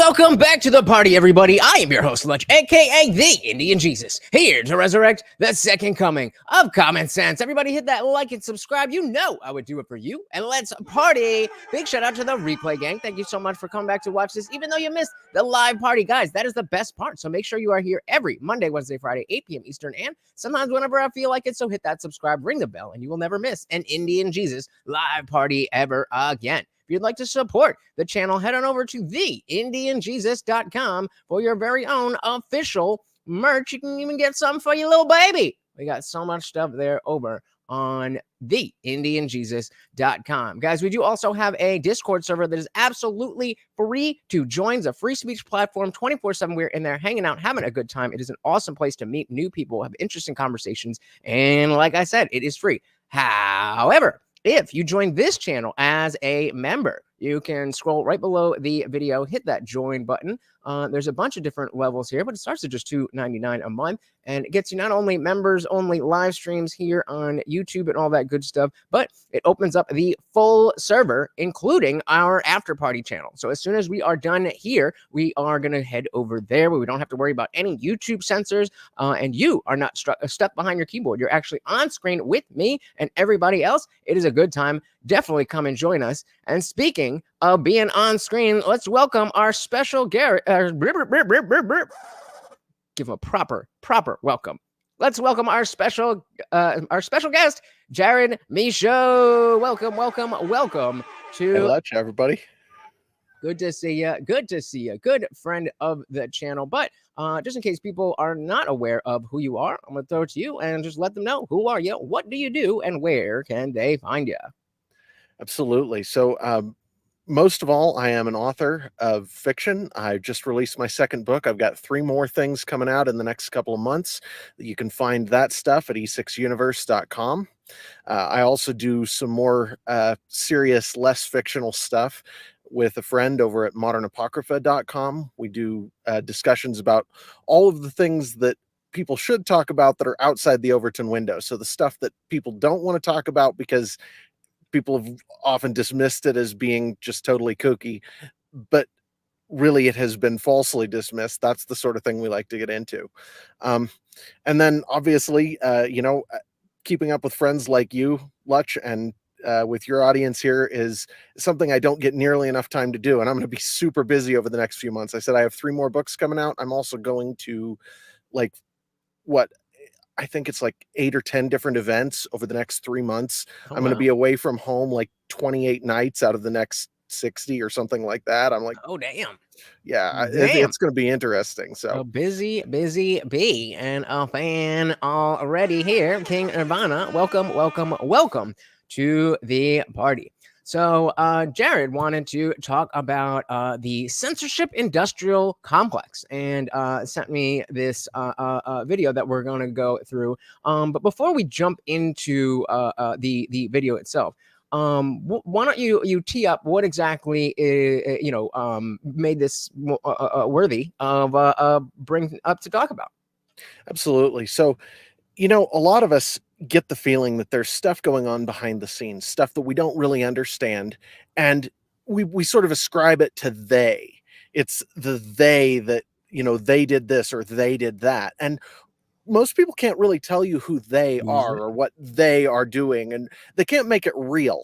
Welcome back to the party, everybody. I am your host, Lunch, aka the Indian Jesus, here to resurrect the second coming of common sense. Everybody hit that like and subscribe. You know I would do it for you. And let's party. Big shout out to the replay gang. Thank you so much for coming back to watch this, even though you missed the live party. Guys, that is the best part. So make sure you are here every Monday, Wednesday, Friday, 8 p.m. Eastern, and sometimes whenever I feel like it. So hit that subscribe, ring the bell, and you will never miss an Indian Jesus live party ever again. If you'd like to support the channel, head on over to TheIndianJesus.com for your very own official merch. You can even get something for your little baby. We got so much stuff there over on TheIndianJesus.com. Guys, we do also have a Discord server that is absolutely free to join. It's a free speech platform 24/7. We're in there hanging out, having a good time. It is an awesome place to meet new people, have interesting conversations. And like I said, it is free. However, if you join this channel as a member, you can scroll right below the video, hit that join button. There's a bunch of different levels here, but it starts at just $2.99 a month, and it gets you not only members only live streams here on YouTube and all that good stuff, but it opens up the full server, including our after party channel. So as soon as we are done here, we are going to head over there where we don't have to worry about any YouTube censors, and you are not stuck behind your keyboard. You're actually on screen with me and everybody else. It is a good time. Definitely come and join us. And speaking of being on screen, let's welcome our special Garrett. Give a proper welcome. Let's welcome our special guest, Jared Michaud. Welcome to. Hello, everybody. Good to see you. Good friend of the channel. But just in case people are not aware of who you are, I'm going to throw it to you and just let them know, who are you, what do you do, and where can they find you? Absolutely. So most of all, I am an author of fiction. I just released my second book. I've got 3 more things coming out in the next couple of months. You can find that stuff at e6universe.com. I also do some more serious, less fictional stuff with a friend over at modernapocrypha.com. We do discussions about all of the things that people should talk about that are outside the Overton window. So the stuff that people don't want to talk about because people have often dismissed it as being just totally kooky, but really it has been falsely dismissed. That's the sort of thing we like to get into. And then obviously, keeping up with friends like you, Lutch, and with your audience here is something I don't get nearly enough time to do. And I'm going to be super busy over the next few months. I said I have 3 more books coming out. I'm also going to I think it's like 8 or 10 different events over the next 3 months. I'm going to be away from home like 28 nights out of the next 60 or something like that. I'm like, oh, damn. Yeah, it's going to be interesting. So busy bee and a fan already here. King Nirvana, welcome to the party. So Jared wanted to talk about the censorship industrial complex and sent me this video that we're going to go through. But before we jump into the video itself, why don't you tee up what exactly made this worthy of bring up to talk about? Absolutely. So, a lot of us get the feeling that there's stuff going on behind the scenes, stuff that we don't really understand, and we sort of ascribe it to they. It's the they that, they did this or they did that. And most people can't really tell you who they are or what they are doing, and they can't make it real.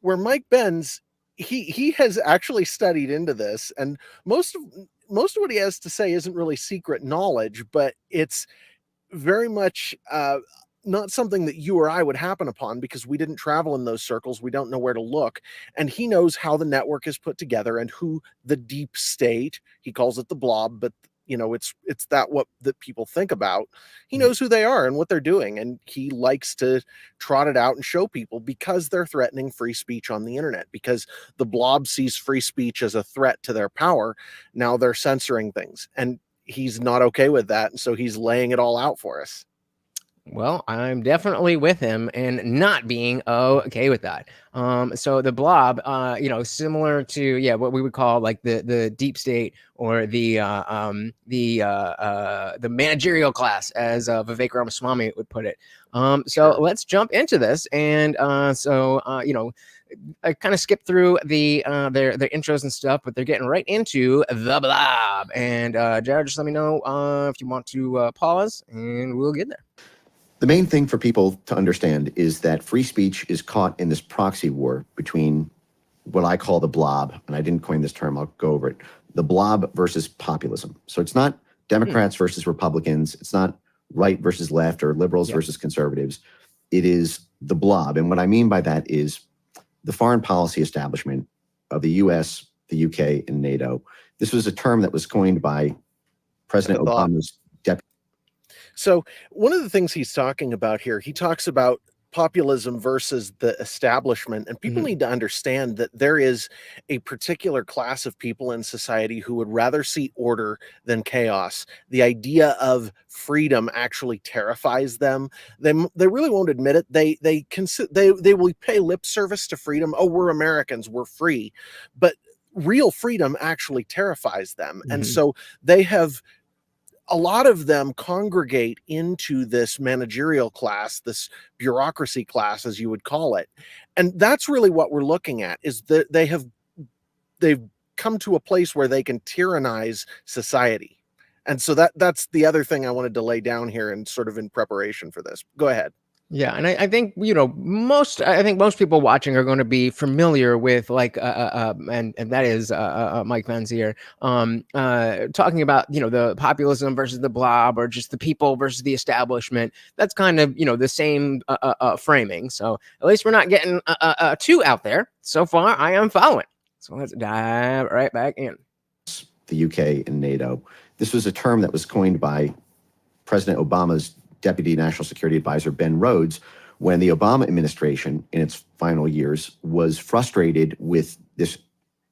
Where Mike Benz, he has actually studied into this, and most of what he has to say isn't really secret knowledge, but it's very much not something that you or I would happen upon because we didn't travel in those circles. We don't know where to look. And he knows how the network is put together and who the deep state, he calls it the blob, but it's that people think about. He knows who they are and what they're doing. And he likes to trot it out and show people because they're threatening free speech on the internet, because the blob sees free speech as a threat to their power. Now they're censoring things, and he's not okay with that. And so he's laying it all out for us. Well, I'm definitely with him and not being okay with that. So the blob, similar to what we would call like the deep state or the managerial class, as Vivek Ramaswamy would put it. So let's jump into this, and I kind of skipped through their intros and stuff, but they're getting right into the blob. And Jared, just let me know if you want to pause, and we'll get there. The main thing for people to understand is that free speech is caught in this proxy war between what I call the blob, and I didn't coin this term, I'll go over it, the blob versus populism. So it's not Democrats versus Republicans, it's not right versus left or liberals versus conservatives. It is the blob. And what I mean by that is the foreign policy establishment of the US, the UK, and NATO. This was a term that was coined by President Obama's deputy. So one of the things he's talking about here, he talks about populism versus the establishment, and people need to understand that there is a particular class of people in society who would rather see order than chaos. The idea of freedom actually terrifies them. They really won't admit it. They will pay lip service to freedom. Oh, we're Americans, we're free, but real freedom actually terrifies them. And so they have, a lot of them congregate into this managerial class, this bureaucracy class, as you would call it. And that's really what we're looking at, is that they've come to a place where they can tyrannize society. And so that's the other thing I wanted to lay down here and sort of in preparation for this. Go ahead. Yeah, and I think most people watching are going to be familiar with and that is Mike Vanzier talking about the populism versus the blob, or just the people versus the establishment. That's kind of the same framing. So at least we're not getting too out there. So far, I am following. So let's dive right back in. The UK and NATO. This was a term that was coined by President Obama's Deputy National Security Advisor, Ben Rhodes, when the Obama administration in its final years was frustrated with this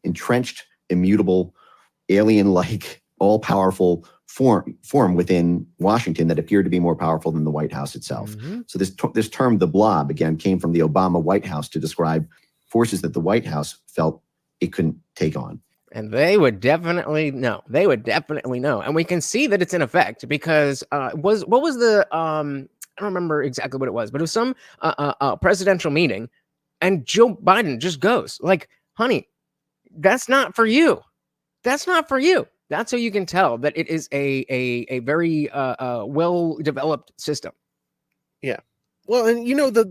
entrenched, immutable, alien-like, all-powerful form within Washington that appeared to be more powerful than the White House itself. So this term, the blob, again, came from the Obama White House to describe forces that the White House felt it couldn't take on. And they would definitely know. And we can see that it's in effect, because what was the I don't remember exactly what it was, but it was some presidential meeting, and Joe Biden just goes like, honey, that's not for you. That's not for you. That's how you can tell that it is a very well-developed system. Yeah. Well, and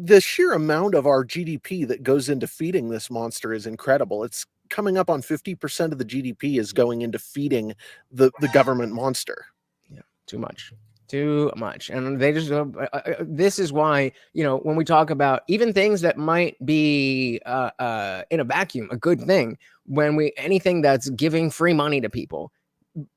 the sheer amount of our GDP that goes into feeding this monster is incredible. It's coming up on 50% of the GDP is going into feeding the government monster. Yeah, too much. And they just this is why when we talk about even things that might be in a vacuum a good thing, when anything that's giving free money to people,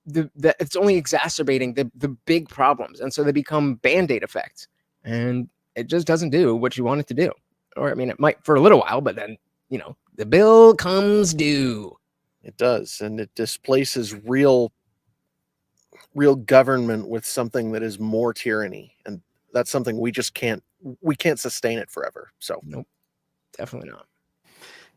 it's only exacerbating the big problems, and so they become band-aid effects, and it just doesn't do what you want it to do. Or I mean, it might for a little while, but then the bill comes due. It does, and it displaces real government with something that is more tyranny, and that's something we can't sustain it forever. So nope, definitely not.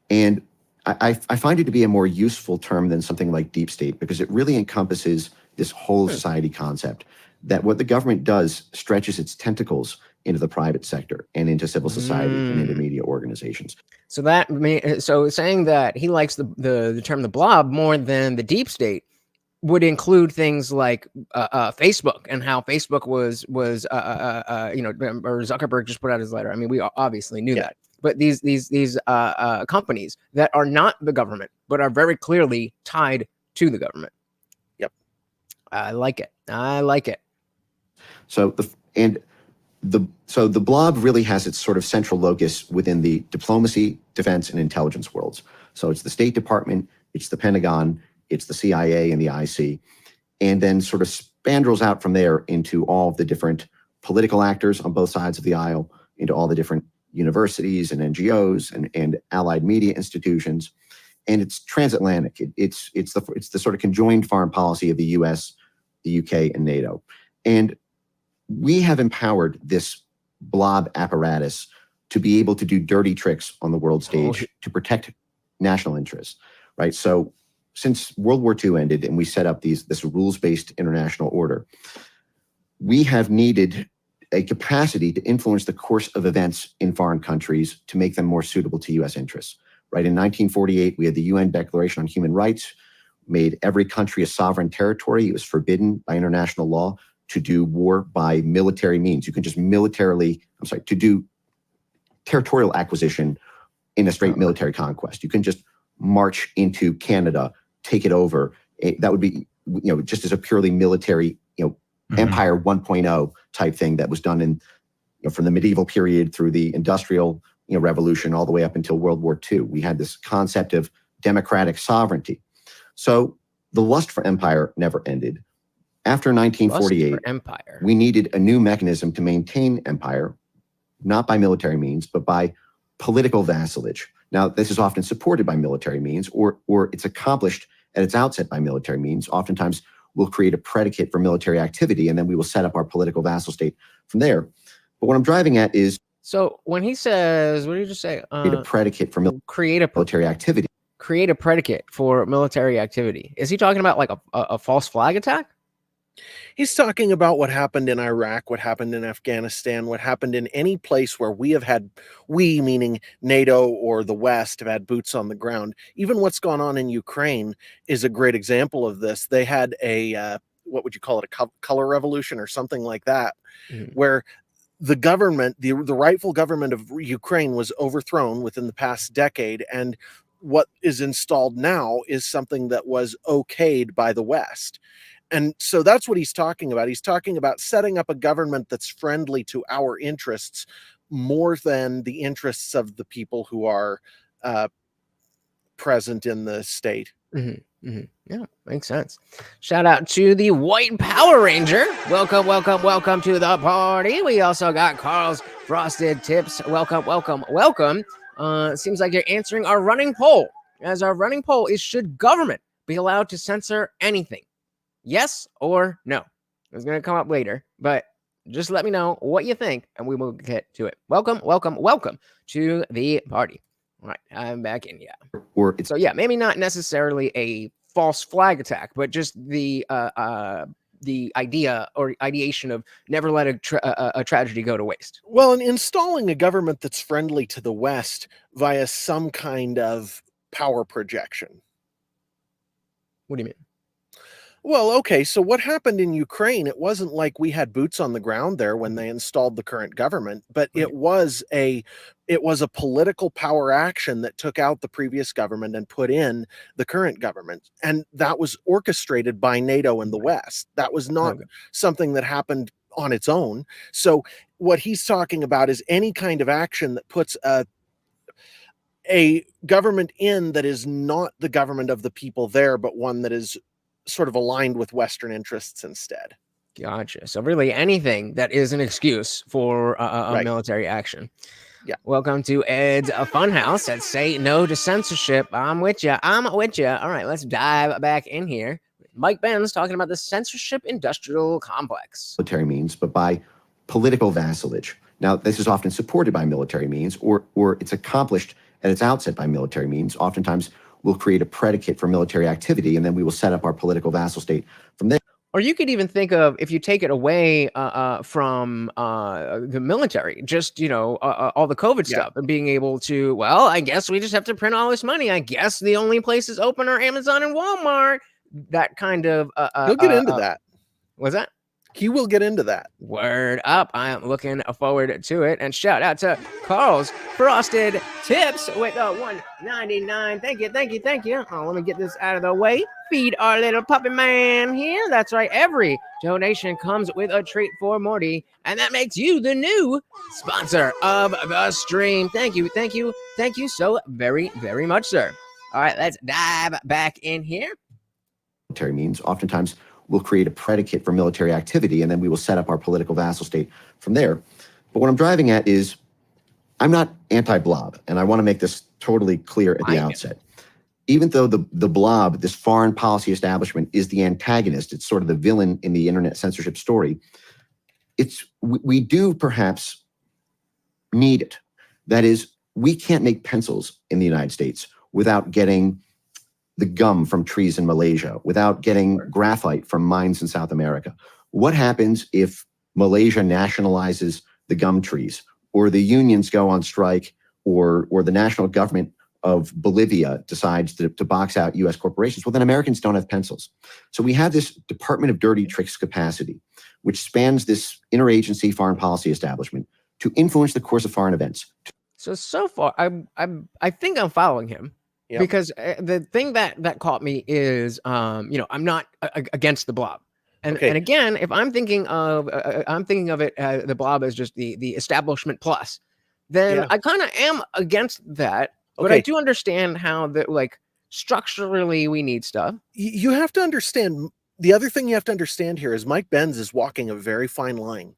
And I find it to be a more useful term than something like deep state, because it really encompasses this whole society concept that what the government does stretches its tentacles into the private sector and into civil society and into media organizations. So saying that he likes the term the blob more than the deep state would include things like Facebook, and how Facebook was or Zuckerberg just put out his letter. I mean, we obviously knew that, but these companies that are not the government but are very clearly tied to the government. Yep, I like it. So the blob really has its sort of central locus within the diplomacy, defense, and intelligence worlds. So it's the State Department, it's the Pentagon, it's the CIA and the IC, and then sort of spandrels out from there into all of the different political actors on both sides of the aisle, into all the different universities and NGOs and allied media institutions. And it's transatlantic. It's the sort of conjoined foreign policy of the US, the UK, and NATO. And we have empowered this blob apparatus to be able to do dirty tricks on the world stage to protect national interests, right? So since World War II ended and we set up this rules-based international order, we have needed a capacity to influence the course of events in foreign countries to make them more suitable to U.S. interests, right? In 1948, we had the UN Declaration on Human Rights, made every country a sovereign territory. It was forbidden by international law to do war by military means. You can just to do territorial acquisition in a straight military conquest. You can just march into Canada, take it over. That would be, just as a purely military, Empire 1.0 type thing that was done in, from the medieval period through the industrial, revolution all the way up until World War II. We had this concept of democratic sovereignty. So the lust for empire never ended. After 1948, we needed a new mechanism to maintain empire, not by military means, but by political vassalage. Now, this is often supported by military means, or it's accomplished at its outset by military means. Oftentimes, we'll create a predicate for military activity, and then we will set up our political vassal state from there. But what I'm driving at is... So when he says, what did you just say? Create a predicate for military activity. Create a predicate for military activity. Is he talking about like a false flag attack? He's talking about what happened in Iraq, what happened in Afghanistan, what happened in any place where we, meaning NATO or the West, have had boots on the ground. Even what's gone on in Ukraine is a great example of this. They had what would you call it, a color revolution or something like that, where the government, the rightful government of Ukraine was overthrown within the past decade, and what is installed now is something that was okayed by the West. And so that's what he's talking about. He's talking about setting up a government that's friendly to our interests more than the interests of the people who are present in the state. Yeah, makes sense. Shout out to the White Power Ranger. Welcome, welcome, welcome to the party. We also got Carl's Frosted Tips. Welcome, welcome, welcome. Seems like you're answering our running poll. As our running poll is, should government be allowed to censor anything? Yes or no? It's going to come up later, but just let me know what you think, and we will get to it. Welcome, welcome, welcome to the party. All right, I'm back in, So, maybe not necessarily a false flag attack, but just the idea or ideation of never let a tragedy go to waste. Well, and installing a government that's friendly to the West via some kind of power projection. What do you mean? Well, okay, so what happened in Ukraine, it wasn't like we had boots on the ground there when they installed the current government, but it was a political power action that took out the previous government and put in the current government. And that was orchestrated by NATO and the West. That was not something that happened on its own. So what he's talking about is any kind of action that puts a government in that is not the government of the people there, but one that is sort of aligned with Western interests instead. Gotcha. So really anything that is an excuse for a military action. Yeah. Welcome to Ed's Funhouse at Say No to Censorship. I'm with you. I'm with you. All right, let's dive back in here. Mike Benz talking about the censorship industrial complex. Military means, but by political vassalage. Now, this is often supported by military means, or it's accomplished at its outset by military means. Oftentimes, we'll create a predicate for military activity, and then we will set up our political vassal state from there. Or you could even think of, if you take it away from the military, just, all the COVID stuff and being able to, well, I guess we just have to print all this money. I guess the only places open are Amazon and Walmart. That kind of... He'll get into that. What's that? He will get into that. Word up. I am looking forward to it. And shout out to Carl's Frosted Tips with $1.99. Thank you, thank you, thank you. Oh, let me get this out of the way. Feed our little puppy man here. That's right. Every donation comes with a treat for Morty. And that makes you the new sponsor of the stream. Thank you, thank you, thank you so very, very much, sir. All right, let's dive back in here. Military means oftentimes we'll create a predicate for military activity, and then we will set up our political vassal state from there. But what I'm driving at is, I'm not anti-blob, and I want to make this totally clear at the outset. Even though the blob, this foreign policy establishment, is the antagonist, it's sort of the villain in the internet censorship story, we do perhaps need it. That is, we can't make pencils in the United States without getting the gum from trees in Malaysia, without getting graphite from mines in South America. What happens if Malaysia nationalizes the gum trees, or the unions go on strike, or the national government of Bolivia decides to box out US corporations? Well, then Americans don't have pencils. So we have this Department of Dirty Tricks capacity, which spans this interagency foreign policy establishment to influence the course of foreign events. So far, I think I'm following him. Yep. Because the thing that caught me is, I'm not against the blob. And again, if I'm thinking of it, the blob as just the establishment plus, then I kind of am against that. But I do understand how that, like, structurally we need stuff. You have to understand. The other thing you have to understand here is Mike Benz is walking a very fine line.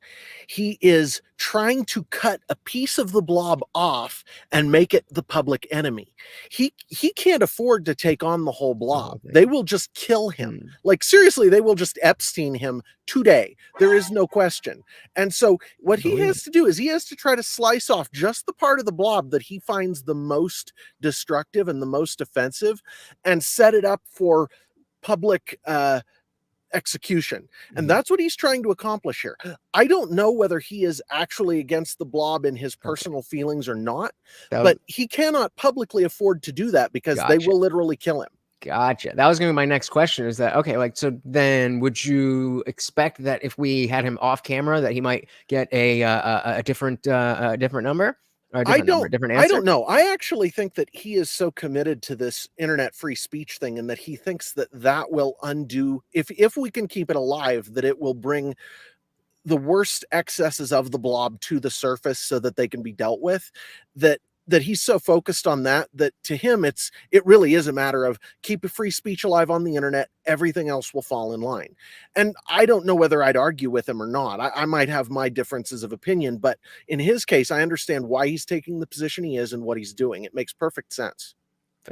He is trying to cut a piece of the blob off and make it the public enemy. He can't afford to take on the whole blob. They will just kill him. Like, seriously, they will just Epstein him today. There is no question. And so what he has to do is he has to try to slice off just the part of the blob that he finds the most destructive and the most offensive, and set it up for public execution. And that's what he's trying to accomplish here. I don't know whether he is actually against the blob in his personal feelings or not, but he cannot publicly afford to do that because they will literally kill him. Gotcha. That was going to be my next question, is that, okay, like, so then would you expect that if we had him off camera that he might get a different number? I don't know. I actually think that he is so committed to this internet free speech thing, and that he thinks that will undo, if we can keep it alive, that it will bring the worst excesses of the blob to the surface so that they can be dealt with, that he's so focused on that to him it really is a matter of keep free speech alive on the internet, everything else will fall in line. And I don't know whether I'd argue with him or not. I might have my differences of opinion, but in his case, I understand why he's taking the position he is and what he's doing. It makes perfect sense.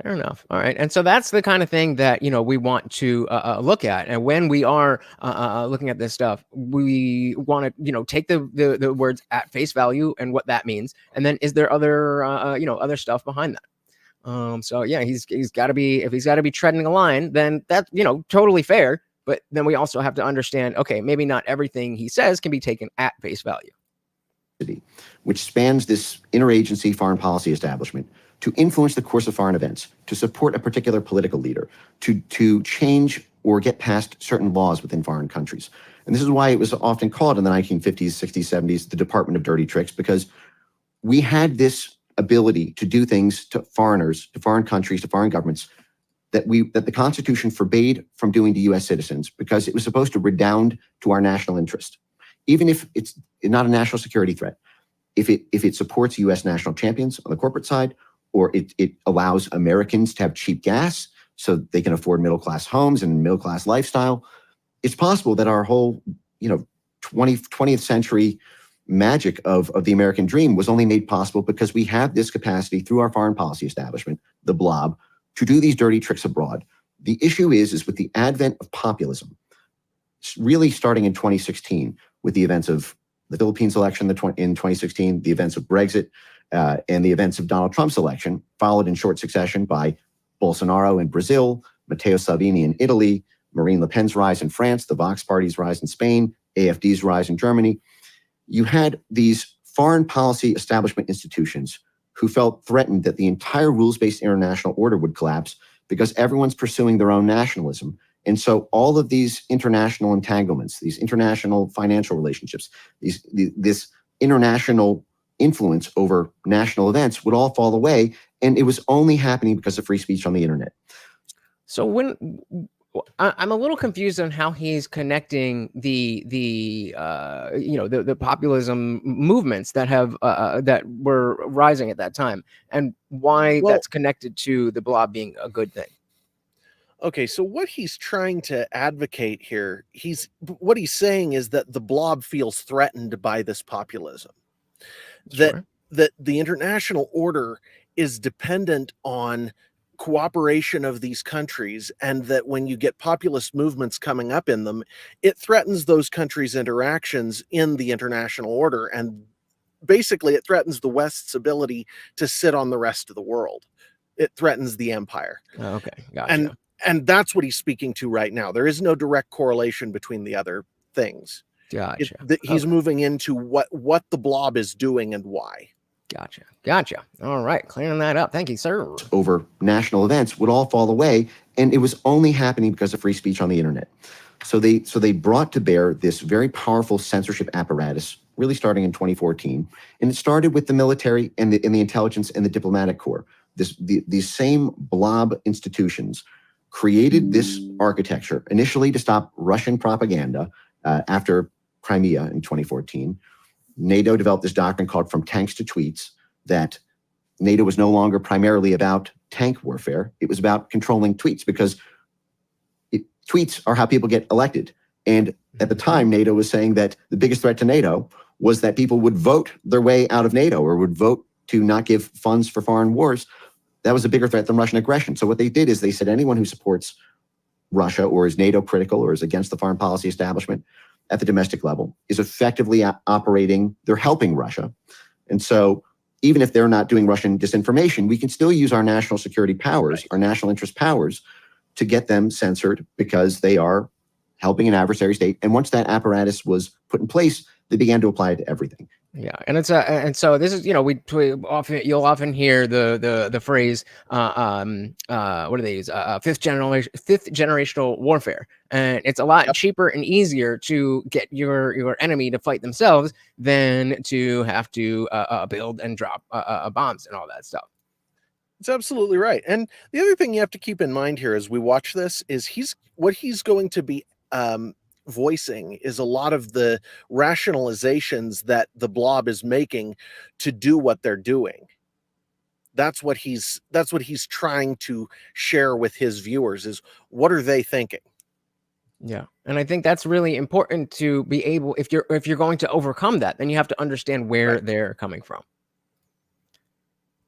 Fair enough. All right. And so that's the kind of thing that, we want to look at. And when we are looking at this stuff, we want to, take the words at face value and what that means. And then is there other, other stuff behind that? So, yeah, he's got to be, if he's got to be treading a line, then that's, totally fair. But then we also have to understand, okay, maybe not everything he says can be taken at face value. Which spans this interagency foreign policy establishment to influence the course of foreign events, to support a particular political leader, to change or get past certain laws within foreign countries. And this is why it was often called in the 1950s, 60s, 70s, the Department of Dirty Tricks, because we had this ability to do things to foreigners, to foreign countries, to foreign governments that the Constitution forbade from doing to U.S. citizens, because it was supposed to redound to our national interest. Even if it's not a national security threat, if it supports U.S. national champions on the corporate side, or it allows Americans to have cheap gas so they can afford middle-class homes and middle-class lifestyle, it's possible that our whole, 20th century magic of the American dream was only made possible because we have this capacity through our foreign policy establishment, the blob, to do these dirty tricks abroad. The issue is with the advent of populism, really starting in 2016 with the events of the Philippines election in 2016, the events of Brexit, and the events of Donald Trump's election, followed in short succession by Bolsonaro in Brazil, Matteo Salvini in Italy, Marine Le Pen's rise in France, the Vox Party's rise in Spain, AfD's rise in Germany. You had these foreign policy establishment institutions who felt threatened that the entire rules-based international order would collapse because everyone's pursuing their own nationalism. And so all of these international entanglements, these international financial relationships, this international influence over national events would all fall away. And it was only happening because of free speech on the internet. So I'm a little confused on how he's connecting the populism movements that have that were rising at that time, and why that's connected to the blob being a good thing. Okay, so what he's trying to advocate here, what he's saying is that the blob feels threatened by this populism. Sure. That the international order is dependent on cooperation of these countries, and that when you get populist movements coming up in them, it threatens those countries' interactions in the international order, and basically it threatens the West's ability to sit on the rest of the world. It threatens the empire. Okay, gotcha. And that's what he's speaking to right now. There is no direct correlation between the other things. Gotcha. He's moving into what the blob is doing and why. Gotcha. All right, clearing that up. Thank you, sir. Over national events would all fall away, and it was only happening because of free speech on the internet. So they brought to bear this very powerful censorship apparatus, really starting in 2014, and it started with the military and the intelligence and the diplomatic corps. These same blob institutions created this architecture initially to stop Russian propaganda after Crimea in 2014. NATO developed this doctrine called From Tanks to Tweets, that NATO was no longer primarily about tank warfare. It was about controlling tweets, because tweets are how people get elected. And at the time, NATO was saying that the biggest threat to NATO was that people would vote their way out of NATO or would vote to not give funds for foreign wars. That was a bigger threat than Russian aggression. So what they did is they said anyone who supports Russia or is NATO critical or is against the foreign policy establishment at the domestic level is effectively operating, they're helping Russia. And so even if they're not doing Russian disinformation, we can still use our national security powers, our national interest powers, to get them censored because they are helping an adversary state. And once that apparatus was put in place, they began to apply it to everything. Yeah, and it's and so this is, we you'll often hear the phrase what do they use, fifth generational warfare, and it's a lot cheaper and easier to get your enemy to fight themselves than to have to build and drop bombs and all that stuff. It's absolutely right. And the other thing you have to keep in mind here as we watch this is what he's going to be voicing is a lot of the rationalizations that the blob is making to do what they're doing. That's what he's trying to share with his viewers, is what are they thinking? Yeah. And I think that's really important to be able, if you're going to overcome that, then you have to understand where they're coming from.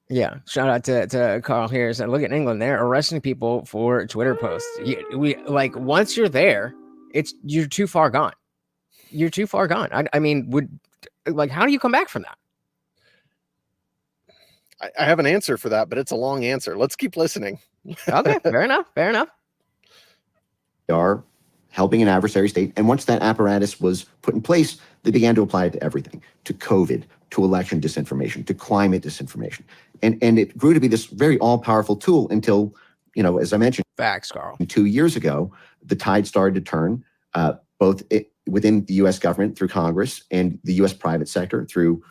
Yeah, shout out to Carl here. Said, look at England, they're arresting people for Twitter posts. Once you're there, you're too far gone. You're too far gone. I mean, how do you come back from that? I have an answer for that, but it's a long answer. Let's keep listening. Okay, fair enough. They are helping an adversary state. And once that apparatus was put in place, they began to apply it to everything, to COVID, to election disinformation, to climate disinformation. And it grew to be this very all-powerful tool until, as I mentioned, facts, Carl, 2 years ago, the tide started to turn, both within the U.S. government through Congress and the U.S. private sector through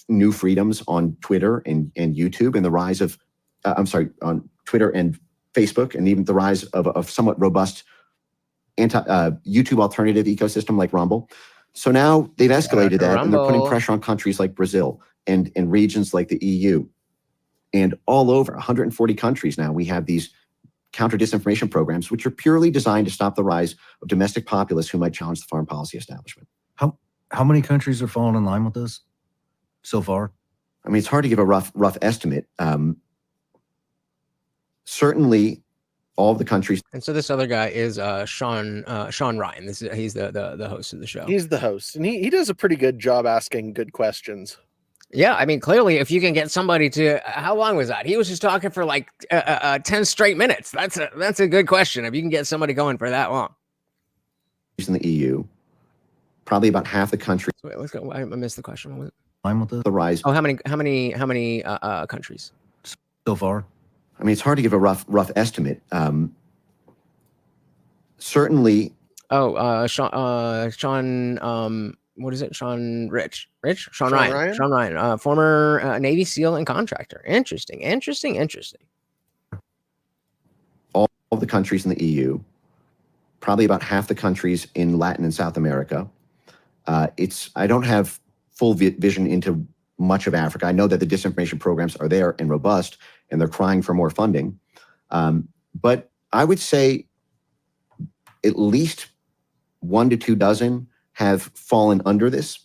new freedoms on Twitter and YouTube, and the rise of, on Twitter and Facebook, and even the rise of a somewhat robust YouTube alternative ecosystem like Rumble. So now they've escalated that, and they're putting pressure on countries like Brazil and regions like the EU. And all over 140 countries now, we have these counter-disinformation programs, which are purely designed to stop the rise of domestic populists who might challenge the foreign policy establishment. How many countries are falling in line with this so far? I mean, it's hard to give a rough estimate. Certainly, all of the countries. And so this other guy is Sean Ryan. He's the host of the show. He's the host, and he does a pretty good job asking good questions. Yeah, I mean, clearly, if you can get somebody to, how long was that? He was just talking for 10 straight minutes. That's a good question. If you can get somebody going for that long. In the EU, probably about half the country. Wait, let's go. I missed the question. What was it? Line with The rise. Oh, how many countries so far? I mean, it's hard to give a rough estimate. Certainly. Oh, Sean. What is it? Sean Ryan, former Navy SEAL and contractor. Interesting. All of the countries in the EU, probably about half the countries in Latin and South America. I don't have full vision into much of Africa. I know that the disinformation programs are there and robust, and they're crying for more funding. But I would say at least 1 to 2 dozen have fallen under this.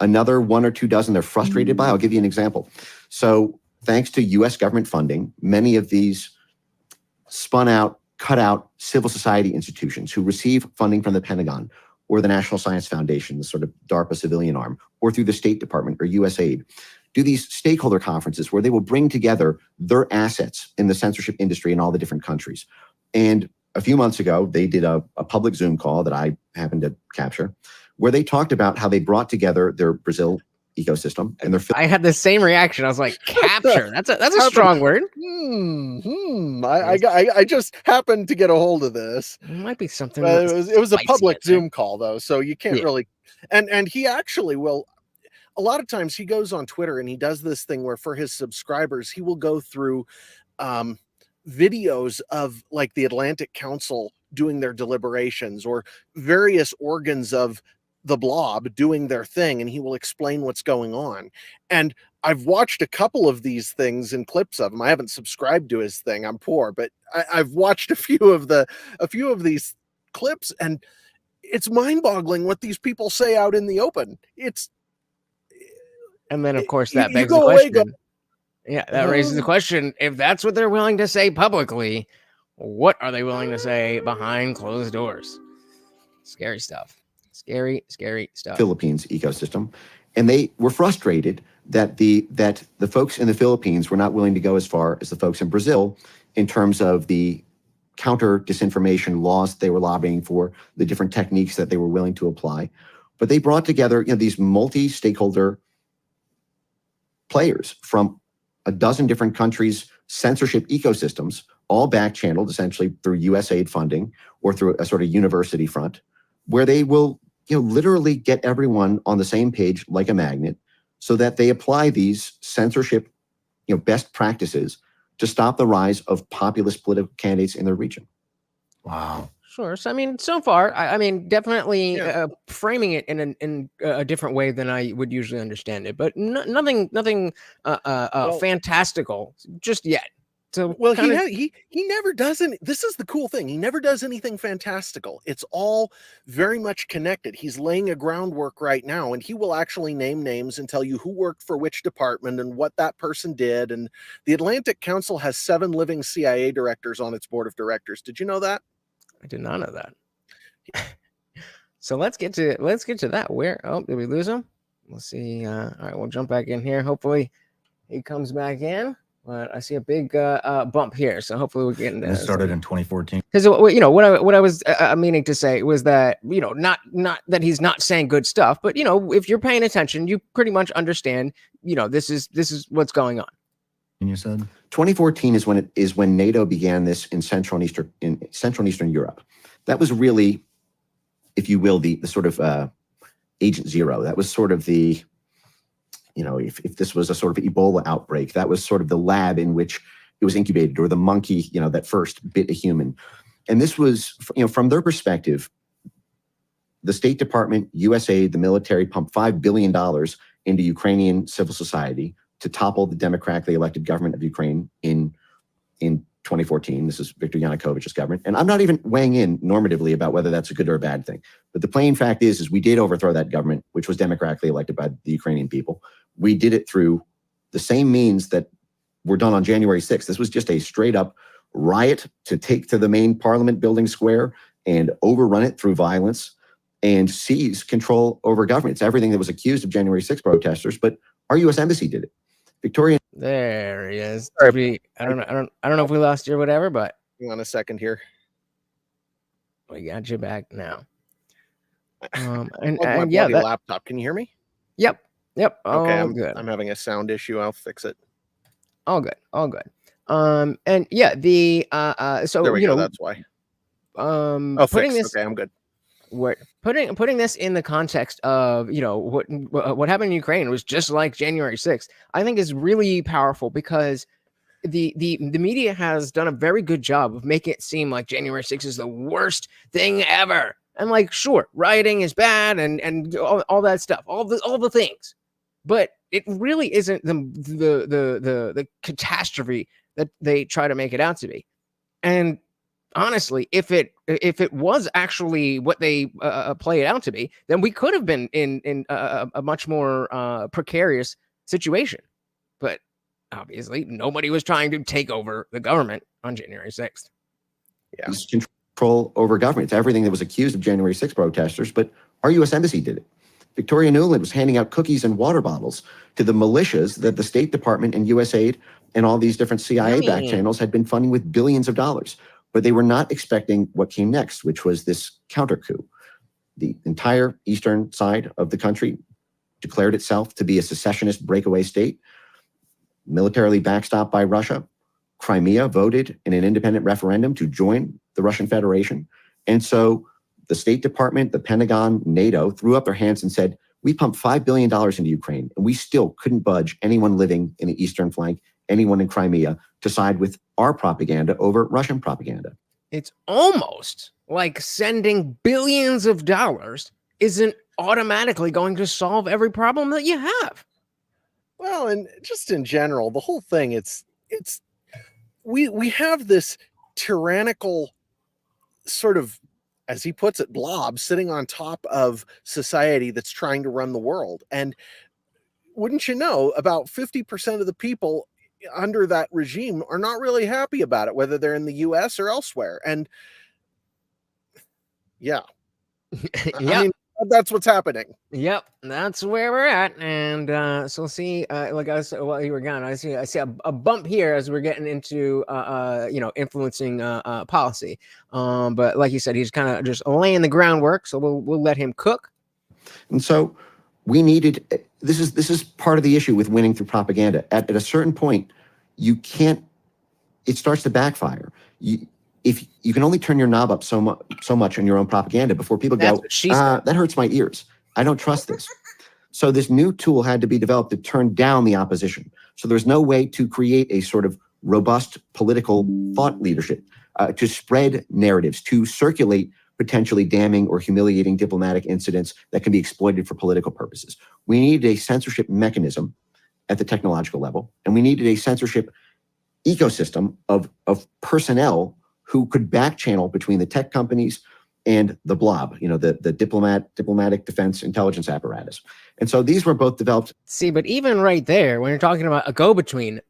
Another 1 or 2 dozen they're frustrated by. I'll give you an example. So thanks to US government funding, many of these spun out, cut out civil society institutions who receive funding from the Pentagon or the National Science Foundation, the sort of DARPA civilian arm, or through the State Department or USAID, do these stakeholder conferences where they will bring together their assets in the censorship industry in all the different countries. And a few months ago, they did a public Zoom call that I happened to capture, where they talked about how they brought together their Brazil ecosystem and their. I had the same reaction. I was like, capture. That's a strong word. I just happened to get a hold of this. It might be something. It was a public Zoom call though, so you can't really. And he actually will. A lot of times he goes on Twitter and he does this thing where for his subscribers he will go through videos of like the Atlantic Council doing their deliberations or various organs of the blob doing their thing, and he will explain what's going on. And I've watched a couple of these things and clips of them. I haven't subscribed to his thing. I'm poor, but I've watched a few of these clips, and it's mind-boggling what these people say out in the open. And then of course that begs the question. That raises the question, if that's what they're willing to say publicly, what are they willing to say behind closed doors? Scary stuff. Scary stuff. Philippines ecosystem. And they were frustrated that the folks in the Philippines were not willing to go as far as the folks in Brazil in terms of the counter disinformation laws they were lobbying for, the different techniques that they were willing to apply. But they brought together these multi-stakeholder players from a dozen different countries' censorship ecosystems, all back-channeled essentially through USAID funding or through a sort of university front, where they will literally get everyone on the same page like a magnet so that they apply these censorship best practices to stop the rise of populist political candidates in their region. Wow. Sure. So, I mean, so far, definitely framing it in a different way than I would usually understand it, but nothing fantastical just yet. So, he never does any. This is the cool thing. He never does anything fantastical. It's all very much connected. He's laying a groundwork right now, and he will actually name names and tell you who worked for which department and what that person did. And the Atlantic Council has 7 living CIA directors on its board of directors. Did you know that? I did not know that. So let's get to that. Where? Oh, did we lose him? Let's see. All right, we'll jump back in here. Hopefully, he comes back in. But I see a big bump here, so hopefully we'll get into. It started in 2014. Because what I was meaning to say was that not that he's not saying good stuff, but if you're paying attention, you pretty much understand. This is what's going on. And you said 2014 is when NATO began this in Central and Eastern Europe. That was really, if you will, the sort of Agent Zero. That was sort of the. If this was a sort of Ebola outbreak, that was sort of the lab in which it was incubated, or the monkey, that first bit a human. And this was, from their perspective, the State Department, USAID, the military pumped $5 billion into Ukrainian civil society to topple the democratically elected government of Ukraine in 2014. This is Viktor Yanukovych's government. And I'm not even weighing in normatively about whether that's a good or a bad thing. But the plain fact is we did overthrow that government, which was democratically elected by the Ukrainian people. We did it through the same means that were done on January 6th. This was just a straight up riot to take to the main parliament building square and overrun it through violence and seize control over government. It's everything that was accused of January 6th protesters, but our U.S. Embassy did it. Victoria. There he is. I don't know if we lost you or whatever, but hang on a second here. We got you back now. My laptop. Can you hear me? Yep. Okay, I'm good. I'm having a sound issue. I'll fix it. All good. And yeah, so there we go. That's why. Putting this. Okay, I'm good. What putting this in the context of what happened in Ukraine was just like January 6th, I think is really powerful because the media has done a very good job of making it seem like January 6th is the worst thing ever. And like, sure, rioting is bad and all that stuff, all the things, but it really isn't the catastrophe that they try to make it out to be. And honestly, if it was actually what they play it out to be, then we could have been in a much more precarious situation. But obviously, nobody was trying to take over the government on January 6th. Yeah. control over government. It's everything that was accused of January 6 protesters, but our U.S. Embassy did it. Victoria Nuland was handing out cookies and water bottles to the militias that the State Department and USAID and all these different CIA-backed channels had been funding with billions of dollars. But they were not expecting what came next, which was this counter coup. The entire eastern side of the country declared itself to be a secessionist breakaway state, militarily backstopped by Russia. Crimea voted in an independent referendum to join the Russian Federation. And so the State Department, the Pentagon, NATO threw up their hands and said, we pumped $5 billion into Ukraine, and we still couldn't budge anyone living in the eastern flank, anyone in Crimea, to side with our propaganda over Russian propaganda. It's almost like sending billions of dollars isn't automatically going to solve every problem that you have. Well, and just in general, the whole thing, we have this tyrannical sort of, as he puts it, blob sitting on top of society that's trying to run the world. And wouldn't you know, about 50% of the people under that regime are not really happy about it, whether they're in the US or elsewhere. And yeah, I mean, that's what's happening. Yep, that's where we're at. And so see, like I said, while you were gone, I see a bump here as we're getting into influencing policy. But like you said, he's kind of just laying the groundwork, so we'll let him cook. And so we needed, this is part of the issue with winning through propaganda. At a certain point, you can't, it starts to backfire. If you can only turn your knob up so much on your own propaganda before people go, that hurts my ears. I don't trust this. So this new tool had to be developed to turn down the opposition. So there's no way to create a sort of robust political thought leadership, to spread narratives, to circulate potentially damning or humiliating diplomatic incidents that can be exploited for political purposes. We needed a censorship mechanism at the technological level, and we needed a censorship ecosystem of personnel who could back channel between the tech companies and the blob, the diplomatic defense intelligence apparatus. And so these were both developed. See, but even right there, when you're talking about a go-between,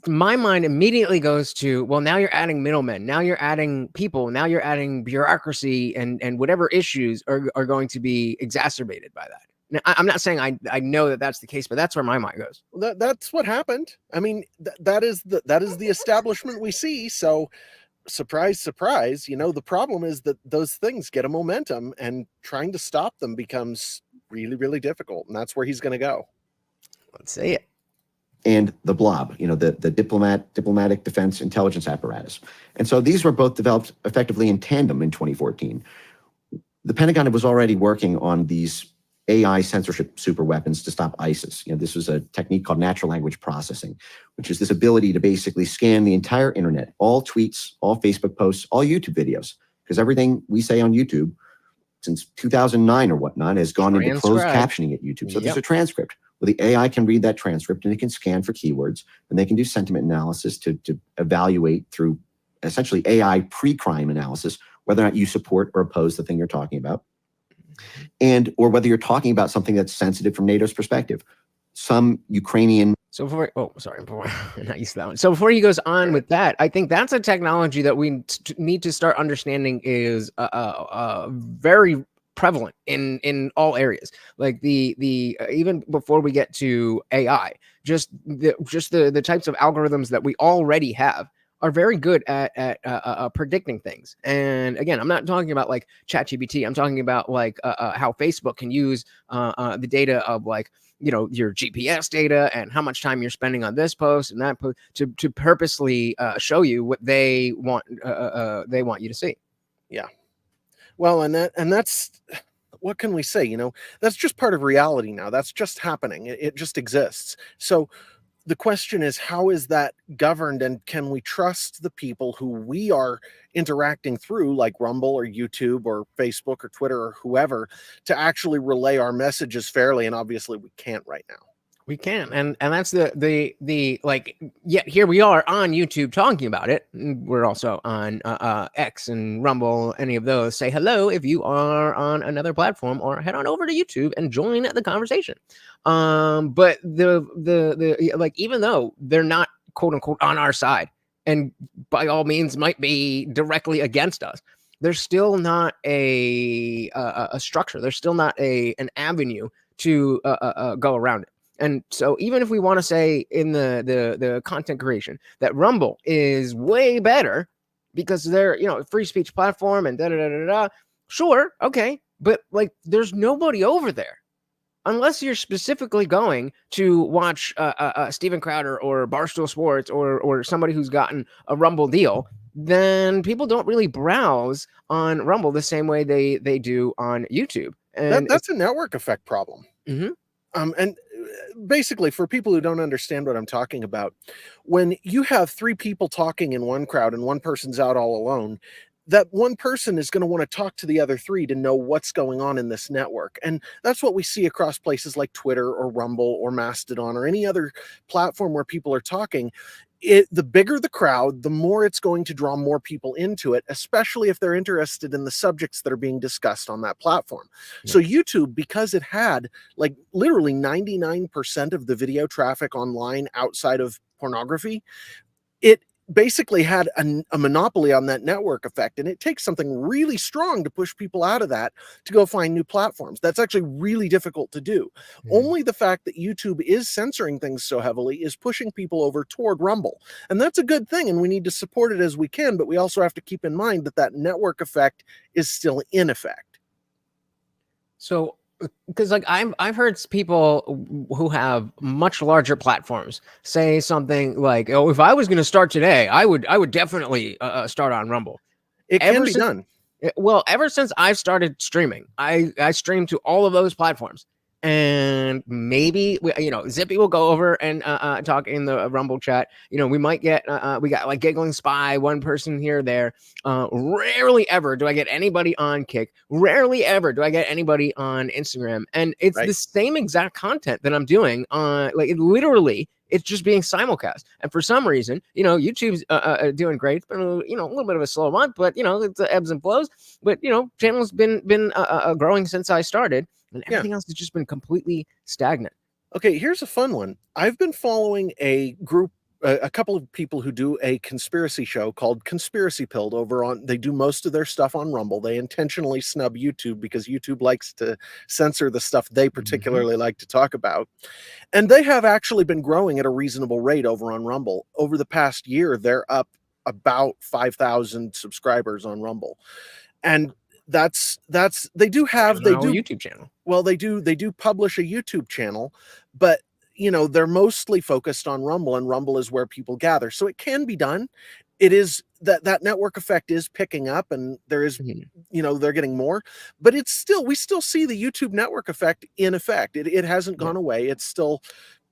my mind immediately goes to, well, now you're adding middlemen, now you're adding people, now you're adding bureaucracy, and whatever issues are going to be exacerbated by that. Now, I'm not saying I know that that's the case, but that's where my mind goes. Well, that's what happened. I mean, that is the establishment we see. So surprise, surprise, the problem is that those things get a momentum, and trying to stop them becomes really, really difficult. And that's where he's going to go. Let's see it. And the blob, the diplomatic defense intelligence apparatus. And so these were both developed effectively in tandem in 2014. The Pentagon was already working on these AI censorship super weapons to stop ISIS. This was a technique called natural language processing, which is this ability to basically scan the entire internet, all tweets, all Facebook posts, all YouTube videos, because everything we say on YouTube since 2009 or whatnot has gone into closed captioning at YouTube. So there's a transcript. Well, the AI can read that transcript, and it can scan for keywords, and they can do sentiment analysis to evaluate through essentially AI pre-crime analysis whether or not you support or oppose the thing you're talking about, or whether you're talking about something that's sensitive from NATO's perspective. Some Ukrainian. So before, not used to that one. So before he goes on with that, I think that's a technology that we need to start understanding is very prevalent in all areas. Like the even before we get to AI, just the types of algorithms that we already have are very good at predicting things. And again, I'm not talking about like ChatGPT. I'm talking about like how Facebook can use the data of like, your GPS data and how much time you're spending on this post and that post to purposely show you what they want you to see. Yeah. Well, and that's, what can we say? That's just part of reality now. That's just happening. It just exists. So the question is, how is that governed, and can we trust the people who we are interacting through, like Rumble or YouTube or Facebook or Twitter or whoever, to actually relay our messages fairly? And obviously we can't right now. We can, and that's the like. Yet here we are on YouTube talking about it. We're also on X and Rumble. Any of those, say hello if you are on another platform, or head on over to YouTube and join the conversation. But the like, even though they're not quote unquote on our side, and by all means might be directly against us, there's still not a structure. There's still not an avenue to go around it. And so even if we want to say in the content creation that Rumble is way better because they're, you know, a free speech platform and da da da da da, sure, okay, but like there's nobody over there unless you're specifically going to watch Steven Crowder or Barstool Sports or somebody who's gotten a Rumble deal. Then people don't really browse on Rumble the same way they do on YouTube, and That's a network effect problem. Mhm. And basically, for people who don't understand what I'm talking about, when you have three people talking in one crowd and one person's out all alone, that one person is going to want to talk to the other three to know what's going on in this network. And that's what we see across places like Twitter or Rumble or Mastodon or any other platform where people are talking. The bigger the crowd, the more it's going to draw more people into it, especially if they're interested in the subjects that are being discussed on that platform. Yeah. So YouTube, because it had like literally 99% of the video traffic online outside of pornography, it basically had a monopoly on that network effect. And it takes something really strong to push people out of that to go find new platforms. That's actually really difficult to do. Only the fact that YouTube is censoring things so heavily is pushing people over toward Rumble. And that's a good thing. And we need to support it as we can. But we also have to keep in mind that that network effect is still in effect. So, because like I've heard people who have much larger platforms say something like, "Oh, if I was going to start today, I would definitely start on Rumble." It can be done. Well, ever since I've started streaming, I stream to all of those platforms, and maybe you know, Zippy will go over and talk in the Rumble chat. You know, we might get we got like Giggling Spy, one person here or there. Rarely ever do I get anybody on Kick. Rarely ever do I get anybody on Instagram, and it's the same exact content that I'm doing on like literally. It's just being simulcast, and for some reason, you know, YouTube's doing great. It's been you know, a little bit of a slow month, but you know, it's ebbs and flows. But you know, channel's been growing since I started, and everything else has just been completely stagnant. Okay, here's a fun one. I've been following a group, a couple of people who do a conspiracy show called Conspiracy Pilled over on, they do most of their stuff on Rumble. They intentionally snub YouTube because YouTube likes to censor the stuff they particularly like to talk about. And they have actually been growing at a reasonable rate over on Rumble. Over the past year, they're up about 5,000 subscribers on Rumble. And that's they do have YouTube channel. Well, they do publish a YouTube channel, but you know, they're mostly focused on Rumble, and Rumble is where people gather. So it can be done. It is that network effect is picking up, and there is, you know, they're getting more, but it's still, we still see the YouTube network effect in effect. It hasn't gone away. It's still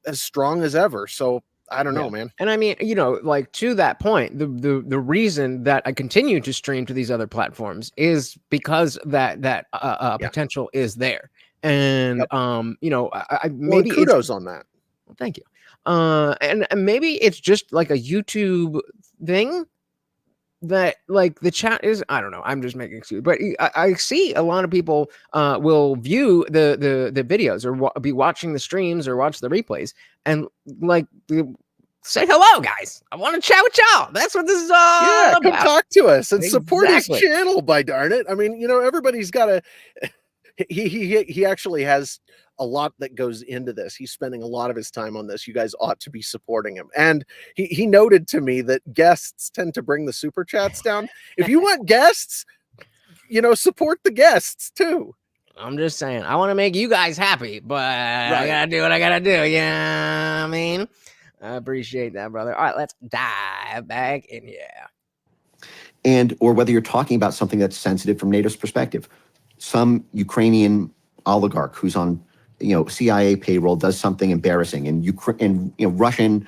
as strong as ever. So I don't know, man. And I mean, you know, like to that point, the reason that I continue to stream to these other platforms is because that potential is there. And you know, I maybe kudos on that. Well, thank you. And maybe it's just like a YouTube thing that like the chat is, I don't know, I'm just making excuses, but I see a lot of people will view the videos or be watching the streams or watch the replays and like say hello, guys. I want to chat with y'all. That's what this is all about. Come talk to us and support his channel, by darn it. I mean, you know, everybody's got to, he actually has a lot that goes into this. He's spending a lot of his time on this. You guys ought to be supporting him. And he noted to me that guests tend to bring the super chats down. If you want guests, you know, support the guests too. I'm just saying, I want to make you guys happy, but I gotta do what I gotta do. Yeah, I mean, I appreciate that, brother. All right, let's dive back in. And or whether you're talking about something that's sensitive from NATO's perspective. Some Ukrainian oligarch who's on, you know, CIA payroll does something embarrassing, and you know, Russian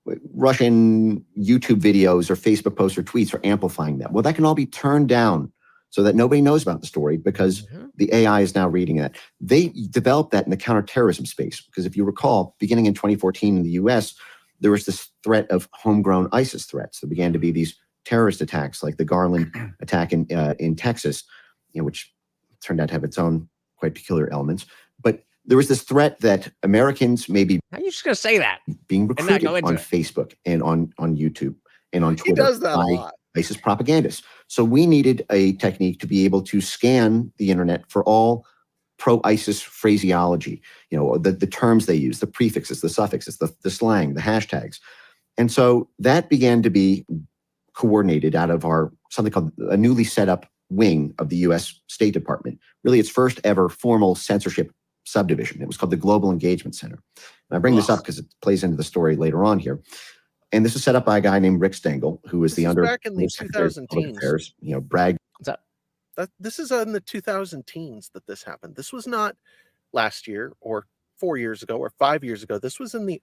YouTube videos or Facebook posts or tweets are amplifying that. Well, that can all be turned down so that nobody knows about the story because the AI is now reading that. They developed that in the counterterrorism space because if you recall, beginning in 2014 in the US, there was this threat of homegrown ISIS threats. There began to be these terrorist attacks like the Garland attack in Texas, you know, which turned out to have its own quite peculiar elements. But there was this threat that Americans may be how are you just gonna say that being recruited on Facebook and on YouTube and on Twitter. He does that a lot. ISIS propagandists. So we needed a technique to be able to scan the internet for all pro-ISIS phraseology, the terms they use, the prefixes, the suffixes, the slang, the hashtags. And so that began to be coordinated out of something called a newly set up wing of the US State Department, really its first ever formal censorship subdivision. It was called the Global Engagement Center. And I bring this up because it plays into the story later on here. And this was set up by a guy named Rick Stengel, who was back in the 2010s. Bragg. What's up? This is in the 2010s that this happened. This was not last year or 4 years ago or 5 years ago. This was in the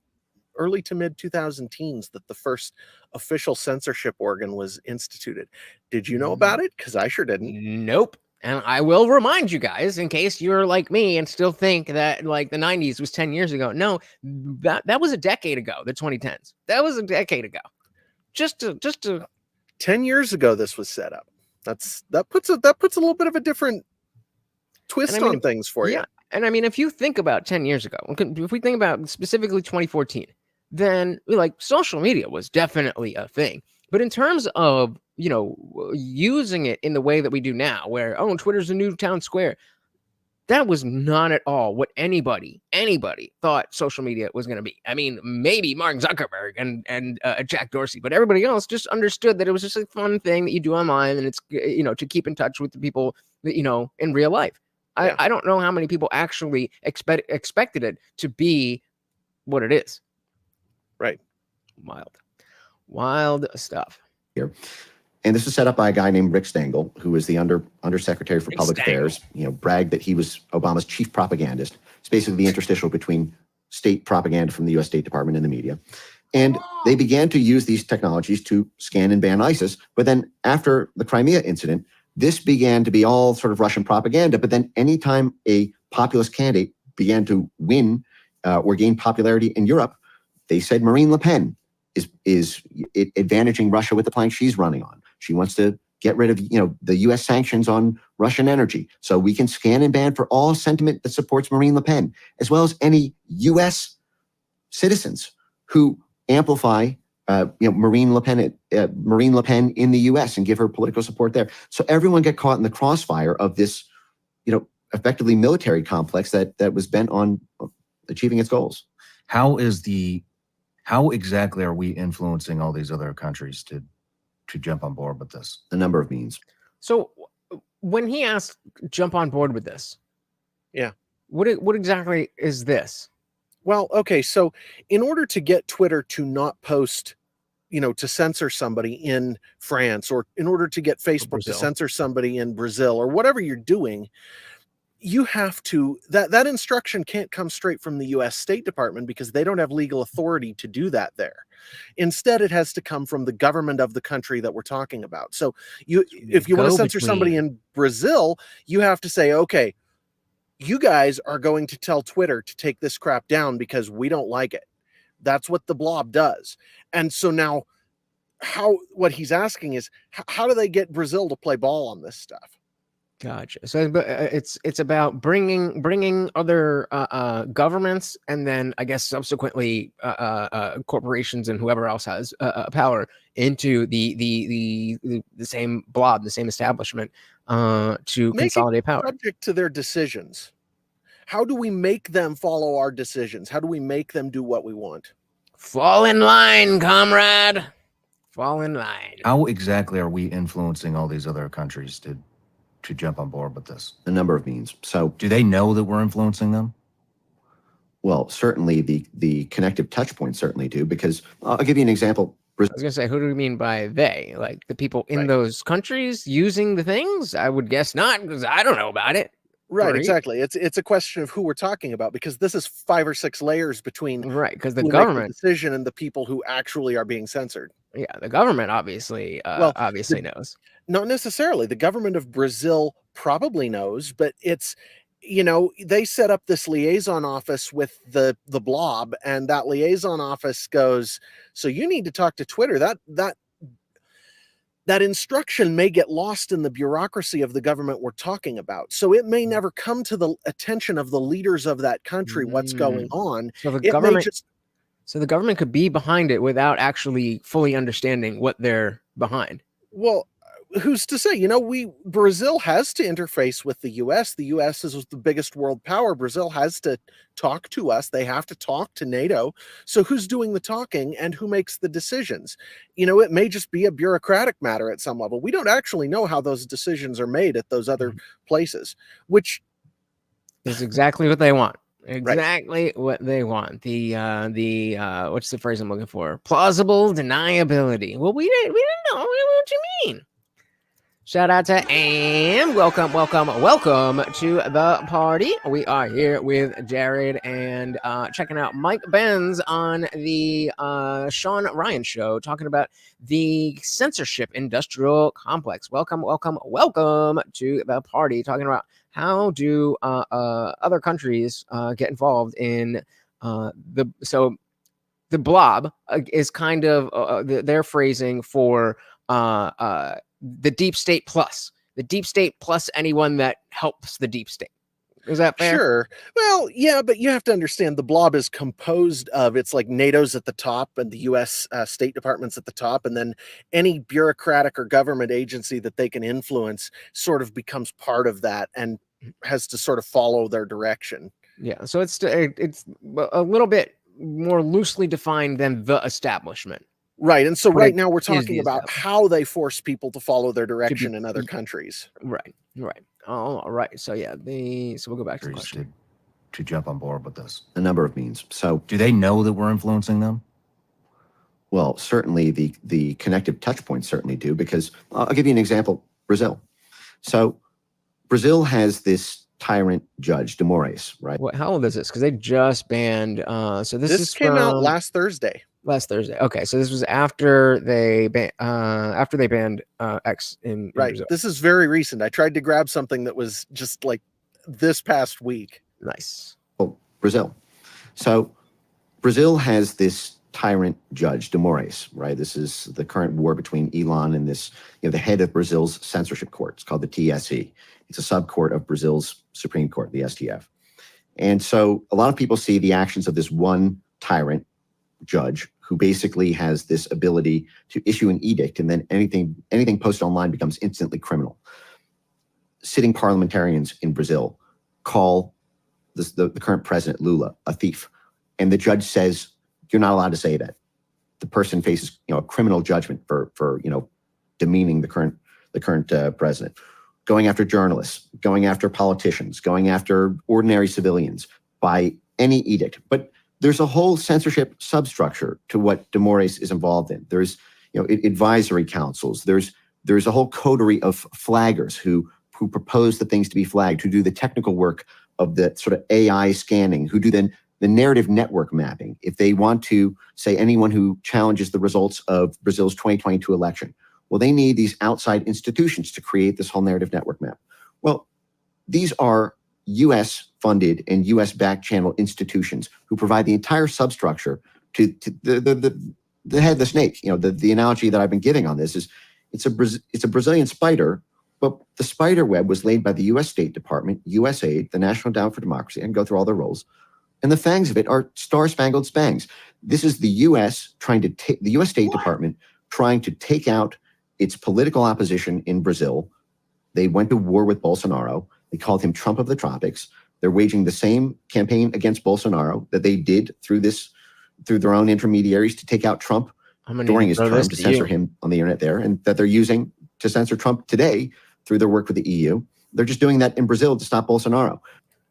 early to mid 2010s that the first official censorship organ was instituted. Did you know about it? Because I sure didn't. Nope. And I will remind you guys, in case you're like me and still think that like the 90s was 10 years ago. No, that was a decade ago, the 2010s. That was a decade ago. Just to 10 years ago this was set up. That puts a little bit of a different twist on things for you. Yeah. And I mean, if you think about 10 years ago, if we think about specifically 2014, then like social media was definitely a thing. But in terms of, using it in the way that we do now, where, Twitter's a new town square, that was not at all what anybody thought social media was going to be. I mean, maybe Mark Zuckerberg and Jack Dorsey, but everybody else just understood that it was just a fun thing that you do online, and it's, to keep in touch with the people that, in real life. Yeah. I don't know how many people actually expected it to be what it is. Right. Wild stuff. Here. And this was set up by a guy named Rick Stengel, who was the Undersecretary for Public Affairs, bragged that he was Obama's chief propagandist. It's basically the interstitial between state propaganda from the US State Department and the media. And they began to use these technologies to scan and ban ISIS. But then after the Crimea incident, this began to be all sort of Russian propaganda. But then anytime a populist candidate began to win or gain popularity in Europe, they said Marine Le Pen is advantaging Russia with the plank she's running on. She wants to get rid of, the U.S. sanctions on Russian energy. So we can scan and ban for all sentiment that supports Marine Le Pen, as well as any U.S. citizens who amplify, Marine Le Pen in the U.S. and give her political support there. So everyone get caught in the crossfire of this, effectively military complex that was bent on achieving its goals. How exactly are we influencing all these other countries to jump on board with this? A number of means. So when he asked jump on board with this, yeah, what exactly is this? Well, okay, so in order to get Twitter to not post, to censor somebody in France, or in order to get Facebook to censor somebody in Brazil, or whatever you're doing, you have to, that instruction can't come straight from the US State Department, because they don't have legal authority to do that there. Instead, it has to come from the government of the country that we're talking about. So if you want to censor somebody in Brazil, you have to say, okay, you guys are going to tell Twitter to take this crap down because we don't like it. That's what the blob does. And so now what he's asking is, how do they get Brazil to play ball on this stuff? Gotcha. So it's about bringing other governments, and then I guess subsequently corporations and whoever else has power into the same blob, the same establishment, to consolidate power. Subject to their decisions. How do we make them follow our decisions? How do we make them do what we want? Fall in line, comrade. Fall in line. How exactly are we influencing all these other countries to jump on board with this? A number of means. So do they know that we're influencing them? Well, certainly the connective touch points certainly do, because I'll give you an example. I was going to say, who do we mean by they? Like the people in those countries using the things? I would guess not, because I don't know about it. Right, exactly. It's a question of who we're talking about, because this is 5 or 6 layers between because the government decision and the people who actually are being censored. Yeah, the government obviously knows. Not necessarily. The government of Brazil probably knows, but it's, they set up this liaison office with the blob, and that liaison office goes, so you need to talk to Twitter. That instruction may get lost in the bureaucracy of the government we're talking about. So it may never come to the attention of the leaders of that country what's going on. So the government could be behind it without actually fully understanding what they're behind. Well, who's to say? Brazil has to interface with the US. The US is the biggest world power. Brazil has to talk to us. They have to talk to NATO. So who's doing the talking and who makes the decisions? It may just be a bureaucratic matter at some level. We don't actually know how those decisions are made at those other places, which is exactly what they want. Right. Exactly what they want. The what's the phrase I'm looking for? Plausible deniability. Well, we didn't know what you mean. Shout out to Am. Welcome to the party. We are here with Jared and checking out Mike Benz on the Sean Ryan show, talking about the censorship industrial complex. Welcome to the party, talking about how do other countries get involved in the blob is kind of their phrasing for the deep state plus anyone that helps the deep state. Is that fair? Sure. Well, yeah, but you have to understand the blob is composed of, it's like NATO's at the top and the US State Department's at the top. And then any bureaucratic or government agency that they can influence sort of becomes part of that and has to sort of follow their direction. Yeah. So it's a little bit more loosely defined than the establishment. Right. And so But right it now we're is the talking about establishment. how they force people to follow their direction in other countries. Right. All right. So yeah, so we'll go back to the Countries question. to jump on board with this. A number of means. So, Do they know that we're influencing them? well, certainly the connective touch points certainly do, because I'll give you an example. Brazil. So Brazil has this tyrant judge, de Moraes, right? How old is this? Because they just banned. So this came out from last Thursday. last Thursday. Okay, so this was after they banned X in Right. Brazil. This is very recent. I tried to grab something that was just like this past week. Nice. Oh, Brazil. So Brazil has this tyrant judge, de Moraes, right? This is the current war between Elon and this, the head of Brazil's censorship court. It's called the TSE. It's a subcourt of Brazil's Supreme Court, the STF. And so a lot of people see the actions of this one tyrant judge who basically has this ability to issue an edict, and then anything posted online becomes instantly criminal. Sitting parliamentarians in Brazil call the current president, Lula, a thief. And the judge says, you're not allowed to say that. The person faces, a criminal judgment for demeaning the current president. Going after journalists, going after politicians, going after ordinary civilians by any edict. But there's a whole censorship substructure to what de Moraes is involved in. There's advisory councils. There's a whole coterie of flaggers who propose the things to be flagged, who do the technical work of the sort of AI scanning, who do then the narrative network mapping. If they want to say anyone who challenges the results of Brazil's 2022 election, well, they need these outside institutions to create this whole narrative network map. Well, these are US funded and US backed channel institutions who provide the entire substructure to the head of the snake. The analogy that I've been giving on this is it's a Brazilian spider, but the spider web was laid by the US State Department, USAID, the National Endowment for Democracy, and go through all their roles. And the fangs of it are star-spangled spangs. This is the US the US State Department trying to take out its political opposition in Brazil. They went to war with Bolsonaro. They called him Trump of the tropics. They're waging the same campaign against Bolsonaro that they did through their own intermediaries to take out Trump during his term, to censor him on the internet there, and that they're using to censor Trump today through their work with the EU. They're just doing that in Brazil to stop Bolsonaro.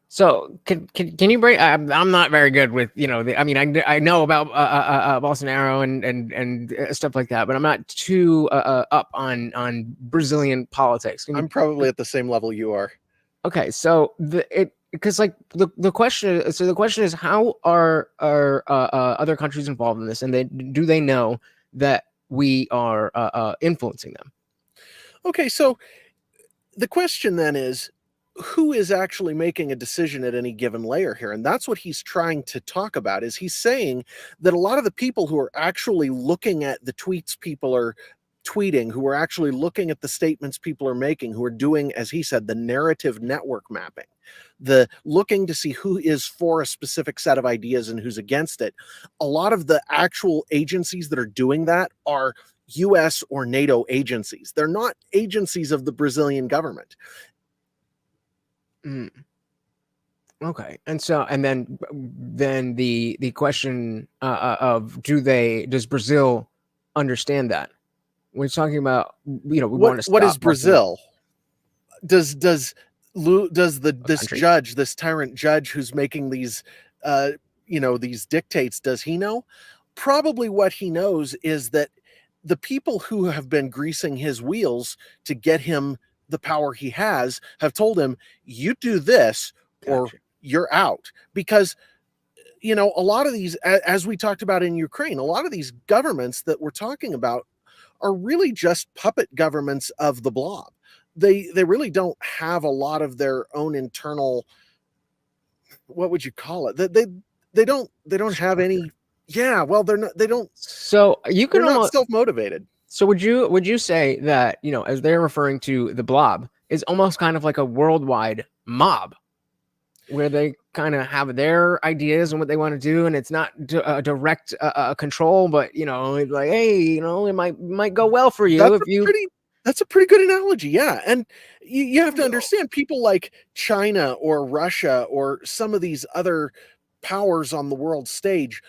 So can you break? I'm not very good with I know about Bolsonaro and stuff like that, but I'm not too up on Brazilian politics. I'm probably at the same level you are. Okay, so the question is how are other countries involved in this, and do they know that we are influencing them? Okay, so the question then is, who is actually making a decision at any given layer here? And that's what he's trying to talk about, is he's saying that a lot of the people who are actually looking at the tweets people are tweeting, who are actually looking at the statements people are making, who are doing, as he said, the narrative network mapping, the looking to see who is for a specific set of ideas and who's against it. A lot of the actual agencies that are doing that are US or NATO agencies. They're not agencies of the Brazilian government. Mm. Okay, and so then the question of does Brazil understand that when it's talking about we want to stop What is Brazil Brazil? Does this country? judge, this tyrant judge who's making these these dictates, does he know? Probably what he knows is that the people who have been greasing his wheels to get him the power he has have told him, you do this or Gotcha. you're out. Because a lot of these, as we talked about in Ukraine, a lot of these governments that we're talking about are really just puppet governments of the blob. They really don't have a lot of their own internal, what would you call it? They don't have any. Yeah, well, they're not. They don't. So you can They're not almost self-motivated. so would you say that as they're referring to the blob is almost kind of like a worldwide mob where they kind of have their ideas and what they want to do, and it's not direct control, but it's like, hey, it might go well for you if you. That's a pretty good analogy, yeah. And you have to understand, people like China or Russia or some of these other powers on the world stage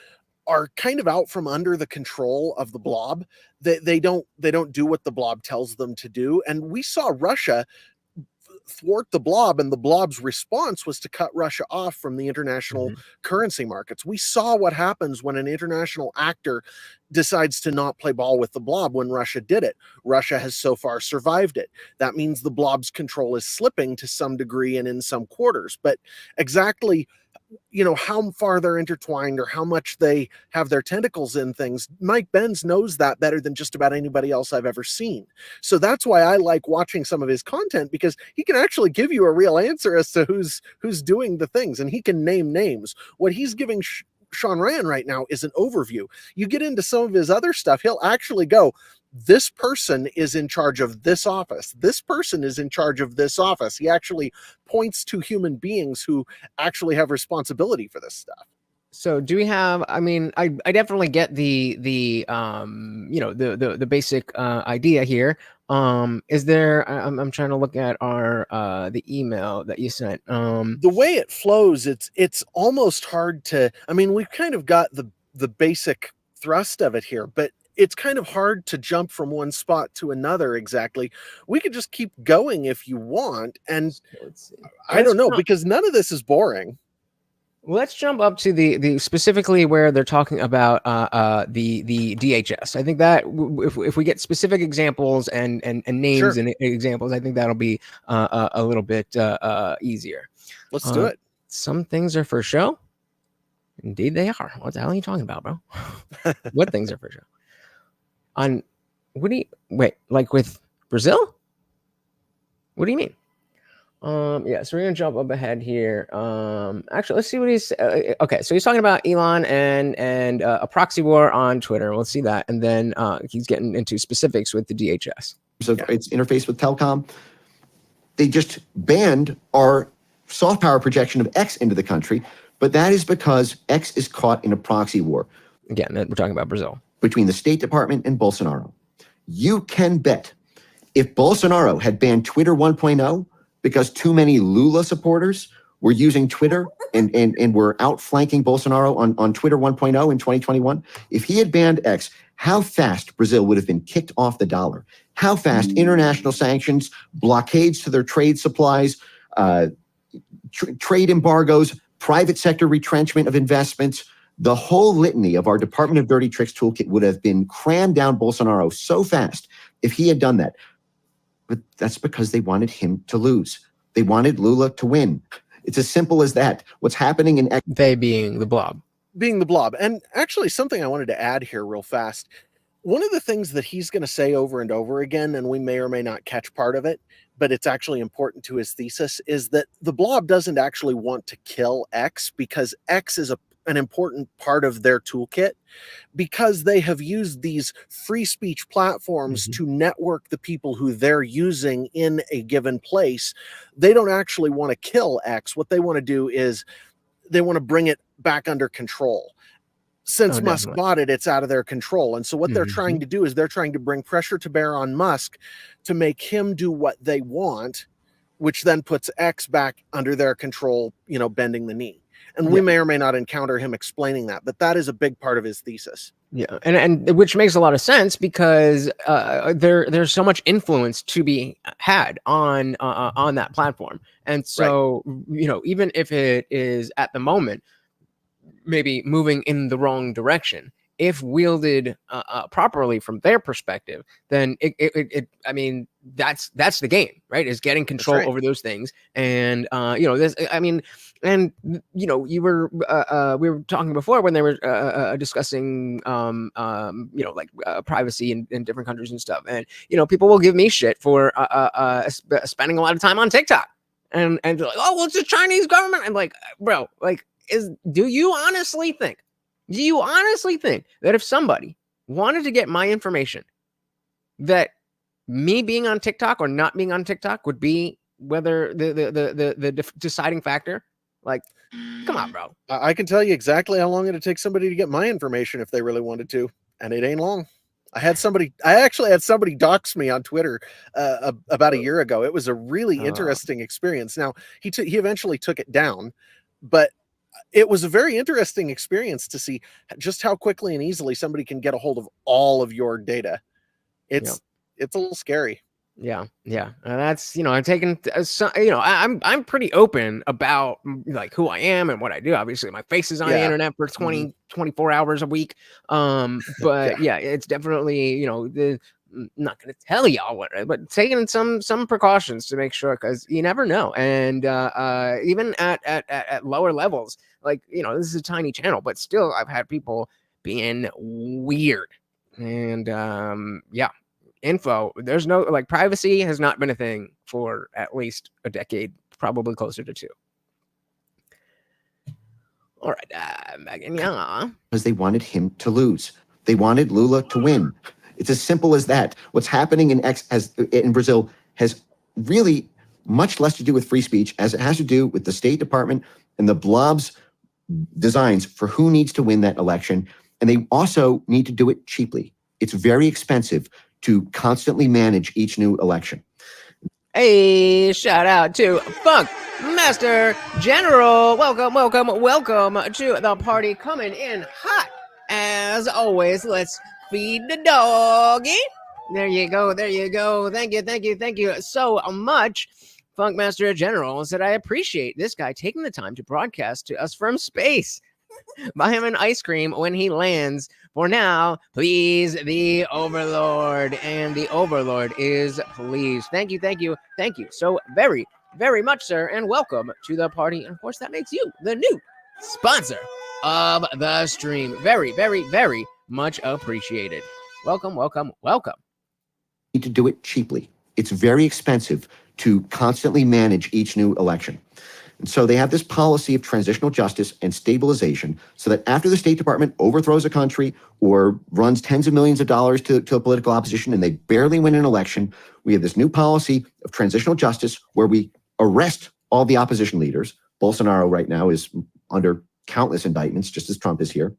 are kind of out from under the control of the blob. They don't do what the blob tells them to do. And we saw Russia thwart the blob, and the blob's response was to cut Russia off from the international currency markets. We saw what happens when an international actor decides to not play ball with the blob. When Russia did it, Russia has so far survived it. That means the blob's control is slipping to some degree and in some quarters, but exactly how far they're intertwined or how much they have their tentacles in things, Mike Benz knows that better than just about anybody else I've ever seen. So that's why I like watching some of his content, because he can actually give you a real answer as to who's doing the things, and he can name names. What he's giving Sean Ryan right now is an overview. You get into some of his other stuff, he'll actually go, this person is in charge of this office. This person is in charge of this office. He actually points to human beings who actually have responsibility for this stuff. So do we have, I mean, I definitely get the basic idea here. Is there, I'm trying to look at the email that you sent. The way it flows, it's almost hard to, I mean, we've kind of got the basic thrust of it here, but it's kind of hard to jump from one spot to another exactly. We could just keep going if you want. And let's see. I don't know, because none of this is boring. Let's jump up to the specifically where they're talking about the DHS. I think that if we get specific examples and names Sure. and examples, I think that'll be a little bit easier. Let's do it. Some things are for show. Indeed, they are. What the hell are you talking about, bro? What things are for show? Like with Brazil? What do you mean? Yeah, so we're gonna jump up ahead here. Actually, let's see what he's okay. So he's talking about Elon and a proxy war on Twitter. We'll see that, and then he's getting into specifics with the DHS. So its interface with telecom, they just banned our soft power projection of X into the country, but that is because X is caught in a proxy war. Again, we're talking about Brazil. Between the State Department and Bolsonaro. You can bet if Bolsonaro had banned Twitter 1.0 because too many Lula supporters were using Twitter and were outflanking Bolsonaro on Twitter 1.0 in 2021, if he had banned X, how fast Brazil would have been kicked off the dollar, how fast international sanctions, blockades to their trade supplies, trade embargoes, private sector retrenchment of investments, the whole litany of our Department of Dirty Tricks toolkit would have been crammed down Bolsonaro so fast if he had done that. But that's because they wanted him to lose. They wanted Lula to win. It's as simple as that. What's happening in... They being the blob. Being the blob. And actually, something I wanted to add here real fast. One of the things that he's going to say over and over again, and we may or may not catch part of it, but it's actually important to his thesis, is that the blob doesn't actually want to kill X, because X is an important part of their toolkit, because they have used these free speech platforms to network the people who they're using in a given place. They don't actually want to kill X. What they want to do is they want to bring it back under control. since Oh, Musk definitely. bought it, it's out of their control. And so what they're trying to do is they're trying to bring pressure to bear on Musk to make him do what they want, which then puts X back under their control, you know, bending the knee. And we may or may not encounter him explaining that, but that is a big part of his thesis. Yeah, and which makes a lot of sense because there's so much influence to be had on that platform, and so you know, even if it is at the moment maybe moving in the wrong direction, if wielded properly from their perspective, then I mean, that's the game, right? Is getting control over those things. And you know, this, I mean, and you know, we were talking before when they were discussing you know, like privacy in different countries and stuff. And you know, people will give me shit for spending a lot of time on TikTok, and they're like, oh, well, it's the Chinese government. I'm like, bro, like, do you honestly think that if somebody wanted to get my information, that me being on TikTok or not being on TikTok would be whether the deciding factor? Like, come on, bro. I can tell you exactly how long it'd take somebody to get my information if they really wanted to, and it ain't long. I actually had somebody dox me on Twitter about a year ago. It was a really interesting experience. Now he eventually took it down, but it was a very interesting experience to see just how quickly and easily somebody can get a hold of all of your data. It's a little scary. Yeah. That's, you know, I'm taking, you know, I'm pretty open about like who I am and what I do. Obviously, my face is on the internet for 24 hours a week. But yeah, it's definitely, you know, I'm not going to tell y'all what, but taking some precautions to make sure, because you never know. And even at lower levels, like, you know, this is a tiny channel, but still, I've had people being weird. And yeah, info, there's no, like, privacy has not been a thing for at least a decade, probably closer to 2. All right, Megan, yeah. Because they wanted him to lose. They wanted Lula to win. It's as simple as that. What's happening in Brazil has really much less to do with free speech as it has to do with the State Department and the blob's designs for who needs to win that election. And they also need to do it cheaply. It's very expensive to constantly manage each new election. Hey, shout out to Funk Master General. Welcome to the party, coming in hot. As always, let's feed the doggy. There you go. Thank you so much, Funk Master General. Said, I appreciate this guy taking the time to broadcast to us from space. Buy him an ice cream when he lands. For now, please, the Overlord. And the Overlord is pleased. Thank you so very, very much, sir. And welcome to the party. And of course, that makes you the new sponsor of the stream. Very, very, very much appreciated. Welcome. Need to do it cheaply. It's very expensive to constantly manage each new election. And so they have this policy of transitional justice and stabilization so that after the State Department overthrows a country or runs tens of millions of dollars to a political opposition and they barely win an election, we have this new policy of transitional justice where we arrest all the opposition leaders. Bolsonaro right now is under countless indictments, just as Trump is here.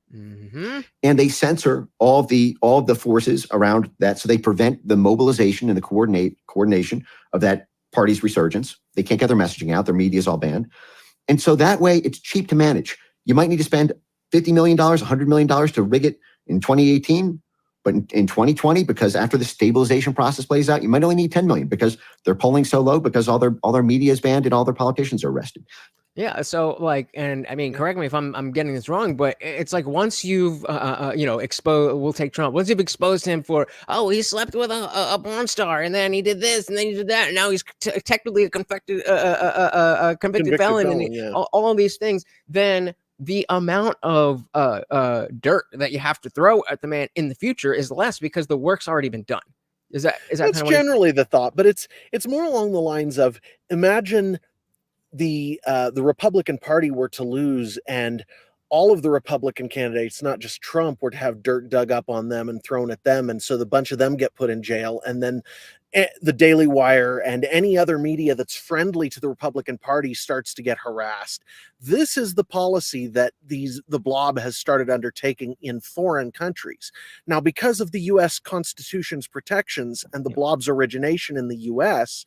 And they censor all of the forces around that, so they prevent the mobilization and the coordination of that party's resurgence. They can't get their messaging out. Their media is all banned. And so that way it's cheap to manage. You might need to spend $50 million, $100 million to rig it in 2018, but in 2020, because after the stabilization process plays out, you might only need 10 million because they're polling so low because all their media is banned and all their politicians are arrested. Yeah. So, like, and I mean, correct me if I'm getting this wrong, but it's like once you've, you know, we'll take Trump. Once you've exposed him for, oh, he slept with a porn star, and then he did this, and then he did that, and now he's technically a convicted felon, and all of these things, then the amount of dirt that you have to throw at the man in the future is less because the work's already been done. Is that that's generally the thought? But it's more along the lines of, imagine the Republican Party were to lose and all of the Republican candidates, not just Trump, were to have dirt dug up on them and thrown at them. And so the bunch of them get put in jail. And then the Daily Wire and any other media that's friendly to the Republican Party starts to get harassed. This is the policy that the blob has started undertaking in foreign countries. Now, because of the U.S. Constitution's protections and the blob's origination in the U.S.,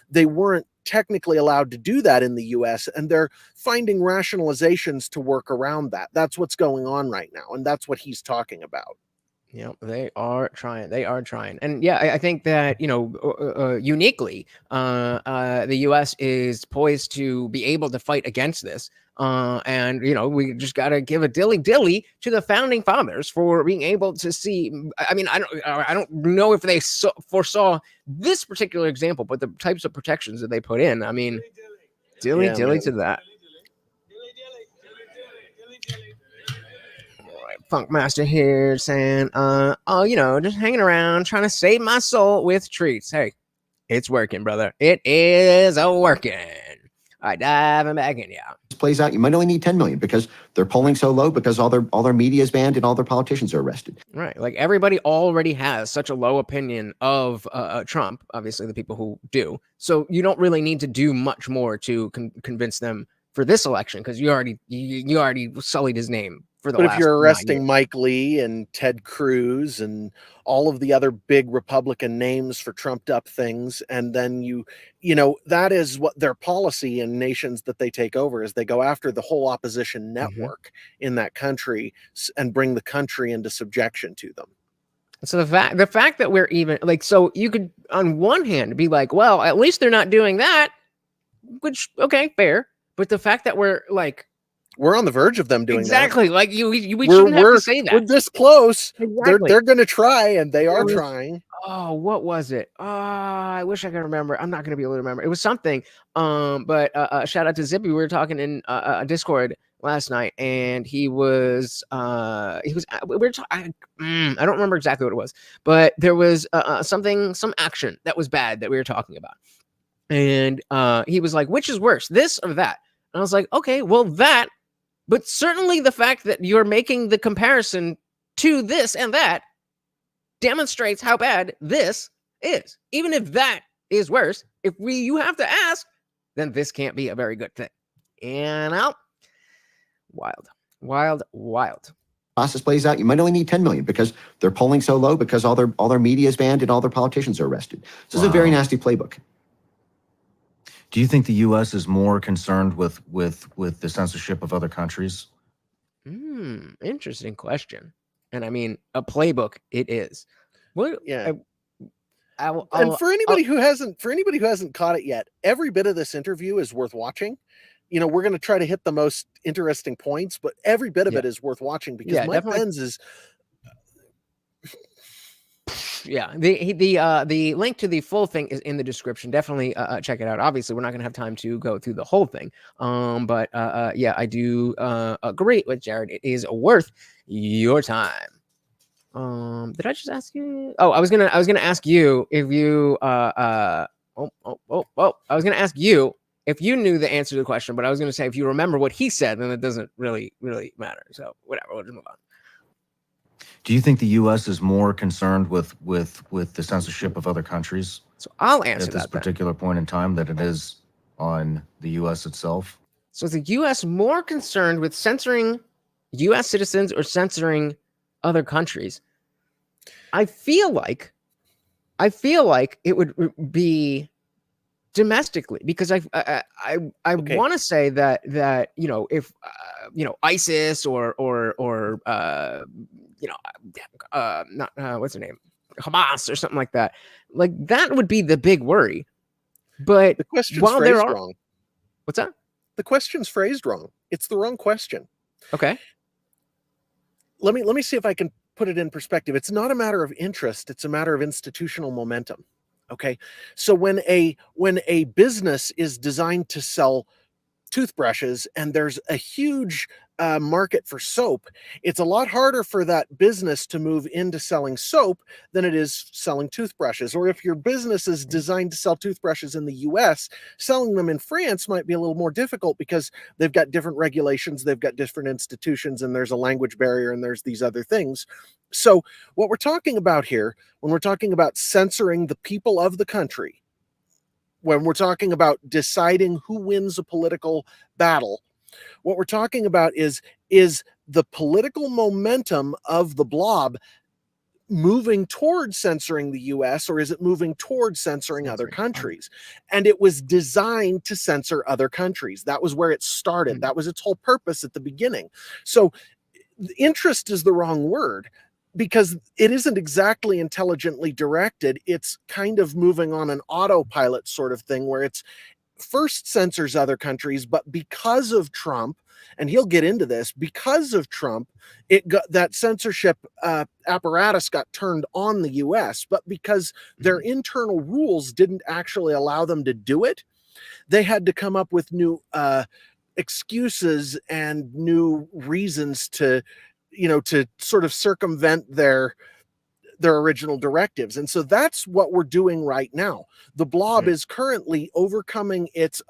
they weren't technically allowed to do that in the US, and they're finding rationalizations to work around that. That's what's going on right now, and that's what he's talking about. Yeah, they are trying. They are trying. And yeah, I think that, uniquely, the U.S. is poised to be able to fight against this. And, we just got to give a dilly to the founding fathers for being able to see. I mean, I don't know if they foresaw this particular example, but the types of protections that they put in. I mean, dilly to that. Funk Master here saying, just hanging around, trying to save my soul with treats. Hey, it's working, brother. It is working. All right, diving back in, yeah. This plays out, you might only need 10 million because they're polling so low because all their media is banned and all their politicians are arrested. Right, like everybody already has such a low opinion of Trump, obviously the people who do. So you don't really need to do much more to convince them for this election because you already sullied his name. But if you're arresting Mike Lee and Ted Cruz and all of the other big Republican names for trumped up things, and then that is what their policy in nations that they take over is. They go after the whole opposition network in that country and bring the country into subjection to them. So the fact that we're even so you could on one hand be like, well, at least they're not doing that, which okay, fair. But the fact that we're on the verge of them doing exactly. that. Like we shouldn't have to say that. We're this close. Exactly. They're going to try, and they are trying. Oh, what was it? I wish I could remember. I'm not going to be able to remember. It was something. But shout out to Zippy. We were talking in Discord last night, and I don't remember exactly what it was, but there was some action that was bad that we were talking about, and he was like, "Which is worse, this or that?" And I was like, "Okay, well that." But certainly the fact that you're making the comparison to this and that demonstrates how bad this is. Even if that is worse, you have to ask, then this can't be a very good thing. And wild. Process plays out, you might only need 10 million because they're polling so low because all their media is banned and all their politicians are arrested. This is a very nasty playbook. Do you think the U.S. is more concerned with the censorship of other countries? Interesting question. And I mean, a playbook it is. Well, yeah. And for anybody who hasn't caught it yet, every bit of this interview is worth watching. We're going to try to hit the most interesting points, but every bit of it is worth watching because Mike Benz is. Yeah, the link to the full thing is in the description. Definitely check it out. Obviously, we're not going to have time to go through the whole thing. But I do agree with Jared. It is worth your time. Did I just ask you? Oh, I was gonna ask you if you I was gonna ask you if you knew the answer to the question, but I was gonna say if you remember what he said, then it doesn't really matter. So whatever, we'll just move on. Do you think the U.S. is more concerned with the censorship of other countries? So I'll answer at this particular point in time than it is on the U.S. itself. So is the U.S. more concerned with censoring U.S. citizens or censoring other countries? I feel like it would be domestically because I want to say that if ISIS or what's her name, Hamas or something like that would be the big worry. But the question's phrased wrong. What's that? The question's phrased wrong. It's the wrong question. Okay. Let me see if I can put it in perspective. It's not a matter of interest. It's a matter of institutional momentum. Okay. So when a business is designed to sell toothbrushes and there's a huge market for soap, it's a lot harder for that business to move into selling soap than it is selling toothbrushes. Or if your business is designed to sell toothbrushes in the US, selling them in France might be a little more difficult because they've got different regulations, they've got different institutions, and there's a language barrier, and there's these other things. So what we're talking about here, when we're talking about censoring the people of the country, when we're talking about deciding who wins a political battle, what we're talking about is the political momentum of the blob moving towards censoring the US, or is it moving towards censoring other countries? And it was designed to censor other countries. That was where it started. That was its whole purpose at the beginning. So interest is the wrong word, because it isn't exactly intelligently directed. It's kind of moving on an autopilot sort of thing, where it's first censors other countries, but because of Trump, and he'll get into this, because of Trump, it got that censorship apparatus got turned on the US, but because their internal rules didn't actually allow them to do it, they had to come up with new excuses and new reasons to, to sort of circumvent their original directives. And so that's what we're doing right now. The blob is currently overcoming its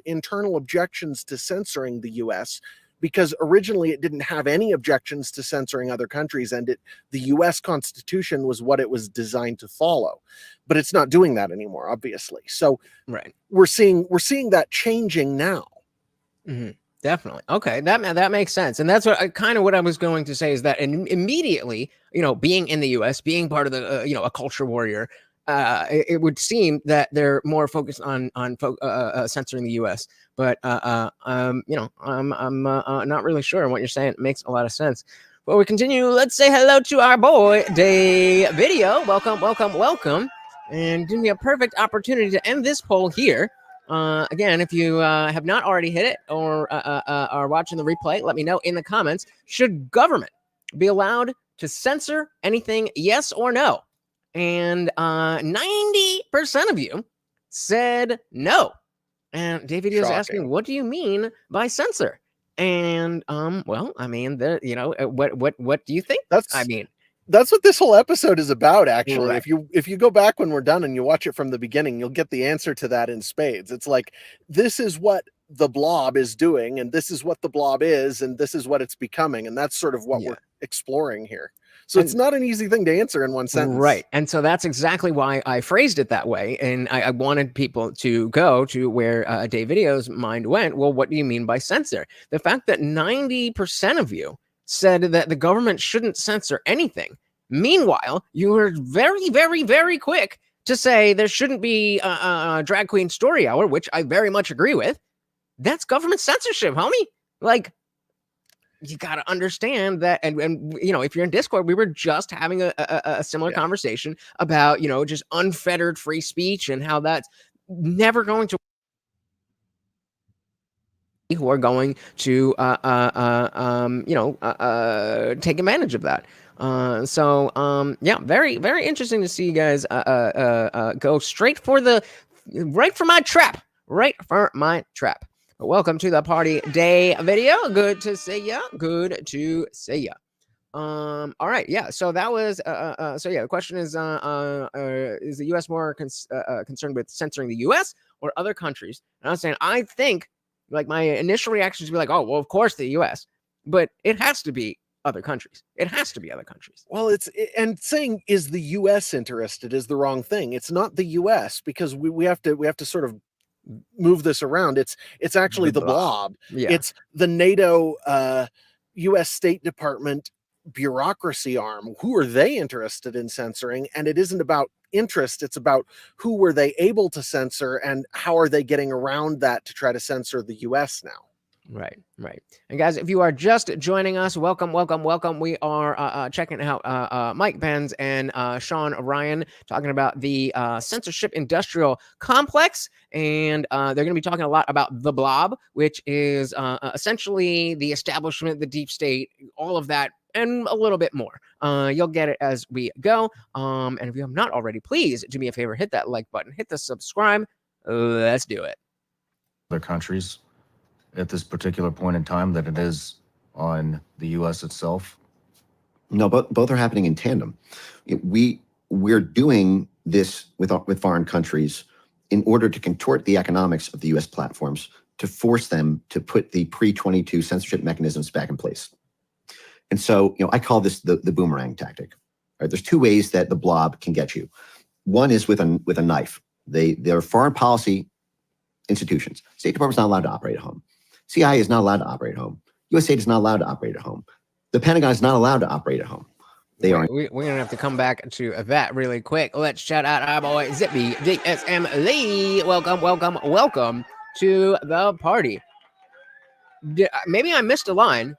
internal objections to censoring the US, because originally it didn't have any objections to censoring other countries, and the US Constitution was what it was designed to follow. But it's not doing that anymore, obviously. So we're seeing that changing now. Definitely. Okay, that makes sense, and that's what kind of what I was going to say, is that immediately, being in the U.S., being part of the, a culture warrior, it would seem that they're more focused on censoring the U.S. But I'm not really sure what you're saying. It makes a lot of sense. But we continue. Let's say hello to our boy Day Video. Welcome, and give me a perfect opportunity to end this poll here. Again, if you have not already hit it, or are watching the replay, let me know in the comments. Should government be allowed to censor anything, yes or no? And 90% of you said no. And David is asking, what do you mean by censor? And well, I mean, what do you think? That's what this whole episode is about, actually. If you go back when we're done and you watch it from the beginning, you'll get the answer to that in spades. It's like, this is what the blob is doing, and this is what the blob is, and this is what it's becoming, and that's sort of what we're exploring here. So it's not an easy thing to answer in one sentence. Right. And so that's exactly why I phrased it that way. And I wanted people to go to where Dave Video's mind went. Well, what do you mean by censor? The fact that 90% of you said that the government shouldn't censor anything. Meanwhile, you were very, very, very quick to say there shouldn't be a drag queen story hour, which I very much agree with. That's government censorship, homie. Like, you got to understand that. And if you're in Discord, we were just having a similar conversation about, just unfettered free speech and how that's never going to, who are going to take advantage of that. Yeah, very, very interesting to see you guys go straight for my trap. But welcome to the party Day Video. Good to see ya. All right, yeah. So that was the question is the U.S. more concerned with censoring the U.S. or other countries? And I was saying, I think, like, my initial reaction is to be like, oh, well, of course the U.S., but it has to be other countries. Well, and saying is the U.S. interested is the wrong thing. It's not the U.S., because we have to sort of move this around. It's actually the blob. It's the NATO U.S. State Department bureaucracy arm. Who are they interested in censoring? And it isn't about interest. It's about who were they able to censor, and how are they getting around that to try to censor the U.S. now. Right. And guys, if you are just joining us, welcome. We are checking out Mike Benz and Sean Ryan talking about the censorship industrial complex. And they're going to be talking a lot about the blob, which is essentially the establishment, the deep state, all of that, and a little bit more. You'll get it as we go. And if you have not already, please do me a favor, hit that like button, hit the subscribe. Let's do it. Other countries at this particular point in time, that it is on the U.S. itself? No, both are happening in tandem. We're doing this with foreign countries in order to contort the economics of the U.S. platforms to force them to put the pre-22 censorship mechanisms back in place. And so, I call this the boomerang tactic. Right? There's two ways that the blob can get you. One is with a knife. They're foreign policy institutions. State Department's not allowed to operate at home. CIA is not allowed to operate at home. USAID is not allowed to operate at home. The Pentagon is not allowed to operate at home. We're gonna have to come back to that really quick. Let's shout out our boy Zippy DSM Lee. Welcome to the party. Maybe I missed a line,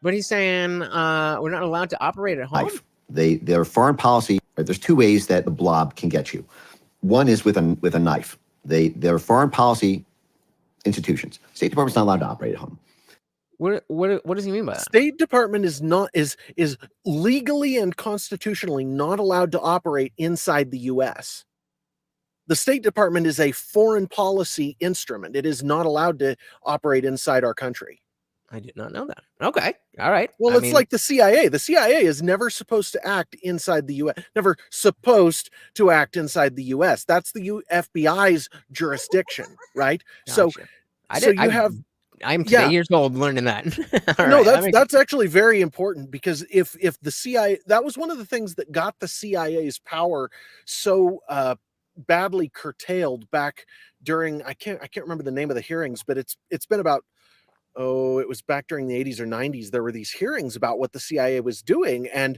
but he's saying we're not allowed to operate at home. They're foreign policy. There's two ways that the blob can get you. One is with a knife. They're foreign policy institutions. State Department's not allowed to operate at home. What does he mean by that? State Department is legally and constitutionally not allowed to operate inside the U.S. The State Department is a foreign policy instrument. It is not allowed to operate inside our country. I did not know that. Okay. All right. Well, it's like the CIA. The CIA is never supposed to act inside the U.S. Never supposed to act inside the U.S. That's the FBI's jurisdiction, right? Gotcha. I'm 10 years old learning that. That's actually very important, because if the CIA, that was one of the things that got the CIA's power so badly curtailed back during, I can't remember the name of the hearings, but it's been about, it was back during the 80s or 90s. There were these hearings about what the CIA was doing, and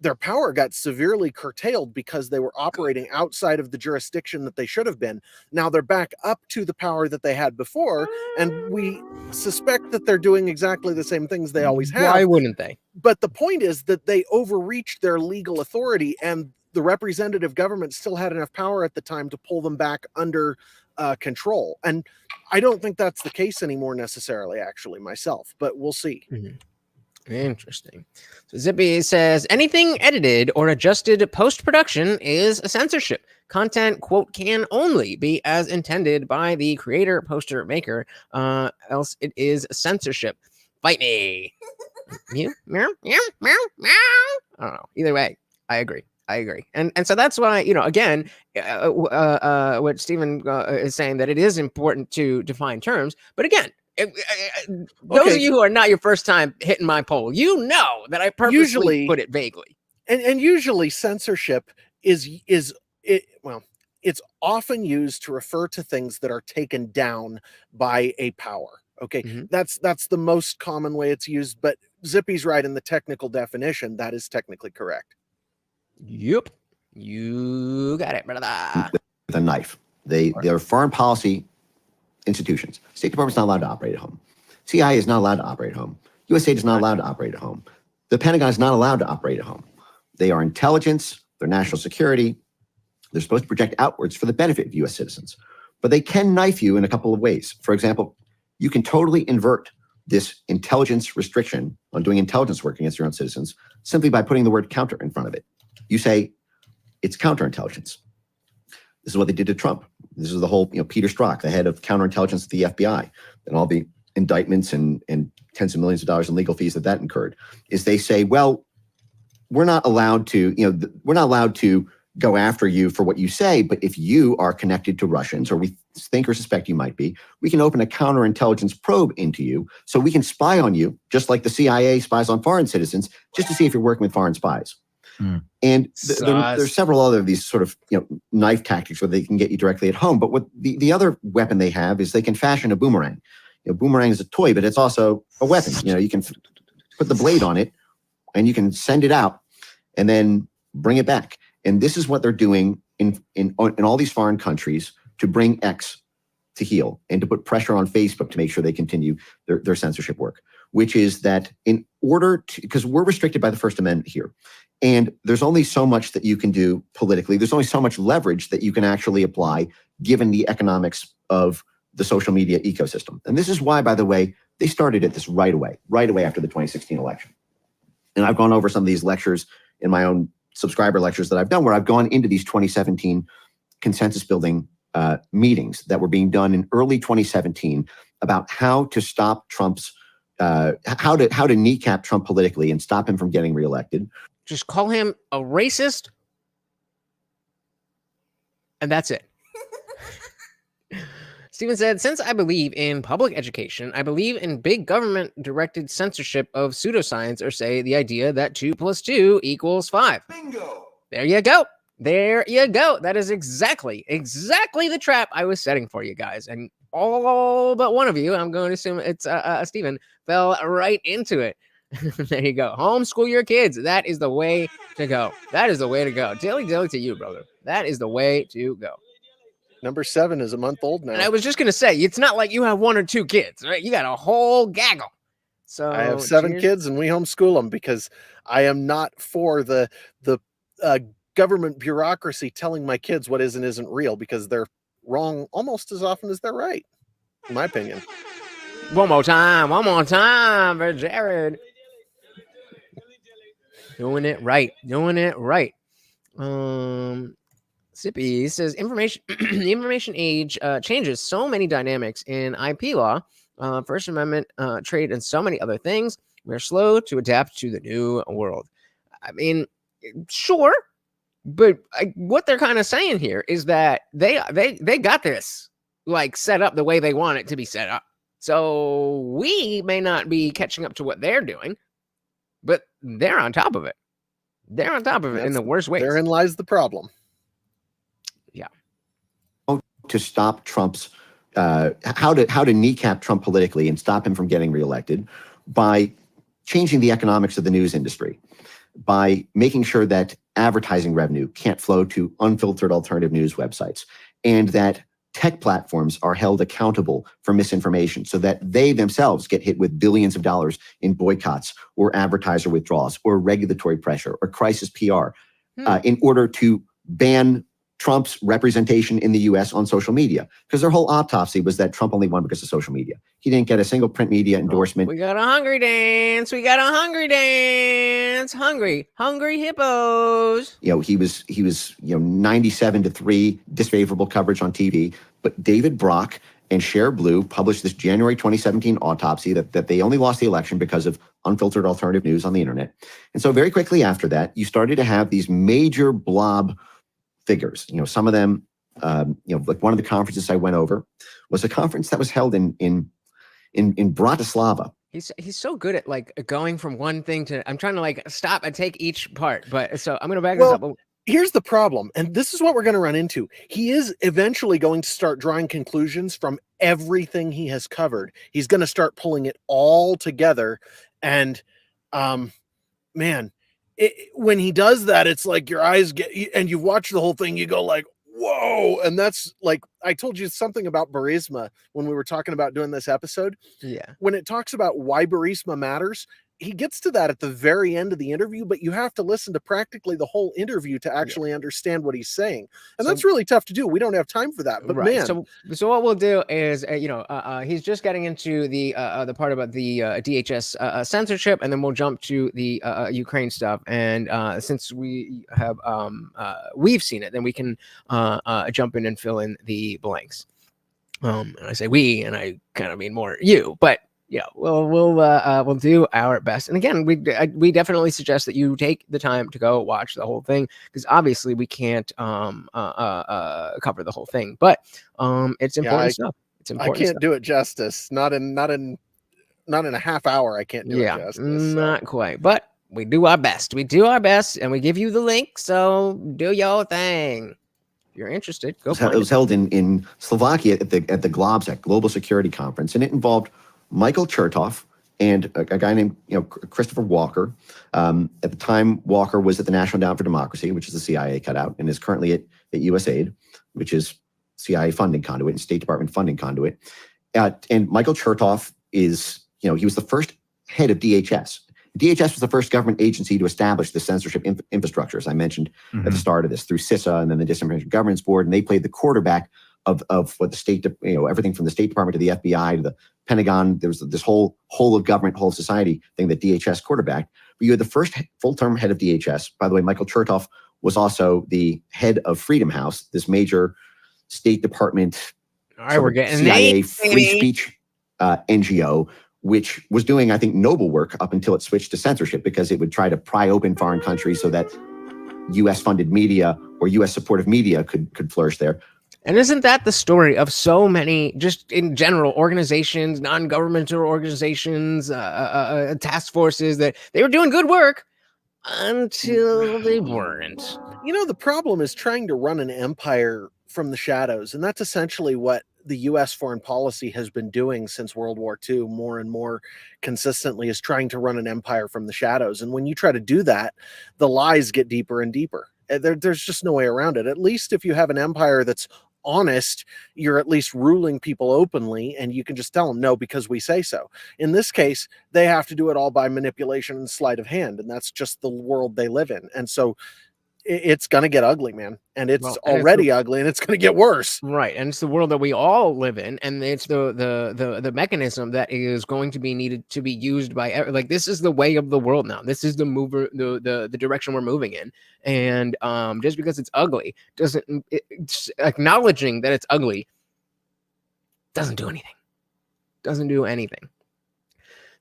their power got severely curtailed because they were operating outside of the jurisdiction that they should have been. Now they're back up to the power that they had before, and we suspect that they're doing exactly the same things they always have. Why wouldn't they? But the point is that they overreached their legal authority, and the representative government still had enough power at the time to pull them back under control. And I don't think that's the case anymore necessarily, actually, myself, but we'll see. Mm-hmm. Interesting. So Zippy says anything edited or adjusted post-production is a censorship. Content, quote, can only be as intended by the creator, poster, maker, else it is censorship. Fight me. Meow, meow, meow, meow, meow. I don't know. Either way, I agree. And so that's why, again, what Stephen is saying, that it is important to define terms. But again, those of you who are not your first time hitting my poll, that I purposely put it vaguely. And usually censorship it's often used to refer to things that are taken down by a power. Okay. Mm-hmm. That's the most common way it's used, but Zippy's right in the technical definition. That is technically correct. Yep. You got it, brother. With a knife. They're foreign policy institutions. State Department's not allowed to operate at home. CIA is not allowed to operate at home. USAID is not allowed to operate at home. The Pentagon is not allowed to operate at home. They are intelligence, they're national security. They're supposed to project outwards for the benefit of U.S. citizens. But they can knife you in a couple of ways. For example, you can totally invert this intelligence restriction on doing intelligence work against your own citizens simply by putting the word counter in front of it. You say, it's counterintelligence. This is what they did to Trump. This is the whole, Peter Strzok, the head of counterintelligence at the FBI, and all the indictments and tens of millions of dollars in legal fees that incurred, is they say, well, we're not allowed to go after you for what you say, but if you are connected to Russians, or we think or suspect you might be, we can open a counterintelligence probe into you, so we can spy on you, just like the CIA spies on foreign citizens, just to see if you're working with foreign spies. And there's several other of these sort of knife tactics where they can get you directly at home. But what the other weapon they have is they can fashion a boomerang. Boomerang is a toy, but it's also a weapon. You can put the blade on it, and you can send it out, and then bring it back. And this is what they're doing in all these foreign countries to bring X to heel, and to put pressure on Facebook to make sure they continue their censorship work, which is that in order to, because we're restricted by the First Amendment here, and there's only so much that you can do politically. There's only so much leverage that you can actually apply given the economics of the social media ecosystem. And this is why, by the way, they started at this right away after the 2016 election. And I've gone over some of these lectures in my own subscriber lectures that I've done, where I've gone into these 2017 consensus building meetings that were being done in early 2017 about how to stop Trump's how to kneecap Trump politically and stop him from getting reelected. Just call him a racist, and that's it. Stephen said, since I believe in public education, I believe in big government-directed censorship of pseudoscience, or say the idea that 2 + 2 = 5. Bingo. There you go. There you go. That is exactly the trap I was setting for you guys. And all but one of you, I'm going to assume it's Stephen, fell right into it. There you go. Homeschool your kids. That is the way to go. That is the way to go. Dilly to you, brother. That is the way to go. Number 7 is a month old now. And I was just going to say, it's not like you have 1 or 2 kids, right? You got a whole gaggle. So I have 7 kids, and we homeschool them because I am not for the government bureaucracy telling my kids what is and isn't real, because they're wrong almost as often as they're right, in my opinion. One more time for Jared. Doing it right. Sippy says the information age changes so many dynamics in IP law, First Amendment, trade, and so many other things. We're slow to adapt to the new world. I mean, sure, but what they're kind of saying here is that they got this like set up the way they want it to be set up. So we may not be catching up to what they're doing, but they're on top of it. They're on top of it in the worst ways. Therein lies the problem. Yeah. To stop Trump's how to kneecap Trump politically and stop him from getting reelected by changing the economics of the news industry, by making sure that advertising revenue can't flow to unfiltered alternative news websites, and that tech platforms are held accountable for misinformation so that they themselves get hit with billions of dollars in boycotts or advertiser withdrawals or regulatory pressure or crisis PR in order to ban Trump's representation in the U.S. on social media, because their whole autopsy was that Trump only won because of social media. He didn't get a single print media endorsement. We got a hungry dance. Hungry hippos. He was 97-3 disfavorable coverage on TV. But David Brock and Cher Blue published this January 2017 autopsy that they only lost the election because of unfiltered alternative news on the internet. And so very quickly after that, you started to have these major blob figures. Some of them, like one of the conferences I went over was a conference that was held in Bratislava. He's so good at like going from one thing to. I'm trying to like stop and take each part, but so I'm gonna back this up. Here's the problem, and this is what we're going to run into. He is eventually going to start drawing conclusions from everything he has covered. He's going to start pulling it all together, and man. When he does that, it's like your eyes get, and you watch the whole thing, you go like, whoa. And that's like, I told you something about Burisma when we were talking about doing this episode. Yeah. When it talks about why Burisma matters, he gets to that at the very end of the interview, but you have to listen to practically the whole interview to actually understand what he's saying. And that's really tough to do. We don't have time for that, but man. So what we'll do is, he's just getting into the part about the DHS censorship, and then we'll jump to the Ukraine stuff. And since we have, we've seen it, then we can jump in and fill in the blanks. And I say we, and I kind of mean more you, but yeah, we'll do our best. And again, we definitely suggest that you take the time to go watch the whole thing, because obviously we can't cover the whole thing, but it's important stuff. It's important. I can't do it justice. Not in a half hour. I can't do it justice. Not quite, but we do our best. And we give you the link. So do your thing. If you're interested, go. It was held in Slovakia at the Globsec Global Security Conference, and it involved Michael Chertoff and a guy named Christopher Walker. At the time, Walker was at the National Endowment for Democracy, which is the CIA cutout, and is currently at USAID, which is CIA funding conduit and State Department funding conduit. And Michael Chertoff is, he was the first head of DHS. DHS was the first government agency to establish the censorship infrastructure, as I mentioned at the start of this, through CISA and then the Disinformation Governance Board, and they played the quarterback of what the state, everything from the State Department to the FBI to the Pentagon. There was this whole of government, whole of society thing that DHS quarterbacked. But you had the first full-term head of DHS. By the way, Michael Chertoff was also the head of Freedom House, this major State Department we're getting CIA free speech NGO, which was doing, I think, noble work up until it switched to censorship, because it would try to pry open foreign countries so that U.S. funded media or U.S. supportive media could flourish there. And isn't that the story of so many, just in general, organizations, non-governmental organizations, task forces, that they were doing good work until they weren't? You know, the problem is trying to run an empire from the shadows, and that's essentially what the U.S. foreign policy has been doing since World War II, more and more consistently, is trying to run an empire from the shadows. And when you try to do that, the lies get deeper and deeper. There's just no way around it. At least if you have an empire that's honest, you're at least ruling people openly, and you can just tell them no because we say so. In this case, they have to do it all by manipulation and sleight of hand, and that's just the world they live in. And so it's going to get ugly, man. And it's already ugly, and it's going to get worse. Right. And it's the world that we all live in. And it's the mechanism that is going to be needed to be used by, like, this is the way of the world now. This is the direction we're moving in. And just because it's ugly it's acknowledging that it's ugly doesn't do anything. Doesn't do anything.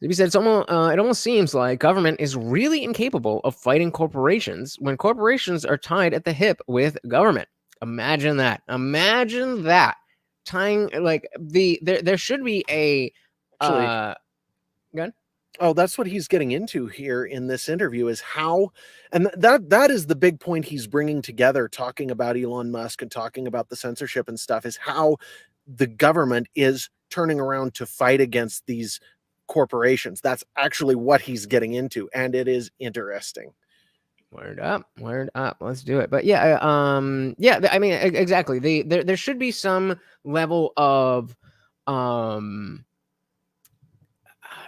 He said, it almost seems like government is really incapable of fighting corporations when corporations are tied at the hip with government. Imagine that. Imagine that. Tying, like, there should be a... Good? Oh, that's what he's getting into here in this interview, is how, and that is the big point he's bringing together, talking about Elon Musk and talking about the censorship and stuff, is how the government is turning around to fight against these corporations. That's actually what he's getting into, and it is interesting. Word up. Let's do it. But yeah, I mean, exactly. There should be some level of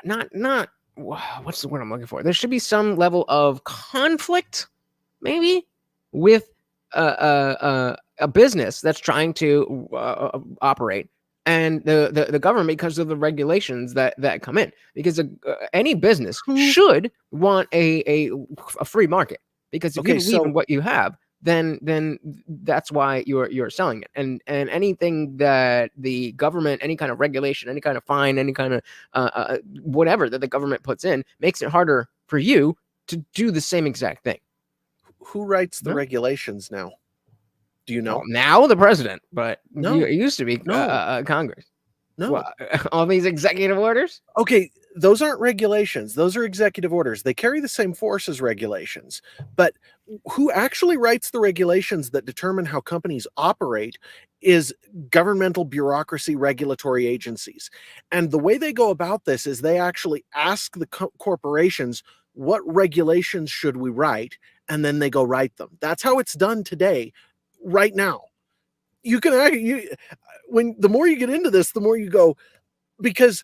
not what's the word I'm looking for? There should be some level of conflict, maybe, with a business that's trying to operate, and the government, because of the regulations that come in. Because any business should want a free market, because if you believe in what you have, then that's why you're selling it. And anything that the government, any kind of regulation, any kind of fine, any kind of whatever that the government puts in, makes it harder for you to do the same exact thing. Who writes the regulations now? Do you know? Well, now the president, but no, it used to be Congress. No. Well, all these executive orders? Okay, those aren't regulations. Those are executive orders. They carry the same force as regulations. But who actually writes the regulations that determine how companies operate is governmental bureaucracy regulatory agencies. And the way they go about this is they actually ask the corporations, what regulations should we write? And then they go write them. That's how it's done today, right now. When the more you get into this, the more you go, because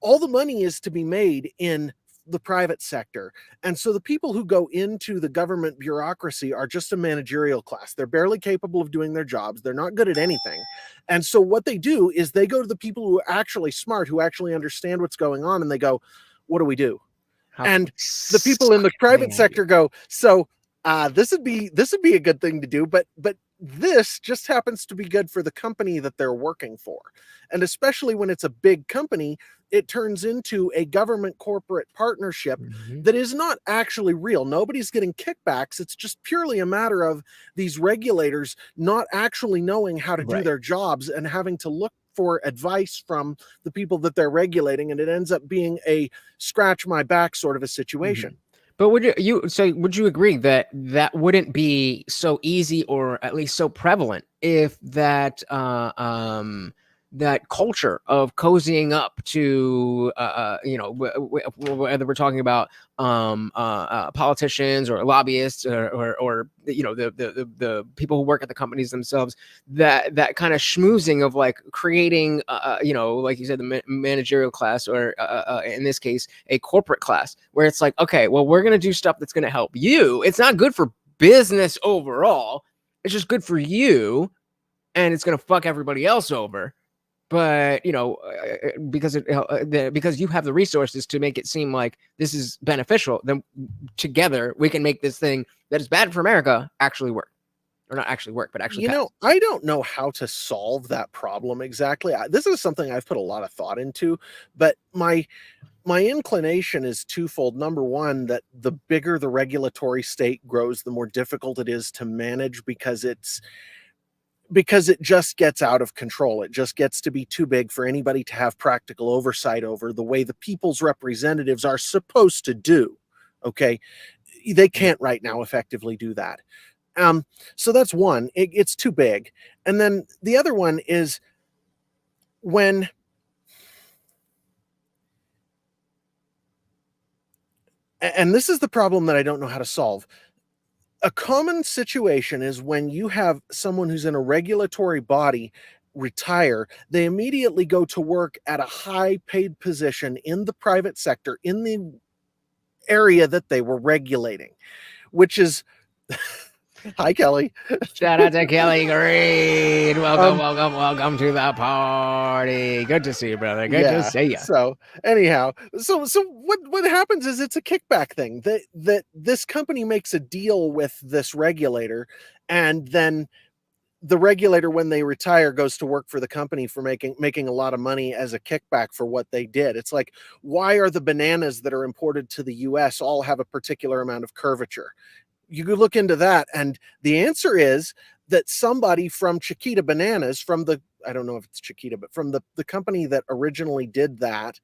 all the money is to be made in the private sector. And so the people who go into the government bureaucracy are just a managerial class. They're barely capable of doing their jobs. They're not good at anything. And so what they do is they go to the people who are actually smart, who actually understand what's going on, and they go, what do we do? And the people in the private sector go, so this would be a good thing to do, but this just happens to be good for the company that they're working for. And especially when it's a big company, it turns into a government corporate partnership that is not actually real. Nobody's getting kickbacks. It's just purely a matter of these regulators not actually knowing how to do their jobs and having to look for advice from the people that they're regulating. And it ends up being a scratch my back sort of a situation. But would you agree that wouldn't be so easy, or at least so prevalent, if that that culture of cozying up to whether we're talking about politicians or lobbyists or the people who work at the companies themselves, that kind of schmoozing of like creating like you said, the managerial class, or in this case a corporate class, where it's like, okay, well, we're going to do stuff that's going to help you. It's not good for business overall, it's just good for you, and it's going to fuck everybody else over. But because you have the resources to make it seem like this is beneficial, then together we can make this thing that is bad for America actually work. or not actually work, but actually You pass. know, I don't know how to solve that problem exactly. This is something I've put a lot of thought into, but my inclination is twofold. Number one, that the bigger the regulatory state grows, the more difficult it is to manage because it just gets out of control. It just gets to be too big for anybody to have practical oversight over the way the people's representatives are supposed to do. Okay. They can't right now effectively do that. So that's one, it's too big. And then the other one is when and this is the problem that I don't know how to solve. A common situation is when you have someone who's in a regulatory body retire, they immediately go to work at a high paid position in the private sector in the area that they were regulating, which is hi Kelly. Shout out to Kelly Green. Welcome to the party. Good to see you, brother. Good to see you. So anyhow, so what happens is it's a kickback thing that this company makes a deal with this regulator, and then the regulator, when they retire, goes to work for the company for making a lot of money as a kickback for what they did. It's like, why are the bananas that are imported to the US all have a particular amount of curvature? You could look into that, and the answer is that somebody from Chiquita Bananas, from the, I don't know if it's Chiquita, but from the company that originally did that,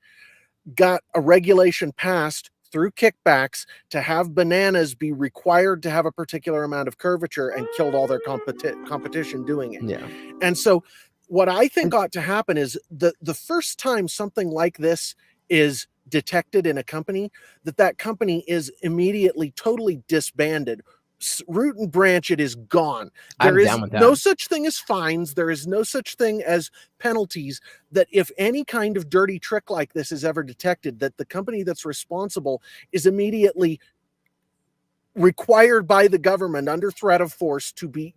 got a regulation passed through kickbacks to have bananas be required to have a particular amount of curvature, and killed all their competition doing it. Yeah. And so what I think ought to happen is the first time something like this is detected in a company, that company is immediately totally disbanded. Root and branch, it is gone. There is no such thing as fines. There is no such thing as penalties. That if any kind of dirty trick like this is ever detected, that the company that's responsible is immediately required by the government under threat of force to be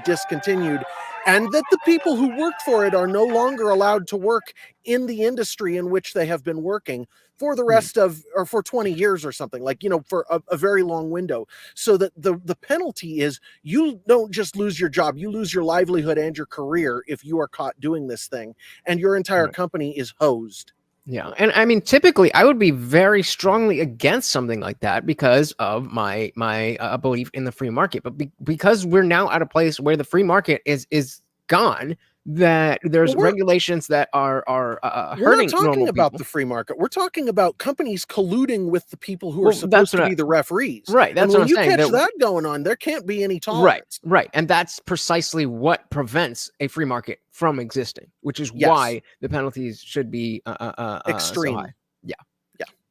discontinued, and that the people who worked for it are no longer allowed to work in the industry in which they have been working for the rest of, or for 20 years or something, like, you know, for a very long window. So that the penalty is, you don't just lose your job, you lose your livelihood and your career if you are caught doing this thing, and your entire company is hosed. Yeah. And I mean, typically I would be very strongly against something like that because of my belief in the free market. But because we're now at a place where the free market is gone, that there's regulations that are hurting. We're not talking about people. The free market. We're talking about companies colluding with the people who are supposed to be the referees. Right. That's and what I'm saying. When you catch that going on, there can't be any tolerance. Right. And that's precisely what prevents a free market from existing, which is why the penalties should be extreme. So high. Yeah.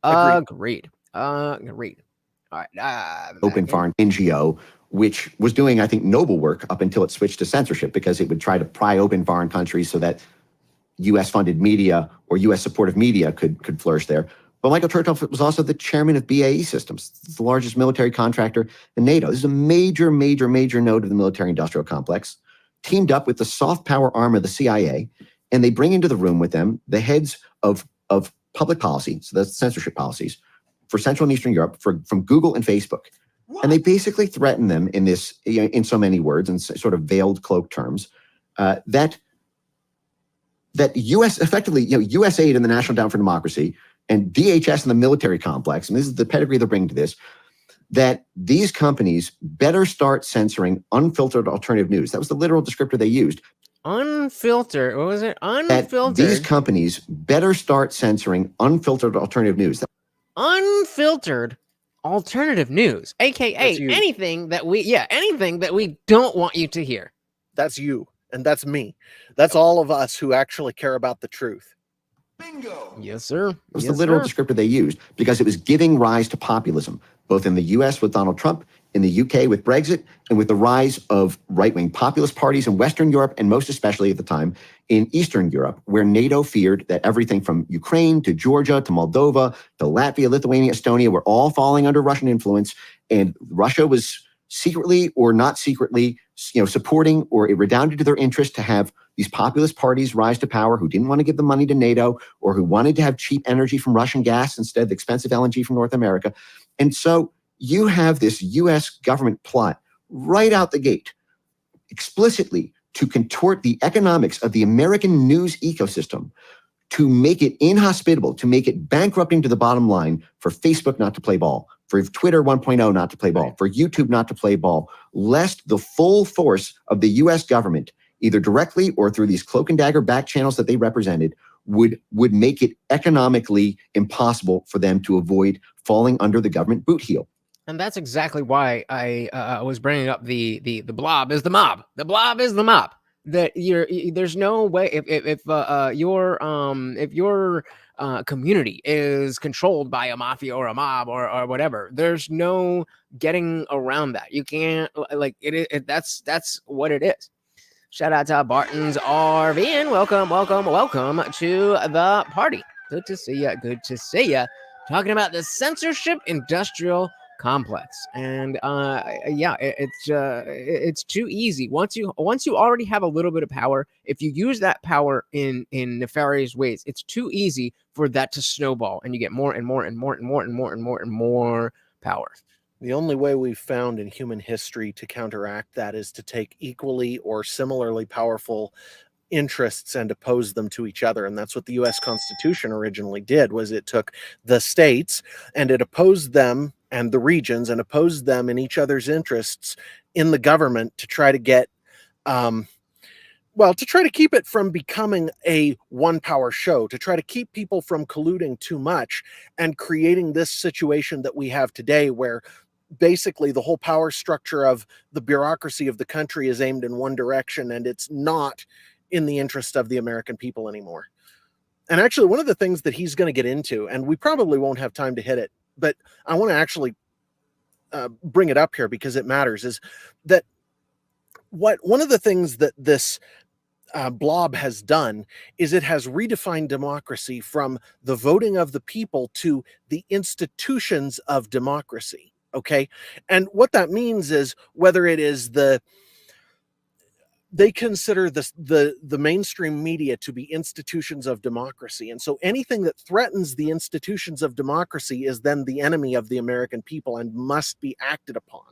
Agreed. Agreed. All right. Open Foreign NGO, which was doing, I think, noble work up until it switched to censorship, because it would try to pry open foreign countries so that U.S.-funded media or U.S.-supportive media could flourish there. But Michael Chertoff was also the chairman of BAE Systems, the largest military contractor in NATO. This is a major node of the military-industrial complex, teamed up with the soft power arm of the CIA, and they bring into the room with them the heads of public policy, so that's censorship policies, for Central and Eastern Europe, from Google and Facebook. And they basically threaten them in this, in so many words and sort of veiled cloak terms, that U.S. effectively, U.S. aid in the National Endowment for Democracy and DHS and the military complex, and this is the pedigree they're bringing to this, that these companies better start censoring unfiltered alternative news. That was the literal descriptor they used. Unfiltered. What was it? Unfiltered. That these companies better start censoring unfiltered alternative news. Unfiltered alternative news, aka anything that we don't want you to hear. That's you, and that's me. That's all of us who actually care about the truth. Bingo. Yes, sir. It was the literal descriptor they used, because it was giving rise to populism, both in the US with Donald Trump, in the UK with Brexit, and with the rise of right-wing populist parties in Western Europe, and most especially at the time in Eastern Europe, where NATO feared that everything from Ukraine to Georgia to Moldova to Latvia, Lithuania, Estonia were all falling under Russian influence, and Russia was secretly or not secretly, supporting, or it redounded to their interest to have these populist parties rise to power who didn't want to give the money to NATO, or who wanted to have cheap energy from Russian gas instead of expensive LNG from North America. And so you have this US government plot right out the gate explicitly to contort the economics of the American news ecosystem, to make it inhospitable, to make it bankrupting to the bottom line for Facebook not to play ball, for Twitter 1.0 not to play ball, for YouTube not to play ball, lest the full force of the US government, either directly or through these cloak and dagger back channels that they represented, would make it economically impossible for them to avoid falling under the government boot heel. And that's exactly why I was bringing up the blob is the mob. The blob is the mob. That there's no way if your community is controlled by a mafia or a mob or whatever, there's no getting around that. You can't that's what it is. Shout out to Barton's RV and welcome to the party. Good to see ya. Good to see ya. Talking about the censorship industrial complex, and it's too easy. Once you already have a little bit of power, if you use that power in nefarious ways, it's too easy for that to snowball, and you get more and more and more and more and more and more and more power. The only way we've found in human history to counteract that is to take equally or similarly powerful interests and oppose them to each other. And that's what the US Constitution originally did, was it took the states and it opposed them and the regions and opposed them in each other's interests in the government to try to get to try to keep it from becoming a one power show, to try to keep people from colluding too much and creating this situation that we have today, where basically the whole power structure of the bureaucracy of the country is aimed in one direction, and it's not in the interest of the American people anymore. And actually, one of the things that he's going to get into, and we probably won't have time to hit it, but I want to actually bring it up here because it matters, is that one of the things that this blob has done is it has redefined democracy from the voting of the people to the institutions of democracy. Okay. And what that means is, whether it is they consider the mainstream media to be institutions of democracy. And so anything that threatens the institutions of democracy is then the enemy of the American people and must be acted upon.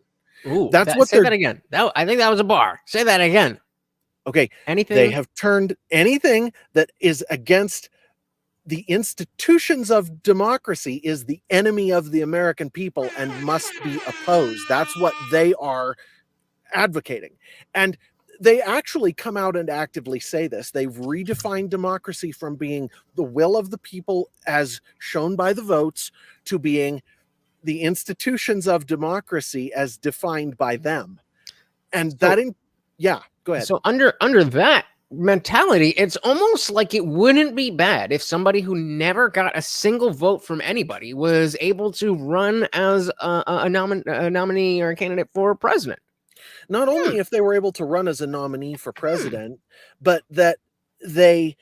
Ooh, say that again. I think that was a bar. Say that again. Okay. Anything they have turned anything that is against the institutions of democracy is the enemy of the American people and must be opposed. That's what they are advocating. And they actually come out and actively say this. They've redefined democracy from being the will of the people as shown by the votes to being the institutions of democracy as defined by them. And go ahead. So under that mentality, it's almost like it wouldn't be bad if somebody who never got a single vote from anybody was able to run as a nominee or a candidate for president. Not only if they were able to run as a nominee for president, but that they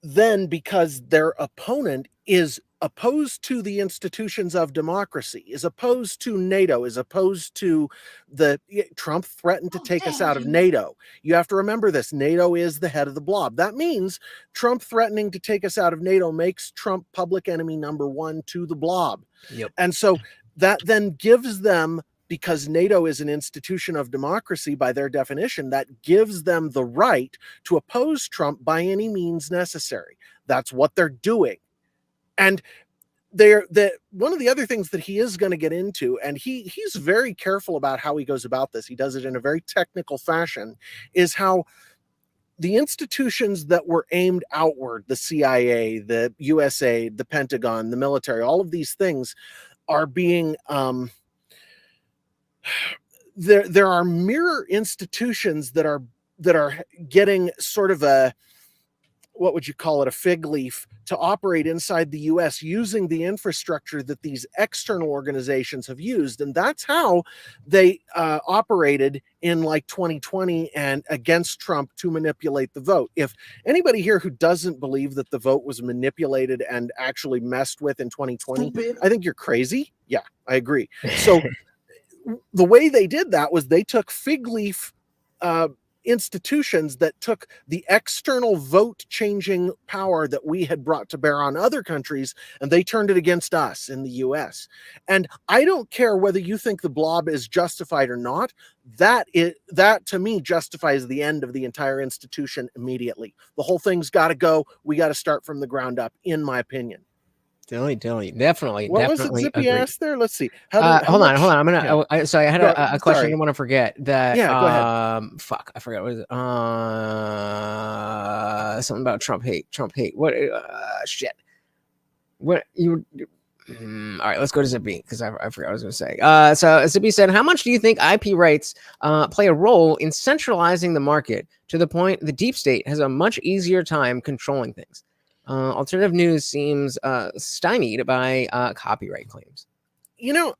then, because their opponent is opposed to the institutions of democracy, is opposed to NATO, is opposed to Trump threatened to take us out of NATO. You have to remember this. NATO is the head of the blob. That means Trump threatening to take us out of NATO makes Trump public enemy number one to the blob. Yep. And so that then gives them, because NATO is an institution of democracy by their definition, that gives them the right to oppose Trump by any means necessary. That's what they're doing. And one of the other things that he is going to get into, and he's very careful about how he goes about this, he does it in a very technical fashion, is how the institutions that were aimed outward, the CIA, the USA, the Pentagon, the military, all of these things are being there are mirror institutions that are getting sort of a, what would you call it, a fig leaf to operate inside the US using the infrastructure that these external organizations have used. And that's how they operated in like 2020 and against Trump to manipulate the vote. If anybody here who doesn't believe that the vote was manipulated and actually messed with in 2020, Stupid. I think you're crazy. Yeah, I agree. So the way they did that was they took fig leaf institutions that took the external vote changing power that we had brought to bear on other countries, and they turned it against us in the US. And I don't care whether you think the blob is justified or not. That to me justifies the end of the entire institution immediately. The whole thing's got to go. We got to start from the ground up, in my opinion. Definitely. What was it Zippy asked there? Let's see. Hold on. I'm gonna. Yeah. So I had a question. I didn't want to forget that. Yeah, go ahead. Fuck, I forgot. What was it? Something about Trump hate. What? Shit. What you? All right, let's go to Zippy because I forgot what I was going to say. So Zippy said, "How much do you think IP rights play a role in centralizing the market to the point the deep state has a much easier time controlling things? Alternative news seems stymied by copyright claims."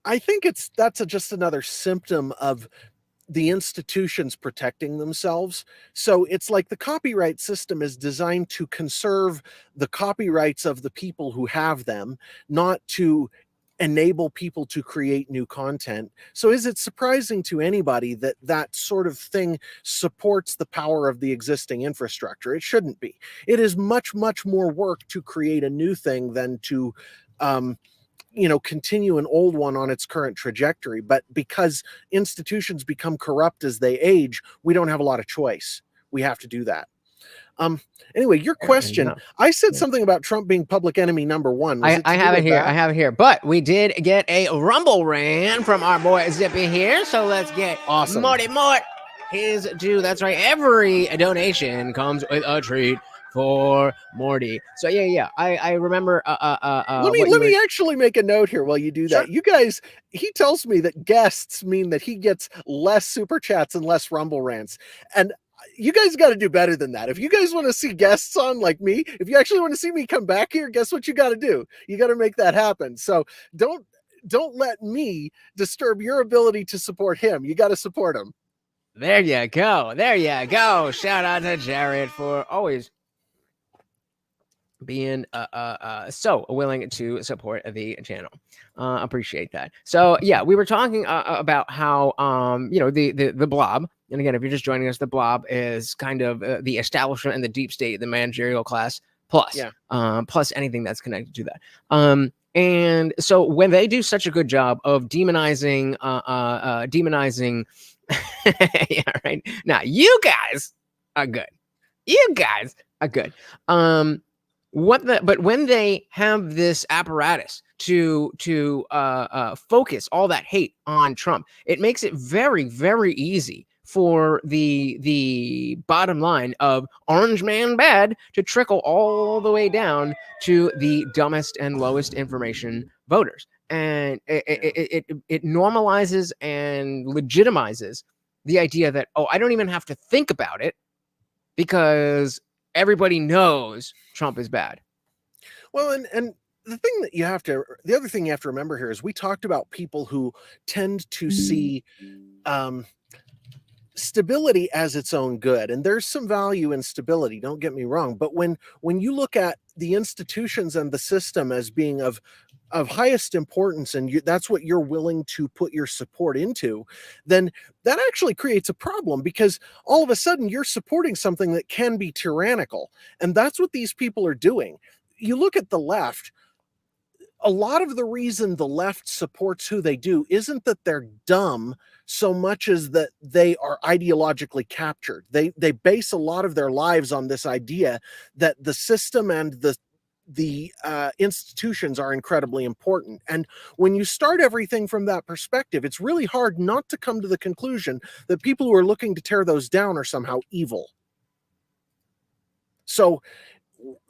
I think that's just another symptom of the institutions protecting themselves. So it's like the copyright system is designed to conserve the copyrights of the people who have them, not to enable people to create new content. So is it surprising to anybody that that sort of thing supports the power of the existing infrastructure? It shouldn't be. It is much, much more work to create a new thing than to continue an old one on its current trajectory. But because institutions become corrupt as they age, we don't have a lot of choice. We have to do that. Anyway, your question. I said something about Trump being public enemy number one. I have it here. I have it here. But we did get a Rumble rant from our boy Zippy here. So let's get awesome. Mort his due. That's right. Every donation comes with a treat for Morty. So yeah. I remember. Let me actually make a note here while you do that. Sure. You guys, he tells me that guests mean that he gets less super chats and less Rumble rants, and you guys got to do better than that. If you guys want to see guests on like me, if you actually want to see me come back here, guess what you got to do? You got to make that happen. So don't let me disturb your ability to support him. You got to support him. There you go. Shout out to Jared for always being so willing to support the channel. Appreciate that. So yeah, we were talking about how the blob, and again, if you're just joining us, the blob is kind of the establishment and the deep state, the managerial class plus anything that's connected to that. And so when they do such a good job of demonizing yeah, right. Now you guys are good. But when they have this apparatus to focus all that hate on Trump, it makes it very, very easy for the bottom line of Orange Man bad to trickle all the way down to the dumbest and lowest information voters. And it normalizes and legitimizes the idea that, I don't even have to think about it because everybody knows Trump is bad. Well, and the other thing you have to remember here is we talked about people who tend to see stability as its own good, and there's some value in stability, don't get me wrong, but when you look at the institutions and the system as being of highest importance, and that's what you're willing to put your support into, then that actually creates a problem, because all of a sudden you're supporting something that can be tyrannical, and that's what these people are doing. You look at the left, a lot of the reason the left supports who they do isn't that they're dumb so much as that they are ideologically captured. They base a lot of their lives on this idea that the system and the institutions are incredibly important. And when you start everything from that perspective, it's really hard not to come to the conclusion that people who are looking to tear those down are somehow evil. So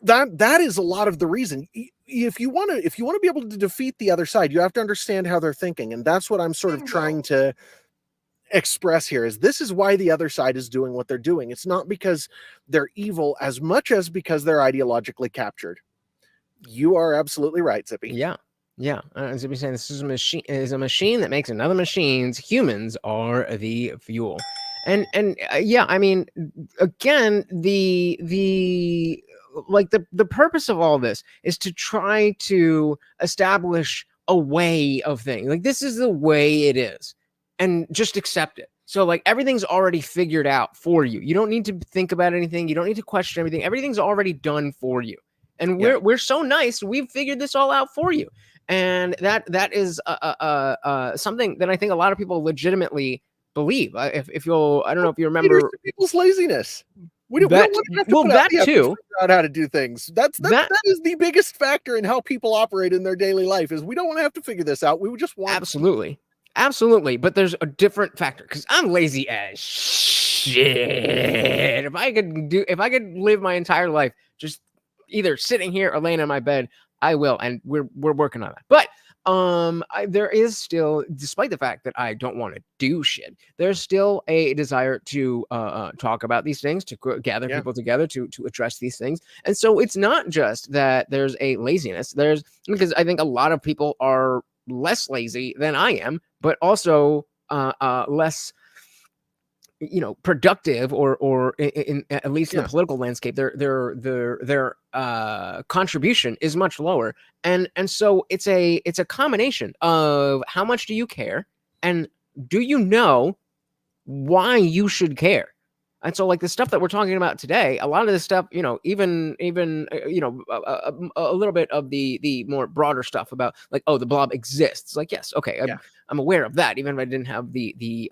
that is a lot of the reason. If you want to be able to defeat the other side, you have to understand how they're thinking. And that's what I'm sort of trying to express here, is this is why the other side is doing what they're doing. It's not because they're evil as much as because they're ideologically captured. You are absolutely right, Zippy. Yeah. Zippy saying this is a machine that makes another machines. Humans are the fuel. And yeah, I mean, again, the purpose of all this is to try to establish a way of things. Like, this is the way it is, and just accept it. So like everything's already figured out for you. You don't need to think about anything. You don't need to question everything. Everything's already done for you. And we're so nice. We've figured this all out for you. And that is something that I think a lot of people legitimately believe. If you'll, I don't know if you remember people's laziness. We don't want to have to put out the effort to figure out how to do things. That is the biggest factor in how people operate in their daily life. Is we don't want to have to figure this out. We would just want Absolutely, but there's a different factor because I'm lazy as shit. If I could live my entire life just either sitting here or laying on my bed, I will, and we're working on that. But there is still, despite the fact that I don't want to do shit, there's still a desire to talk about these things, to gather people together, to address these things. And so it's not just that there's a laziness. Because I think a lot of people are less lazy than I am, but also less, productive, or in at least in the political landscape, their contribution is much lower, and so it's a combination of how much do you care, and do you know why you should care. And so, like the stuff that we're talking about today, a lot of this stuff, even a little bit of the more broader stuff about like, oh, the blob exists. Like, yes, okay, I'm aware of that, even if I didn't have the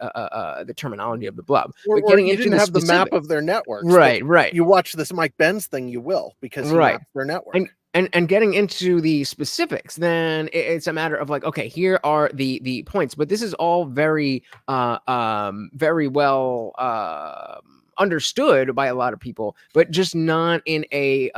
terminology of the blob. Or getting you into didn't the have the map specifics. of their networks. Right. You watch this Mike Benz thing, you will, because he maps their network. And getting into the specifics, then it's a matter of like, okay, here are the points, but this is all very very well understood by a lot of people, but just not in a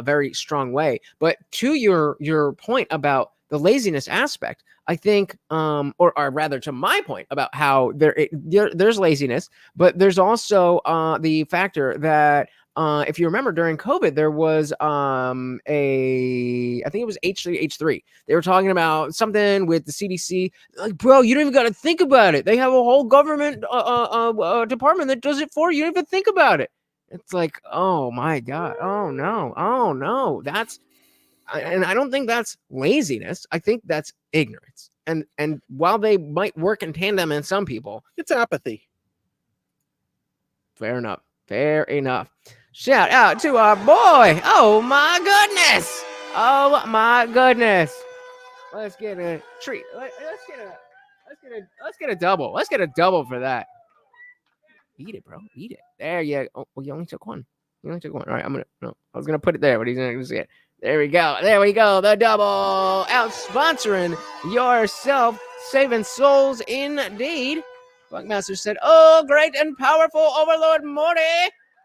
very strong way. But to your point about the laziness aspect, I think, or rather to my point about how there's laziness, but there's also the factor that if you remember during COVID, there was I think it was H3. They were talking about something with the CDC. Like, bro, you don't even got to think about it. They have a whole government department that does it for you. You don't even think about it. It's like, oh my God. Oh no. And I don't think that's laziness. I think that's ignorance. And while they might work in tandem in some people, it's apathy. Fair enough. Shout out to our boy. Oh my goodness. Let's get a treat. Let's get a double. Let's get a double for that. Eat it, bro. Eat it. There you go. Oh, you only took one. All right, I was gonna put it there, but he's not gonna see it. There we go. The double out sponsoring yourself, saving souls indeed. Buckmaster said, "Oh, great and powerful Overlord Morty,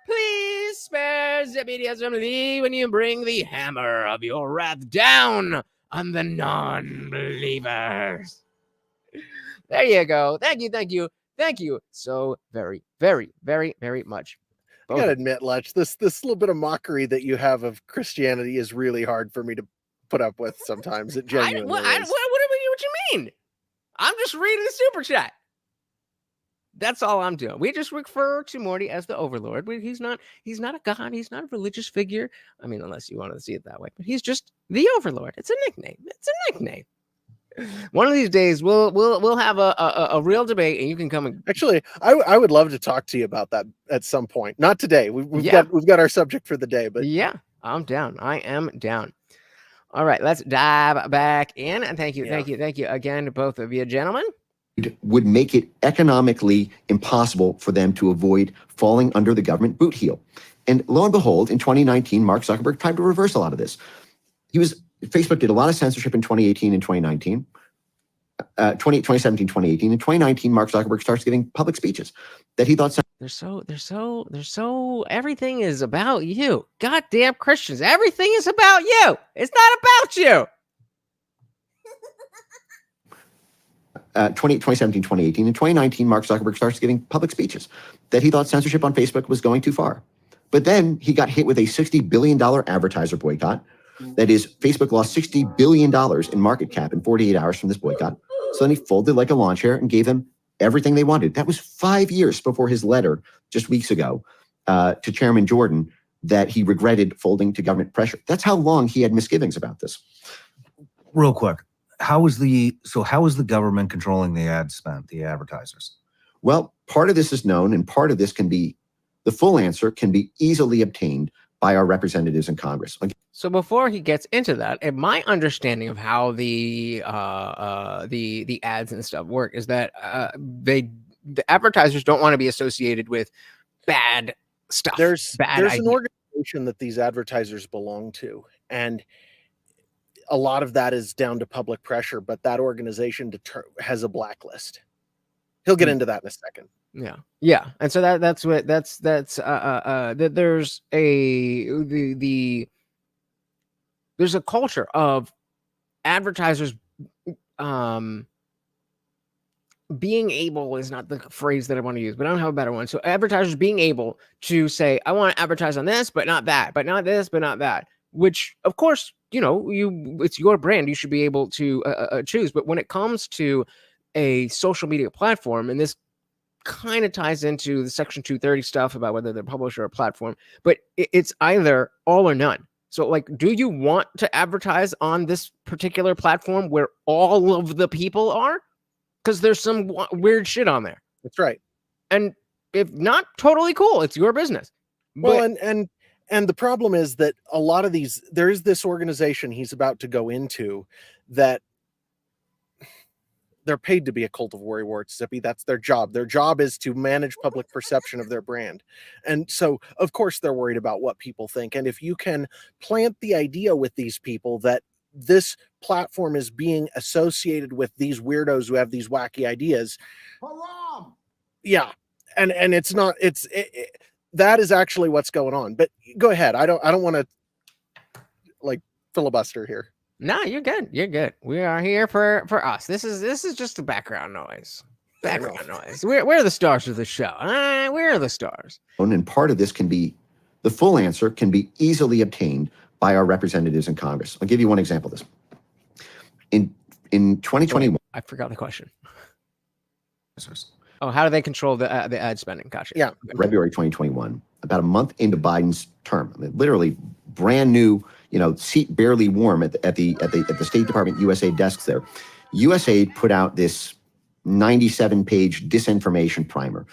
please spare Zebedeism thee when you bring the hammer of your wrath down on the non-believers." There you go. Thank you so very, very, very, very much. I gotta admit, Lutch, this little bit of mockery that you have of Christianity is really hard for me to put up with sometimes. It genuinely is. What you mean? I'm just reading the super chat. That's all I'm doing. We just refer to Morty as the Overlord. He's not a god. He's not a religious figure. I mean, unless you want to see it that way. But he's just the Overlord. It's a nickname. One of these days, we'll have a real debate, and you can come and actually. I would love to talk to you about that at some point. Not today. We've got our subject for the day, but yeah, I'm down. I am down. All right, let's dive back in, and thank you again to both of you, gentlemen. Would make it economically impossible for them to avoid falling under the government boot heel. And lo and behold, in 2019, Mark Zuckerberg tried to reverse a lot of this. Facebook did a lot of censorship in 2018 and 2019. 2017, 2018. In 2019, Mark Zuckerberg starts giving public speeches that he thought they're so everything is about you. Goddamn Christians, everything is about you. It's not about you. 2017, 2018. In 2019, Mark Zuckerberg starts giving public speeches that he thought censorship on Facebook was going too far. But then he got hit with a $60 billion advertiser boycott. That is, Facebook lost $60 billion in market cap in 48 hours from this boycott. So then he folded like a lawn chair and gave them everything they wanted. That was 5 years before his letter just weeks ago to Chairman Jordan that he regretted folding to government pressure. That's how long he had misgivings about this. Real quick. How is the government controlling the ad spend, the advertisers? Well, part of this is known, and part of this the full answer can be easily obtained by our representatives in Congress. So before he gets into that, and my understanding of how the ads and stuff work is that the advertisers don't want to be associated with bad stuff. There's ideas. an organization that these advertisers belong to, and a lot of that is down to public pressure, but that organization has a blacklist. He'll get into that in a second. Yeah. And so there's there's a culture of advertisers being able is not the phrase that I want to use, but I don't have a better one. So advertisers being able to say, I want to advertise on this, but not that, but not this, but not that, which of course, it's your brand. You should be able to choose. But when it comes to a social media platform, and this kind of ties into the Section 230 stuff about whether they're a publisher or a platform, but it's either all or none. So like, do you want to advertise on this particular platform where all of the people are? Because there's some weird shit on there. That's right. And if not, totally cool. It's your business. Well, and the problem is that a lot of these, there is this organization he's about to go into that they're paid to be a cult of worrywart, Zippy. That's their job. Their job is to manage public perception of their brand. And so, of course, they're worried about what people think. And if you can plant the idea with these people that this platform is being associated with these weirdos who have these wacky ideas. Haram! Yeah. And it's not, that is actually what's going on. But go ahead. I don't want to like filibuster here. No, you're good. You're good. We are here for us. This is just the background noise. Background noise. We're the stars of the show. We're the stars. And part of this the full answer can be easily obtained by our representatives in Congress. I'll give you one example of this. In 2021, I forgot the question. Oh, how do they control the ad spending? Gotcha. Yeah. February 2021, about a month into Biden's term, I mean, literally brand new, seat barely warm at the State Department USA desks there. USAID put out this 97-page disinformation primer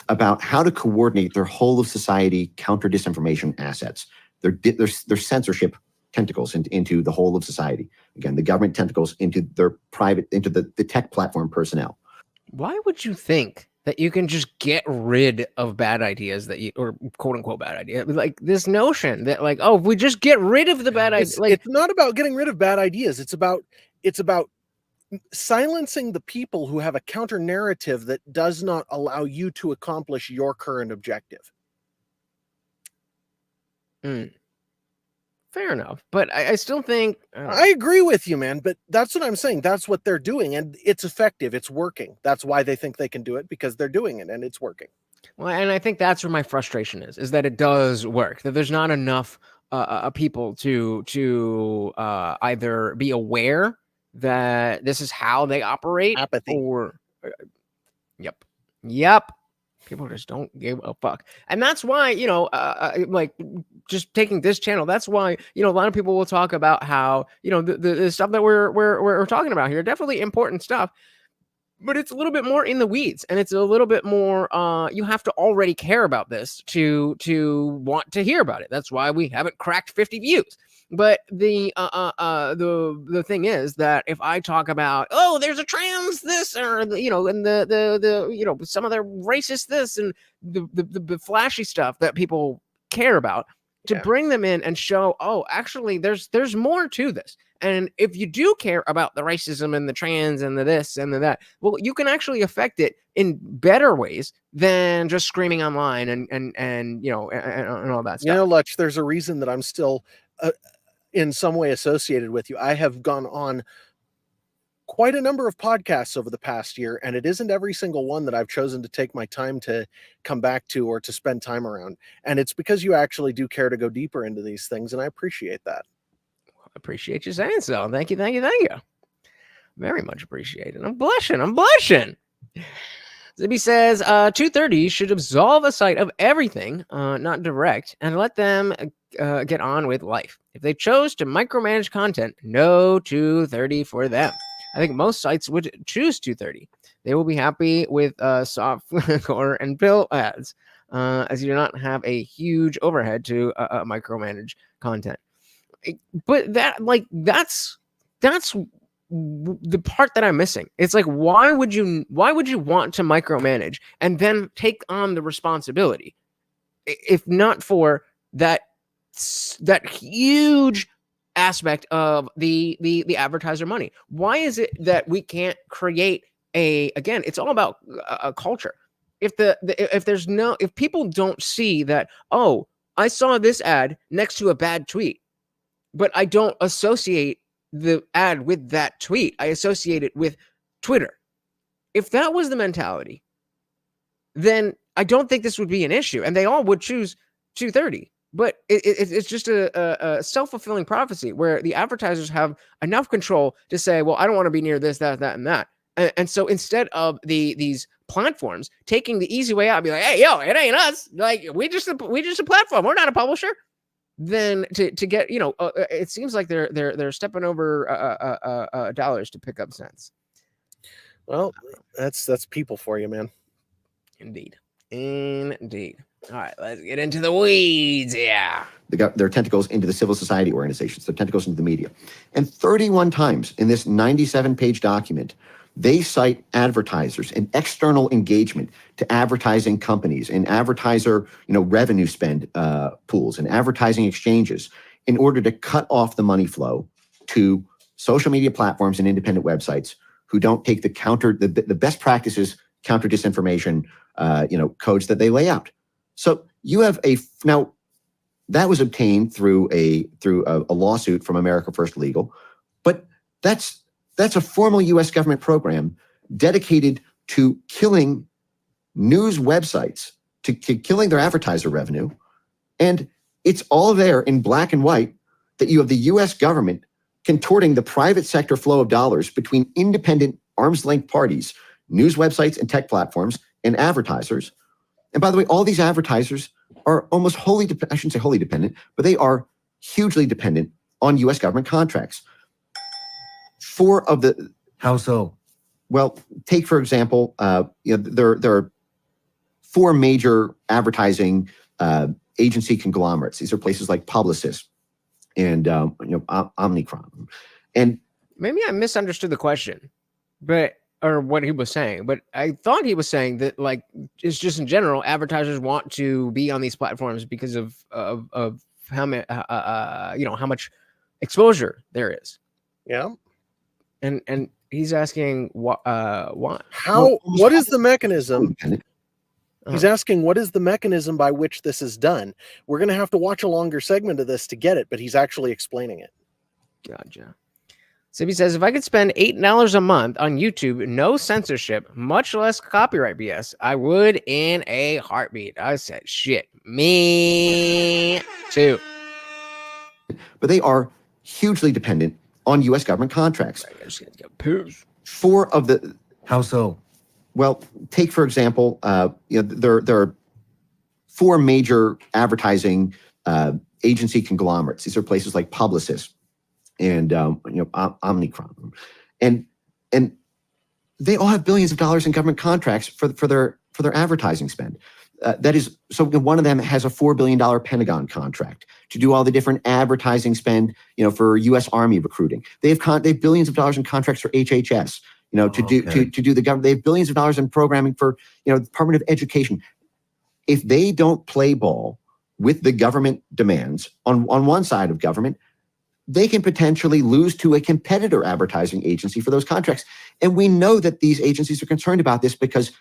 about how to coordinate their whole of society counter disinformation assets. Their censorship tentacles into the whole of society. Again, the government tentacles into the tech platform personnel. Why would you think that you can just get rid of bad ideas or quote unquote bad idea? Like this notion that like, oh, if we just get rid of the bad ideas. It's not about getting rid of bad ideas. It's about silencing the people who have a counter narrative that does not allow you to accomplish your current objective. Fair enough, but I still think I agree with you, man. But that's what I'm saying. That's what they're doing, and it's effective. It's working. That's why they think they can do it, because they're doing it, and it's working. Well, and I think that's where my frustration is that it does work. That there's not enough people to either be aware that this is how they operate, apathy, or yep. People just don't give a fuck. And that's why, like just taking this channel, that's why, a lot of people will talk about how, the stuff that we're talking about here, definitely important stuff, but it's a little bit more in the weeds, and it's a little bit more, you have to already care about this to want to hear about it. That's why we haven't cracked 50 views. But the thing is that if I talk about, oh, there's a trans this, or and the some of the racist this and the flashy stuff that people care about, to bring them in and show, oh, actually there's more to this. And if you do care about the racism and the trans and the this and the that, well, you can actually affect it in better ways than just screaming online and all that stuff. Lutch, there's a reason that I'm still in some way associated with you. I have gone on quite a number of podcasts over the past year, and it isn't every single one that I've chosen to take my time to come back to or to spend time around. And it's because you actually do care to go deeper into these things, and I appreciate that. I appreciate you saying so. Thank you. Very much appreciated. I'm blushing. Zibby says 230 should absolve a site of everything, not direct, and let them get on with life. If they chose to micromanage content, no 230 for them. I think most sites would choose 230. They will be happy with softcore and pill ads, as you do not have a huge overhead to micromanage content. But that's the part that I'm missing. It's like, why would you want to micromanage and then take on the responsibility, if not for that huge aspect of the advertiser money? Why is it that we can't create again, it's all about a culture. If if people don't see that, oh, I saw this ad next to a bad tweet, but I don't associate the ad with that tweet, I associate it with Twitter. If that was the mentality, then I don't think this would be an issue, and they all would choose 230. But it's just a self-fulfilling prophecy where the advertisers have enough control to say, well, I don't want to be near this, that, and that. And so instead of these platforms taking the easy way out, be like, hey, yo, it ain't us. Like, we just a platform. We're not a publisher. Then to get, it seems like they're stepping over dollars to pick up cents. Well, that's people for you, man. Indeed. All right, let's get into the weeds. Yeah. They got their tentacles into the civil society organizations, their tentacles into the media. And 31 times in this 97-page document, they cite advertisers and external engagement to advertising companies and advertiser, revenue spend pools and advertising exchanges in order to cut off the money flow to social media platforms and independent websites who don't take the best practices counter disinformation codes that they lay out. So you have now that was obtained through a lawsuit from America First Legal, but that's a formal U.S. government program dedicated to killing news websites, to killing their advertiser revenue. And it's all there in black and white that you have the U.S. government contorting the private sector flow of dollars between independent arm's length parties, news websites and tech platforms, and advertisers. And by the way, all these advertisers are almost I shouldn't say wholly dependent, but they are hugely dependent on U.S. government contracts. How so? Well, take, for example, there are 4 major advertising agency conglomerates. These are places like Publicis and Omnicron. And maybe I misunderstood the question, or what he was saying, but I thought he was saying that, like, it's just in general, advertisers want to be on these platforms because of how much exposure there is. Yeah. And he's asking what? What is the mechanism? He's asking what is the mechanism by which this is done. We're going to have to watch a longer segment of this to get it, but he's actually explaining it. Gotcha. Sibby says, if I could spend $8 a month on YouTube, no censorship, much less copyright BS, I would in a heartbeat. I said, shit, me too. But they are hugely dependent on U.S. government contracts. How so? Well, take, for example, there are 4 major advertising agency conglomerates. These are places like Publicis and Omnicron, and they all have billions of dollars in government contracts for their advertising spend. That is, so one of them has a $4 billion Pentagon contract to do all the different advertising spend, for U.S. Army recruiting. They have billions of dollars in contracts for HHS, to do the government. They have billions of dollars in programming for, the Department of Education. If they don't play ball with the government demands on one side of government, they can potentially lose to a competitor advertising agency for those contracts. And we know that these agencies are concerned about this because,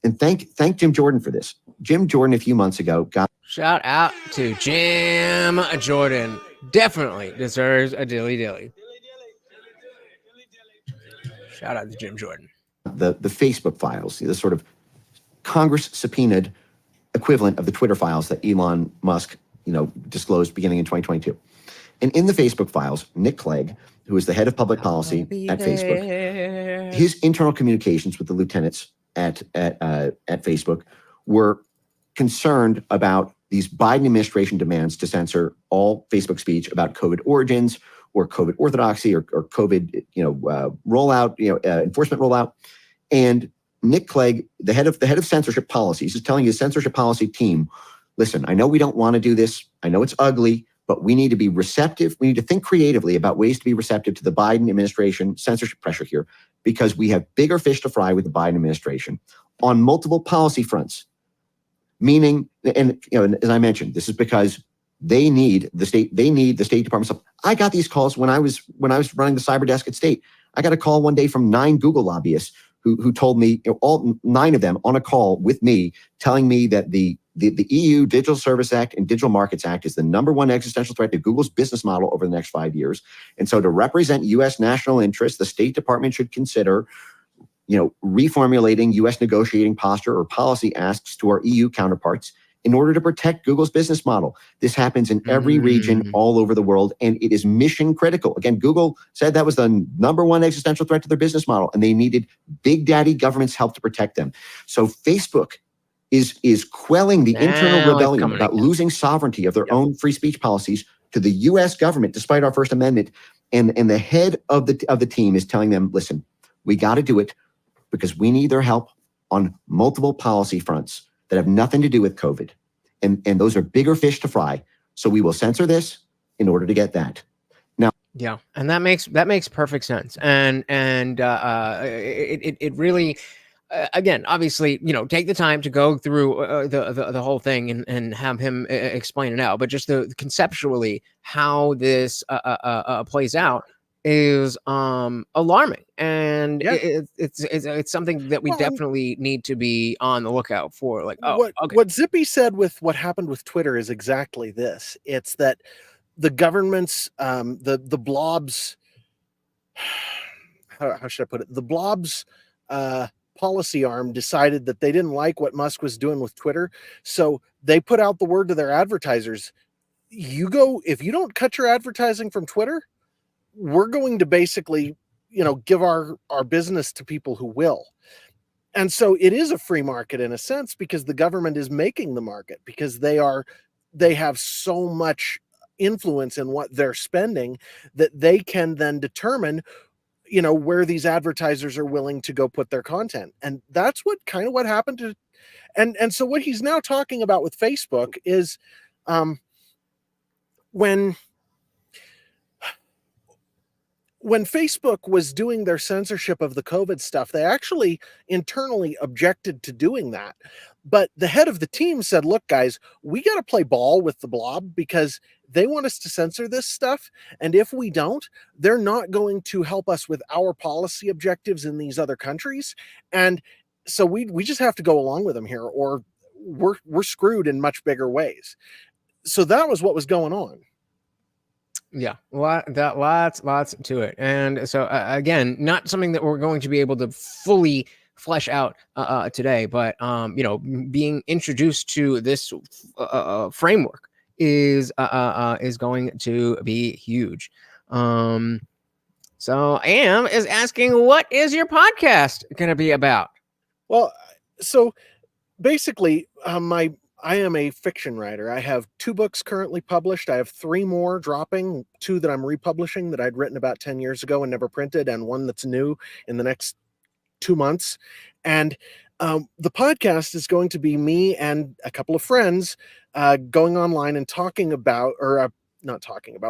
and thank Jim Jordan for this. Jim Jordan a few months ago got... Shout out to Jim Jordan. Definitely deserves a dilly. Shout out to Jim Jordan. The Facebook files, the sort of Congress subpoenaed equivalent of the Twitter files that Elon Musk, disclosed beginning in 2022. And in the Facebook files, Nick Clegg, who is the head of public policy at Facebook, his internal communications with the lieutenants at Facebook were concerned about these Biden administration demands to censor all Facebook speech about COVID origins or COVID orthodoxy or COVID, rollout, enforcement rollout. And Nick Clegg, the head of censorship policies, is telling his censorship policy team, listen, I know we don't want to do this. I know it's ugly, but we need to be receptive. We need to think creatively about ways to be receptive to the Biden administration censorship pressure here, because we have bigger fish to fry with the Biden administration on multiple policy fronts. Meaning, and as I mentioned, this is because they need the State Department stuff. I got these calls when I was running the cyber desk at State. I got a call one day from 9 Google lobbyists who told me, all 9 of them on a call with me, telling me that the EU Digital Service Act and Digital Markets Act is the #1 existential threat to Google's business model over the next 5 years. And so to represent U.S. national interests, the State Department should consider reformulating U.S. negotiating posture or policy asks to our EU counterparts in order to protect Google's business model. This happens in every region all over the world, and it is mission critical. Again, Google said that was the #1 existential threat to their business model, and they needed big daddy government's help to protect them. So Facebook is quelling the internal rebellion about losing sovereignty of their own free speech policies to the U.S. government, despite our First Amendment. And the head of the team is telling them, listen, we got to do it because we need their help on multiple policy fronts that have nothing to do with COVID. And those are bigger fish to fry. So we will censor this in order to get that. Now, yeah, and that makes perfect sense. And it really, again, obviously, take the time to go through the whole thing and have him explain it out. But just conceptually how this plays out is alarming, and it's something that we definitely need to be on the lookout for. Like, what Zippy said with what happened with Twitter is exactly this. It's that the government's the blobs, how should I put it? The blobs policy arm decided that they didn't like what Musk was doing with Twitter, so they put out the word to their advertisers: if you don't cut your advertising from Twitter, we're going to basically, give our business to people who will. And so it is a free market in a sense, because the government is making the market, because they have so much influence in what they're spending that they can then determine, where these advertisers are willing to go put their content. And that's what happened to, and so what he's now talking about with Facebook is, when Facebook was doing their censorship of the COVID stuff, they actually internally objected to doing that. But the head of the team said, look, guys, we got to play ball with the blob because they want us to censor this stuff. And if we don't, they're not going to help us with our policy objectives in these other countries. And so we just have to go along with them here, or we're screwed in much bigger ways. So that was what was going on. Yeah, lots to it. And so again, not something that we're going to be able to fully flesh out today, but being introduced to this framework is going to be huge. So Am is asking, what is your podcast going to be about? Well, so basically, I am a fiction writer. I have 2 books currently published. I have 3 more dropping, 2 that I'm republishing that I'd written about 10 years ago and never printed, and 1 that's new in the next 2 months. And the podcast is going to be me and a couple of friends going online and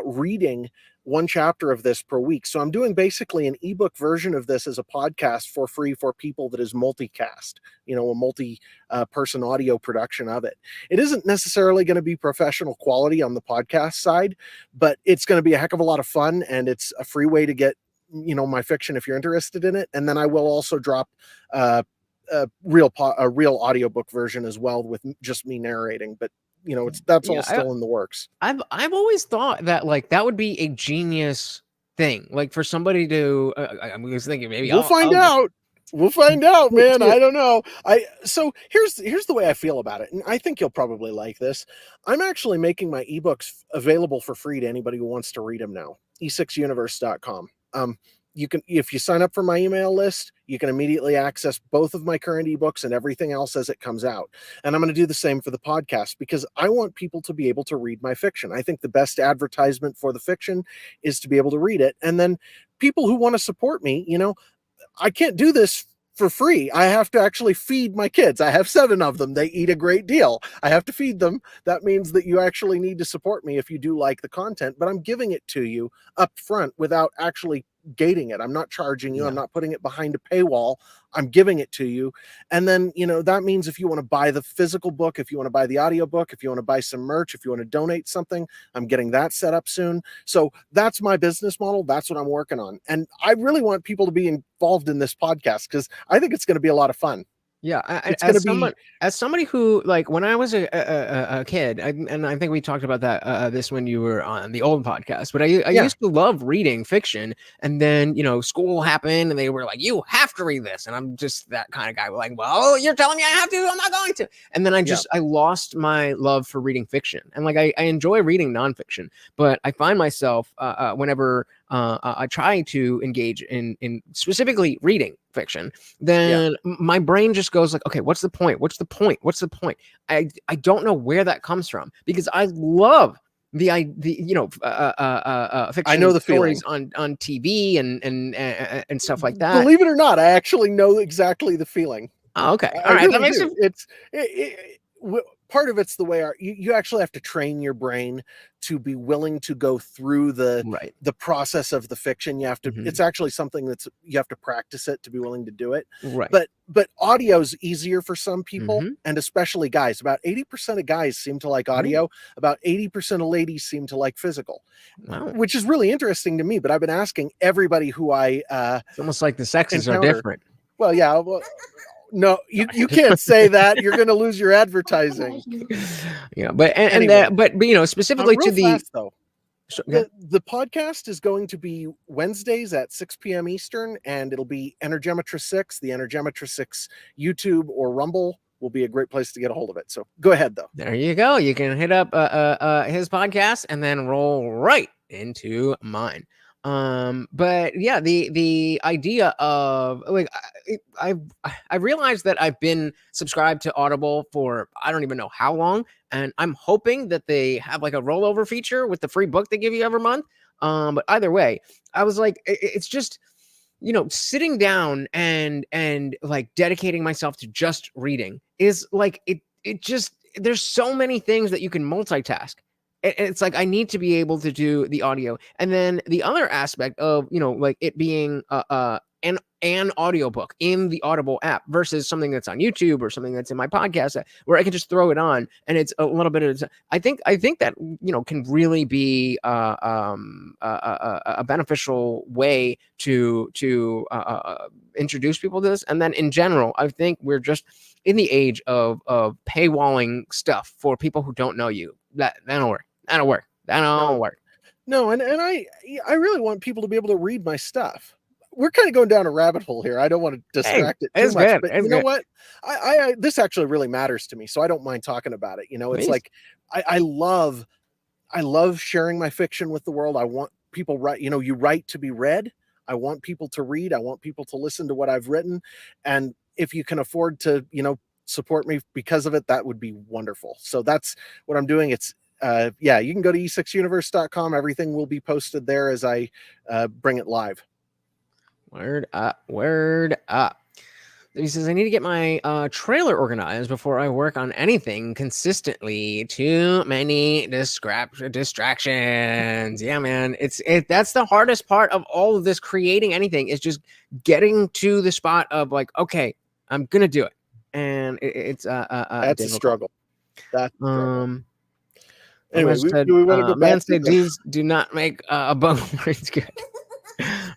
reading 1 chapter of this per week. So I'm doing basically an ebook version of this as a podcast for free for people that is multicast, a multi-person audio production of it. It isn't necessarily going to be professional quality on the podcast side, but it's going to be a heck of a lot of fun, and it's a free way to get, my fiction if you're interested in it. And then I will also drop a real audiobook version as well, with just me narrating, but that's all still in the works. I've always thought that that would be a genius thing, for somebody to. I was thinking maybe we'll find out. We'll find out, man. I don't know. So here's the way I feel about it, and I think you'll probably like this. I'm actually making my ebooks available for free to anybody who wants to read them now. e6universe.com. You can, if you sign up for my email list, you can immediately access both of my current ebooks and everything else as it comes out. And I'm going to do the same for the podcast, because I want people to be able to read my fiction. I think the best advertisement for the fiction is to be able to read it. And then people who want to support me, I can't do this for free. I have to actually feed my kids. I have 7 of them. They eat a great deal. I have to feed them. That means that you actually need to support me if you do like the content, but I'm giving it to you up front without actually gating it. I'm not charging you. Yeah. I'm not putting it behind a paywall. I'm giving it to you. And then, that means if you want to buy the physical book, if you want to buy the audio book, if you want to buy some merch, if you want to donate something, I'm getting that set up soon. So that's my business model. That's what I'm working on. And I really want people to be involved in this podcast because I think it's going to be a lot of fun. Yeah, It's going to be as somebody who, like, when I was a kid, and I think we talked about that this when you were on the old podcast, but I used to love reading fiction, and then school happened, and they were like, "You have to read this," and I'm just that kind of guy. Like, well, you're telling me I have to, I'm not going to, and then I lost my love for reading fiction, and like I enjoy reading nonfiction, but I find myself whenever I try to engage in specifically reading fiction, then my brain just goes like, okay, what's the point? What's the point? What's the point? I don't know where that comes from because I love fiction. I know the stories feeling on TV and stuff like that. Believe it or not, I actually know exactly the feeling. Oh, okay. All right. Really that makes it. Part of it's the way you actually have to train your brain to be willing to go through the process of the fiction. You have to, it's actually something you have to practice it to be willing to do it. Right. But audio's easier for some people, and especially guys. About 80% of guys seem to like audio. About 80% of ladies seem to like physical, which is really interesting to me. But I've been asking everybody who it's almost like the sexes are different. Well, yeah. No, you can't say that. You're going to lose your advertising. Yeah, but specifically to the podcast is going to be Wednesdays at 6 p.m. Eastern, and it'll be Energemetra 6. The Energemetra 6 YouTube or Rumble will be a great place to get a hold of it. So go ahead, though. There you go. You can hit up his podcast and then roll right into mine. But yeah, the idea of like I realized that I've been subscribed to Audible for I don't even know how long, and I'm hoping that they have like a rollover feature with the free book they give you every month. But either way, I was like, it's just sitting down and like dedicating myself to just reading is like it just there's so many things that you can multitask. It's like I need to be able to do the audio, and then the other aspect of like it being an audiobook in the Audible app versus something that's on YouTube or something that's in my podcast where I can just throw it on and it's a little bit of I think that can really be a beneficial way to introduce people to this. And then in general, I think we're just in the age of paywalling stuff for people who don't know you. That'll work. That'll work. No, and I really want people to be able to read my stuff. We're kind of going down a rabbit hole here. I don't want to distract it too much, but you know what? I this actually really matters to me, so I don't mind talking about it. It's like I love sharing my fiction with the world. I want people you write to be read. I want people to read. I want people to listen to what I've written, and if you can afford to, support me because of it, that would be wonderful. So that's what I'm doing. It's you can go to e6universe.com. Everything will be posted there as I bring it live. Word up. He says, I need to get my trailer organized before I work on anything consistently. Too many distractions. Yeah, man. That's the hardest part of all of this creating anything is just getting to the spot of like, okay, I'm going to do it. And it's that's a struggle. That's a struggle. Anyway, do we want to go back? Man said, do not make a bone. It's good.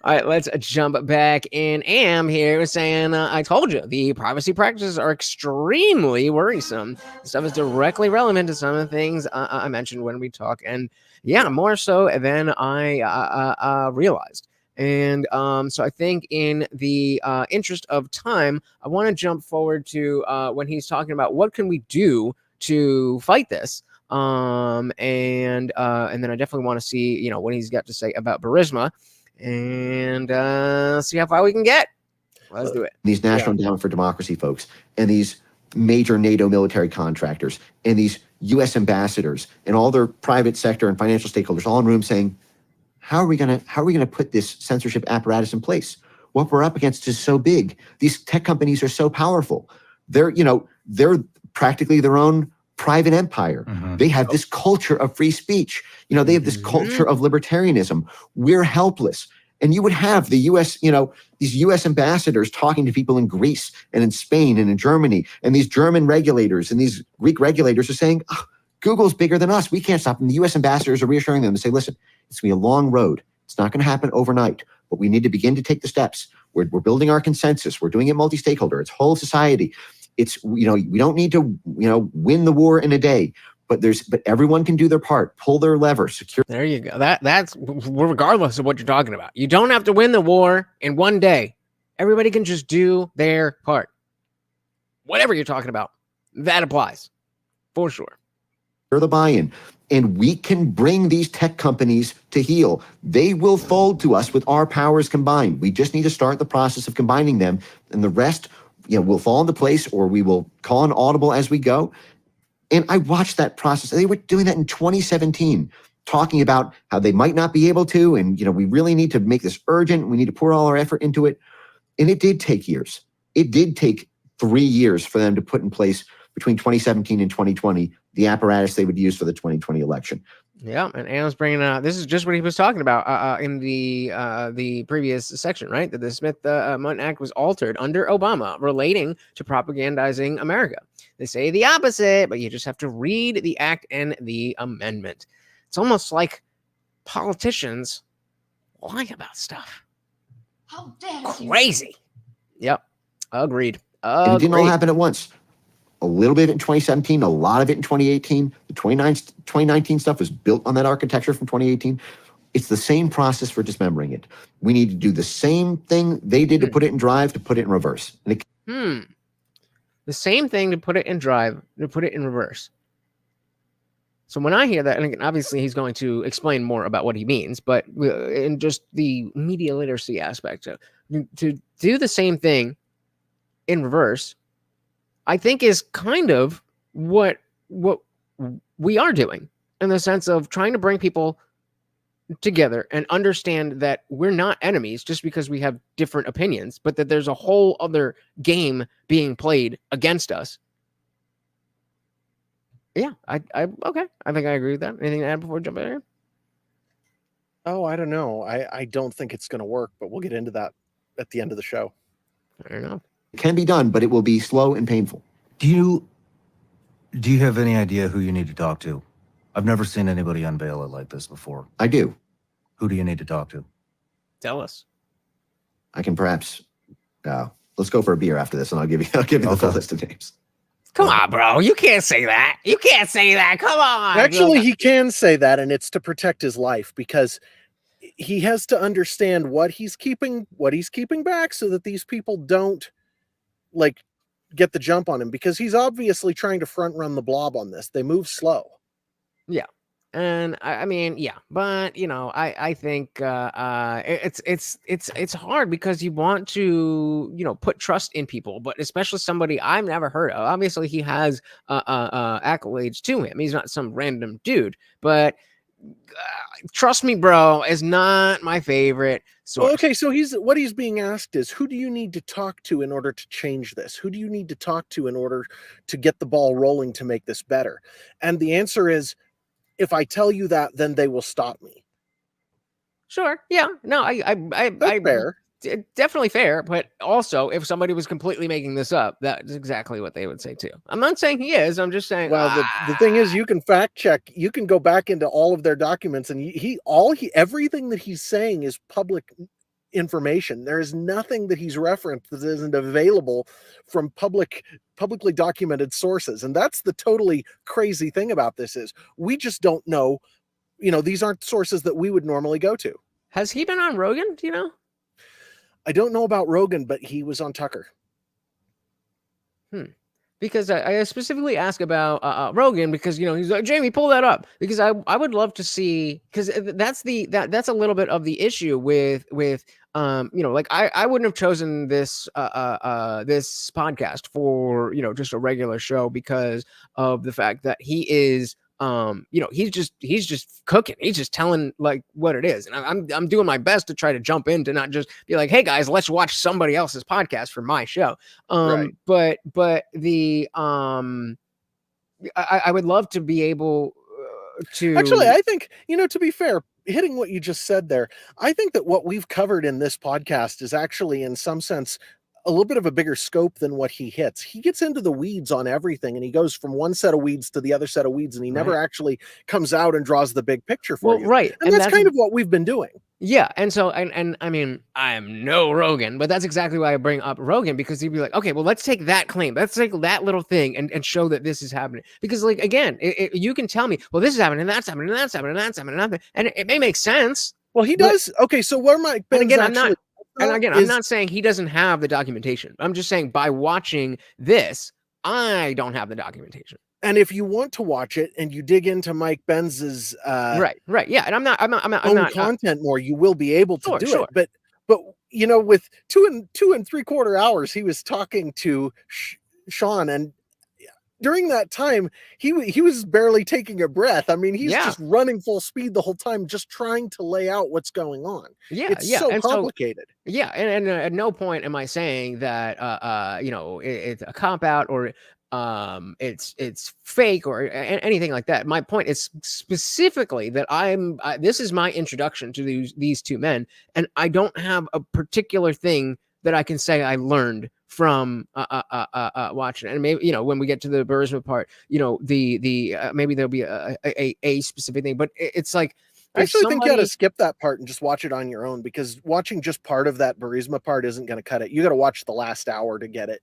All right, let's jump back in. Am here saying, I told you, the privacy practices are extremely worrisome. This stuff is directly relevant to some of the things I mentioned when we talk. And yeah, more so than I realized. And so I think in the interest of time, I want to jump forward to when he's talking about what can we do to fight this. And then I definitely want to see, what he's got to say about Burisma. And see how far we can get. Let's do it. These National Endowment for Democracy folks and these major NATO military contractors and these U.S. ambassadors and all their private sector and financial stakeholders all in room saying, how are we gonna put this censorship apparatus in place? what we're up against is so big. These tech companies are so powerful. They're practically their own private empire. They have this culture of free speech. They have this culture of libertarianism. We're helpless. And you would have the U.S., these U.S. ambassadors talking to people in Greece and in Spain and in Germany, and these German regulators and these Greek regulators are saying, oh, Google's bigger than us. We can't stop them. The U.S. ambassadors are reassuring them to say, listen, it's going to be a long road. It's not going to happen overnight, but we need to begin to take the steps. We're building our consensus. We're doing it multi-stakeholder. It's whole society. It's, we don't need to, win the war in a day. But everyone can do their part, pull their lever, secure. There you go. That's regardless of what you're talking about. You don't have to win the war in one day. Everybody can just do their part. Whatever you're talking about, that applies for sure. The buy-in, and we can bring these tech companies to heel. They will fold to us with our powers combined. We just need to start the process of combining them, and the rest, will fall into place, or we will call an audible as we go. And I watched that process. They were doing that in 2017, talking about how they might not be able to. And, we really need to make this urgent. We need to pour all our effort into it. And it did take years. It did take 3 years for them to put in place between 2017 and 2020, the apparatus they would use for the 2020 election. Yeah, and Anna's bringing this is just what he was talking about in the previous section, right? That the Smith-Mundt Act was altered under Obama relating to propagandizing America. They say the opposite, but you just have to read the act and the amendment. It's almost like politicians lie about stuff. How dare you? Crazy. Yep, agreed. And it didn't all happen at once. A little bit in 2017, a lot of it in 2018. The 2019 stuff was built on that architecture from 2018. It's the same process for dismembering it. We need to do the same thing they did to put it in drive, to put it in reverse. And the same thing to put it in drive, to put it in reverse. So when I hear that, and again, obviously he's going to explain more about what he means, but in just the media literacy aspect, to do the same thing in reverse, I think is kind of what we are doing, in the sense of trying to bring people together and understand that we're not enemies just because we have different opinions, but that there's a whole other game being played against us. Yeah, okay. I think I agree with that. Anything to add before we jump in here? Oh, I don't know. I don't think it's going to work, but we'll get into that at the end of the show. I don't know. it can be done, but it will be slow and painful. Do you have any idea who you need to talk to? I've never seen anybody unveil it like this before. I do. Who do you need to talk to? Tell us. I can perhaps, let's go for a beer after this, and I'll give you the full list of names. Come on, bro. You can't say that. You can't say that. Come on. Actually, he can say that, and it's to protect his life, because he has to understand what he's keeping back so that these people don't get the jump on him, because he's obviously trying to front run the blob on this. They move slow. Yeah. And I mean, yeah, but I think it's hard because you want to, put trust in people, but especially somebody I've never heard of. Obviously he has accolades to him. He's not some random dude, but trust me, bro, is not my favorite source. Well, okay, so what he's being asked is, who do you need to talk to in order to change this? Who do you need to talk to in order to get the ball rolling to make this better? And the answer is, if I tell you that, then they will stop me. Sure. Yeah. No, That's fair. Definitely fair. But also, if somebody was completely making this up, that's exactly what they would say too. I'm not saying he is. I'm just saying. Well, the thing is, you can fact check. You can go back into all of their documents, and everything that he's saying is public information. There is nothing that he's referenced that isn't available from publicly documented sources. And that's the totally crazy thing about this, is we just don't know, these aren't sources that we would normally go to. Has he been on Rogan? Do you know? I don't know about Rogan, but he was on Tucker. Because I specifically ask about Rogan, because he's like, Jamie, pull that up, because I would love to see, because that's a little bit of the issue with I wouldn't have chosen this this podcast for just a regular show, because of the fact that he is he's just cooking. He's just telling like what it is. And I'm doing my best to try to jump in to not just be like, hey guys, let's watch somebody else's podcast for my show. Right. But the I would love to be able to Actually, I think, to be fair, hitting what you just said there, I think that what we've covered in this podcast is actually, in some sense, a little bit of a bigger scope than what he hits. He gets into the weeds on everything, and he goes from one set of weeds to the other set of weeds, and he never actually comes out and draws the big picture for you. Right. And that's kind of what we've been doing. Yeah. And so, and I mean, I am no Rogan, but that's exactly why I bring up Rogan, because he'd be like, okay, well, let's take that claim. Let's take that little thing and show that this is happening. Because like, again, you can tell me, well, this is happening, and that's happening, and that's happening, and that's happening, and it may make sense. Well, he does. Okay. So where Mike Benz actually, I'm not saying he doesn't have the documentation. I'm just saying by watching this, I don't have the documentation. and if you want to watch it and you dig into Mike Benz's Right. Yeah. And I'm not content more, you will be able to do sure. it. But with 2 3/4 hours, he was talking to Sean, and during that time, he was barely taking a breath. I mean, he's just running full speed the whole time, just trying to lay out what's going on. It's so complicated. And at no point am I saying that it's a cop out or it's fake or anything like that. My point is specifically that this is my introduction to these two men, and I don't have a particular thing that I can say I learned from watching it. And maybe when we get to the Burisma part, maybe there'll be a specific thing, but it's like I actually think you got to skip that part and just watch it on your own, because watching just part of that Burisma part isn't going to cut it. You got to watch the last hour to get it.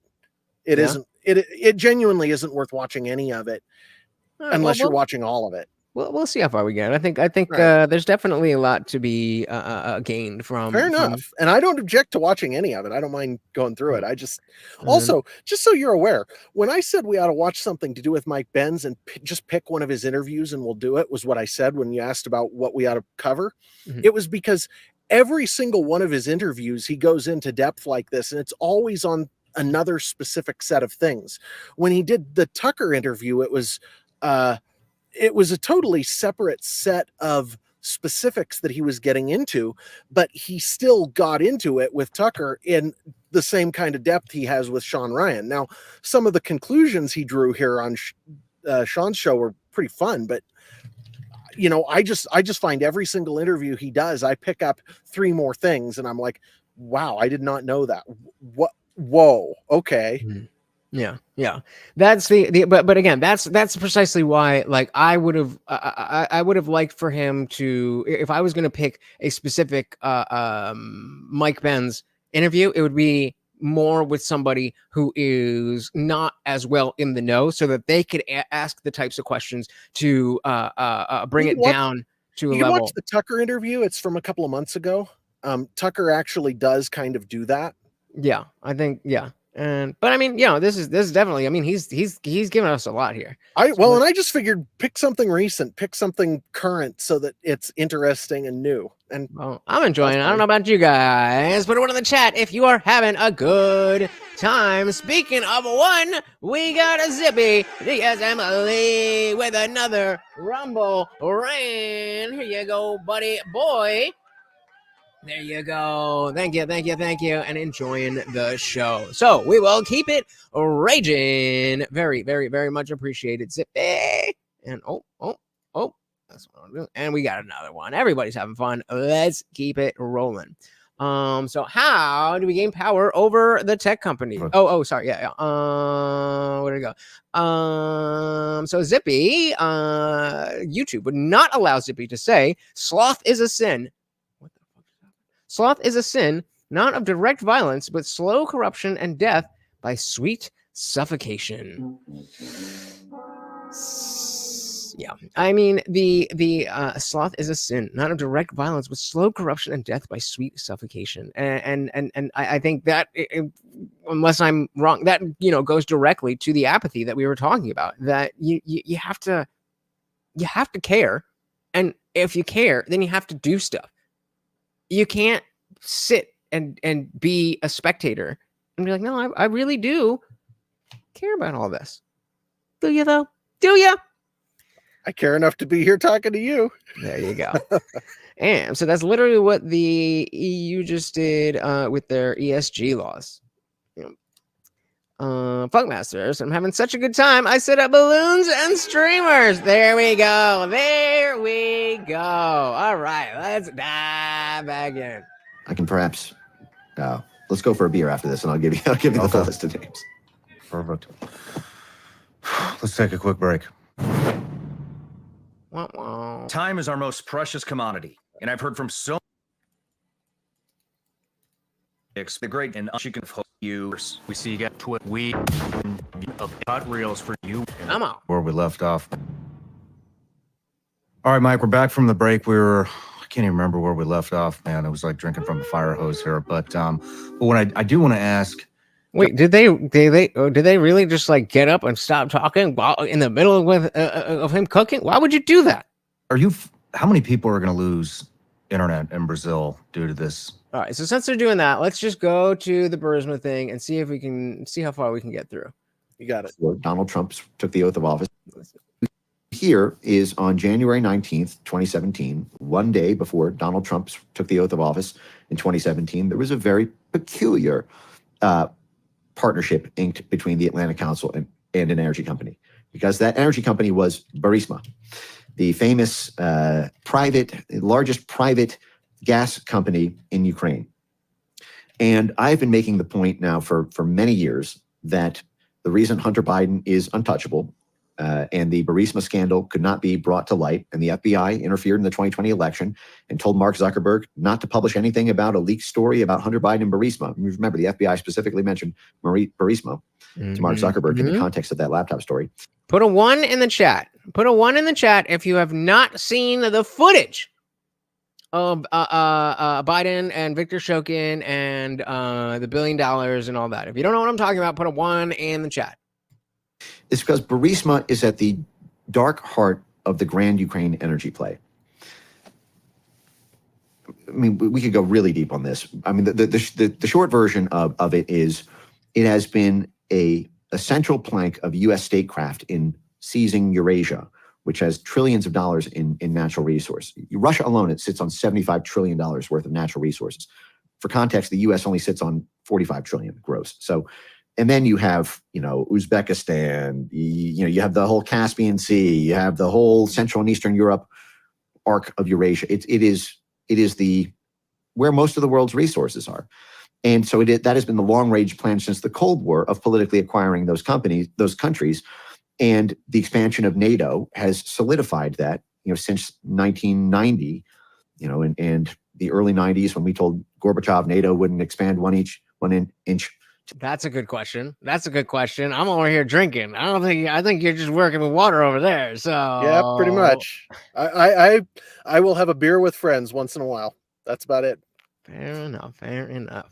It isn't. It genuinely isn't worth watching any of it unless you're watching all of it. Well, we'll see how far we get. I think Right. There's definitely a lot to be gained from. Fair enough. And I don't object to watching any of it. I don't mind going through it. I just also, just so you're aware, when I said we ought to watch something to do with Mike Benz and just pick one of his interviews and we'll do it, was what I said when you asked about what we ought to cover. It was because every single one of his interviews, he goes into depth like this, and it's always on another specific set of things. When he did the Tucker interview, it was a totally separate set of specifics that he was getting into, but he still got into it with Tucker in the same kind of depth he has with Sean Ryan. Now, some of the conclusions he drew here on Sean's show were pretty fun, but I just find every single interview he does, I pick up 3 more things, and I'm like, wow, I did not know that. What? Whoa. Okay. Yeah. That's but again, that's precisely why, like, I would have liked for him to, if I was going to pick a specific Mike Benz interview, it would be more with somebody who is not as well in the know, so that they could ask the types of questions to bring it down to a level. You watch the Tucker interview. It's from a couple of months ago. Tucker actually does kind of do that. Yeah, I think, yeah. But I mean, this is definitely, I mean, he's given us a lot here. And I just figured pick something recent, pick something current, so that it's interesting and new. And I'm enjoying it. I don't know about you guys, but put in the chat if you are having a good time. Speaking of one, we got a Zippy. Yes, Emily with another Rumble Rain. Here you go, buddy boy. There you go. Thank you. And enjoying the show. So we will keep it raging. Very, very, very much appreciated, Zippy. And that's what I'm doing. And we got another one. Everybody's having fun. Let's keep it rolling. So how do we gain power over the tech company? Sorry. Yeah. Where did it go? So Zippy, YouTube would not allow Zippy to say sloth is a sin. Sloth is a sin, not of direct violence, but slow corruption and death by sweet suffocation. Yeah, I mean, the sloth is a sin, not of direct violence, but slow corruption and death by sweet suffocation. And I think that, unless I'm wrong, that goes directly to the apathy that we were talking about. That you have to care, and if you care, then you have to do stuff. You can't sit and be a spectator and be like, no, I really do care about all this. Do you though? Do you? I care enough to be here talking to you. There you go. And so that's literally what the EU just did with their ESG laws. Funkmasters, I'm having such a good time. I set up balloons and streamers. There we go. There we go. All right, let's dive back in. I can perhaps let's go for a beer after this, and I'll give you the full list of names. Perfect. Let's take a quick break. Time is our most precious commodity, and I've heard from so the great and she can you. We see you got we cut reels for you. Come on. Where we left off. All right, Mike, we're back from the break. I can't even remember where we left off, man. It was like drinking from a fire hose here. But what I do want to ask. Wait, did they really just like get up and stop talking while in the middle of him cooking? Why would you do that? How many people are going to lose internet in Brazil due to this? All right, so since they're doing that, let's just go to the Burisma thing and see if we can see how far we can get through. You got it. Donald Trump took the oath of office. Here is on January 19th, 2017, one day before Donald Trump took the oath of office in 2017, there was a very peculiar partnership inked between the Atlantic Council and an energy company, because that energy company was Burisma, the famous largest private gas company in Ukraine. And I've been making the point now for many years that the reason Hunter Biden is untouchable and the Burisma scandal could not be brought to light, and the FBI interfered in the 2020 election and told Mark Zuckerberg not to publish anything about a leaked story about Hunter Biden and Burisma. Remember, the FBI specifically mentioned Burisma to Mark Zuckerberg in the context of that laptop story. Put a 1 in the chat. Put a 1 in the chat if you have not seen the footage of Biden and Victor Shokin and the $1 billion and all that. If you don't know what I'm talking about, put a 1 in the chat. It's because Burisma is at the dark heart of the grand Ukraine energy play. I mean, we could go really deep on this. I mean, the short version of it is it has been a central plank of U.S. statecraft in seizing Eurasia, which has trillions of dollars in natural resource. Russia alone, it sits on $75 trillion worth of natural resources. For context, the U.S. only sits on 45 trillion gross. So, and then you have, Uzbekistan, you have the whole Caspian Sea, you have the whole Central and Eastern Europe arc of Eurasia. It is where most of the world's resources are. And so that has been the long range plan since the Cold War of politically acquiring those countries. And the expansion of NATO has solidified that, since 1990, and the early 90s when we told Gorbachev NATO wouldn't expand one inch. That's a good question. I'm over here drinking. I think you're just working with water over there. So yeah, pretty much. I will have a beer with friends once in a while. That's about it. Fair enough.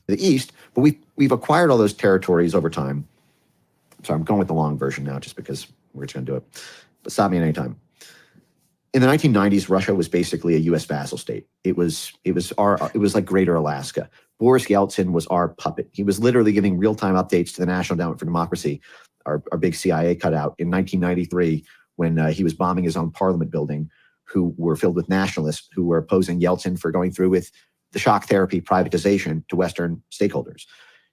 The East, but we've acquired all those territories over time. So I'm going with the long version now, just because we're just going to do it. But stop me at any time. In the 1990s, Russia was basically a U.S. vassal state. It was like Greater Alaska. Boris Yeltsin was our puppet. He was literally giving real-time updates to the National Endowment for Democracy, our big CIA cutout, in 1993 when he was bombing his own parliament building, who were filled with nationalists who were opposing Yeltsin for going through with the shock therapy privatization to Western stakeholders.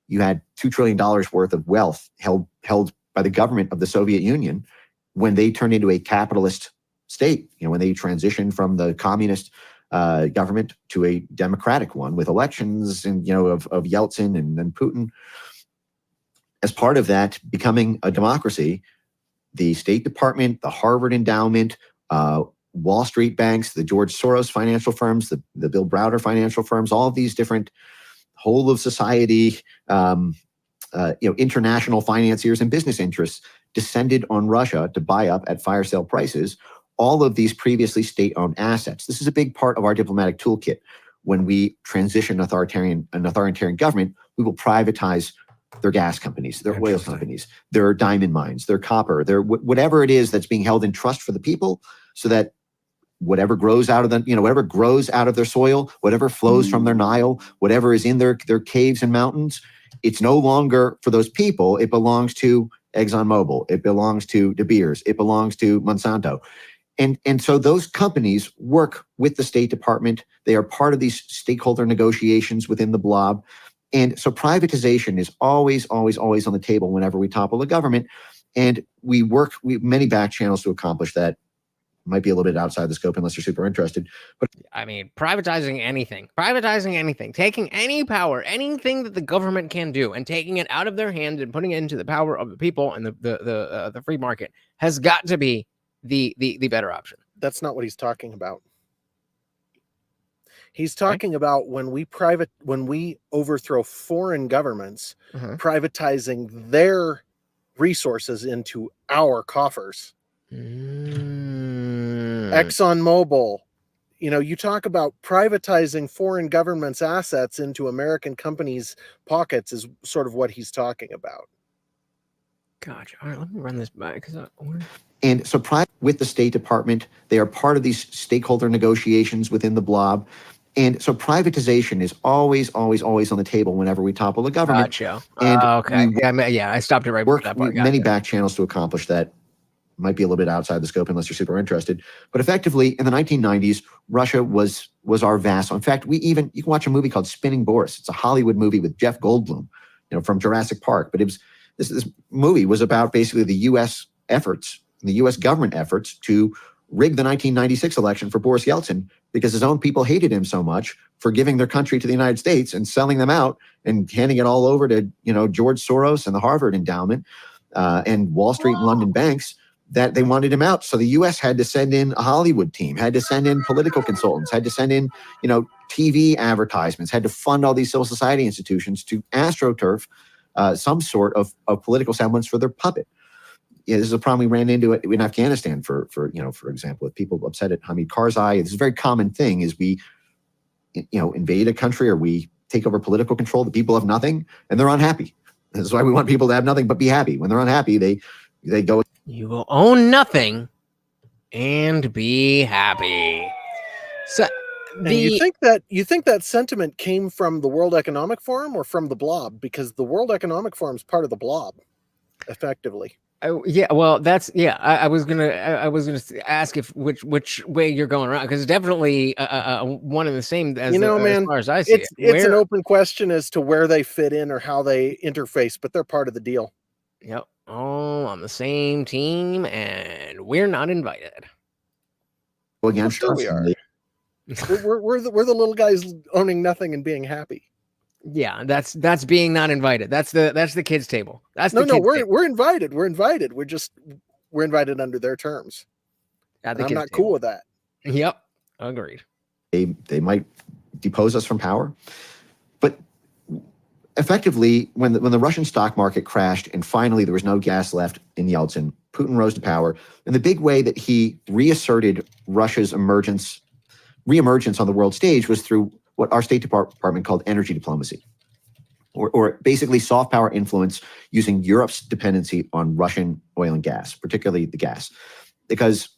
You had $2 trillion worth of wealth held by the government of the Soviet Union when they turned into a capitalist state, when they transitioned from the communist government to a democratic one with elections and, of Yeltsin and then Putin. As part of that becoming a democracy, the State Department, the Harvard Endowment, Wall Street banks, the George Soros financial firms, the Bill Browder financial firms, all of these different whole of society, international financiers and business interests descended on Russia to buy up at fire sale prices all of these previously state-owned assets. This is a big part of our diplomatic toolkit. When we transition an authoritarian government, we will privatize their gas companies, their oil companies, their diamond mines, their copper, their whatever it is that's being held in trust for the people, so that whatever grows out of them, whatever grows out of their soil, whatever flows from their Nile, whatever is in their caves and mountains, it's no longer for those people. It belongs to ExxonMobil. It belongs to De Beers. It belongs to Monsanto. And so those companies work with the State Department. They are part of these stakeholder negotiations within the blob. And so privatization is always, always, always on the table whenever we topple the government. And we have many back channels to accomplish that. Might be a little bit outside the scope unless you're super interested. But I mean, privatizing anything, taking any power, anything that the government can do, and taking it out of their hands and putting it into the power of the people and the free market has got to be the better option. That's not what he's talking about. He's talking about when we overthrow foreign governments, privatizing their resources into our coffers. ExxonMobil, you talk about privatizing foreign governments' assets into American companies' pockets is sort of what he's talking about. Gotcha. All right, let me run this by because and so with the State Department, they are part of these stakeholder negotiations within the blob. And so privatization is always, always, always on the table whenever we topple the government. Gotcha. And okay. I stopped it right before that part. Many back channels to accomplish that. Might be a little bit outside the scope unless you're super interested. But effectively, in the 1990s, Russia was our vassal. In fact, you can watch a movie called Spinning Boris. It's a Hollywood movie with Jeff Goldblum, from Jurassic Park. But this movie was about basically the U.S. efforts, the U.S. government efforts to rig the 1996 election for Boris Yeltsin because his own people hated him so much for giving their country to the United States and selling them out and handing it all over to George Soros and the Harvard Endowment and Wall Street and London banks, that they wanted him out. So the U.S. had to send in a Hollywood team, had to send in political consultants, had to send in, TV advertisements, had to fund all these civil society institutions to astroturf some sort of political semblance for their puppet. Yeah, this is a problem we ran into in Afghanistan, for example, with people upset at Hamid Karzai. This is a very common thing: is we, invade a country or we take over political control. The people have nothing, and they're unhappy. This is why we want people to have nothing but be happy. When they're unhappy, they go. You will own nothing and be happy. So, you think that sentiment came from the World Economic Forum or from the blob? Because the World Economic Forum is part of the blob, effectively. Yeah, well, I was gonna ask if which way you're going around, because it's definitely one and the same as as far as I see it. It's an open question as to where they fit in or how they interface, but they're part of the deal. Yep, all on the same team, and we're not invited. Well, against sure we are. we're the little guys owning nothing and being happy. Yeah, that's being not invited. That's the kids' table. We're invited. We're invited. We're invited under their terms. I'm not cool with that. Yep, agreed. They might depose us from power, but effectively, when the Russian stock market crashed and finally there was no gas left in Yeltsin, Putin rose to power. And the big way that he reasserted Russia's reemergence on the world stage was through what our State Department called energy diplomacy, or basically soft power influence using Europe's dependency on Russian oil and gas, particularly the gas. Because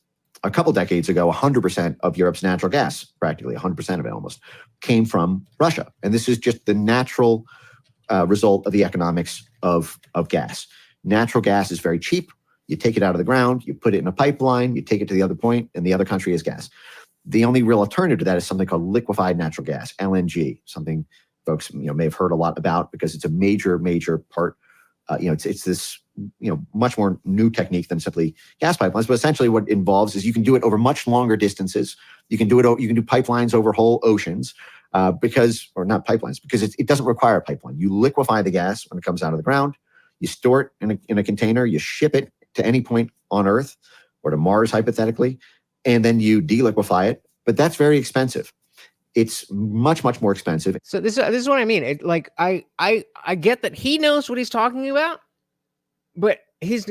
a couple decades ago, 100% of Europe's natural gas, practically 100% of it almost, came from Russia. And this is just the natural result of the economics of gas. Natural gas is very cheap. You take it out of the ground, you put it in a pipeline, you take it to the other point, and the other country has gas. The only real alternative to that is something called liquefied natural gas, LNG, something folks may have heard a lot about because it's a major part. It's this much more new technique than simply gas pipelines. But essentially, what it involves is you can do it over much longer distances. You can do pipelines over whole oceans because it doesn't require a pipeline. You liquefy the gas when it comes out of the ground. You store it in a container. You ship it to any point on Earth or to Mars, hypothetically. And then you deliquefy it, but that's very expensive. It's much, much more expensive. So this is what I mean. I get that he knows what he's talking about, but he's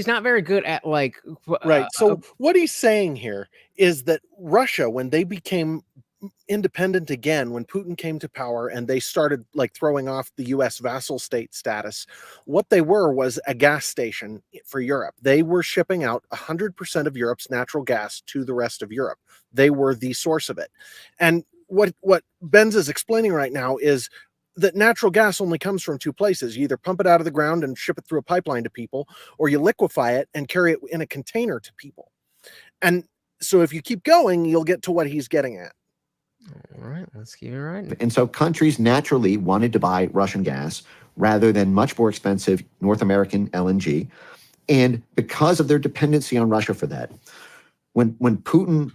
not very good at right. So what he's saying here is that Russia, when they became independent again, when Putin came to power and they started throwing off the U.S. vassal state status, what they were was a gas station for Europe. They were shipping out 100% of Europe's natural gas to the rest of Europe. They were the source of it. And what Benz is explaining right now is that natural gas only comes from two places. You either pump it out of the ground and ship it through a pipeline to people, or you liquefy it and carry it in a container to people. And so if you keep going, you'll get to what he's getting at. All right, let's keep it right. And so countries naturally wanted to buy Russian gas rather than much more expensive North American LNG. And because of their dependency on Russia for that, when Putin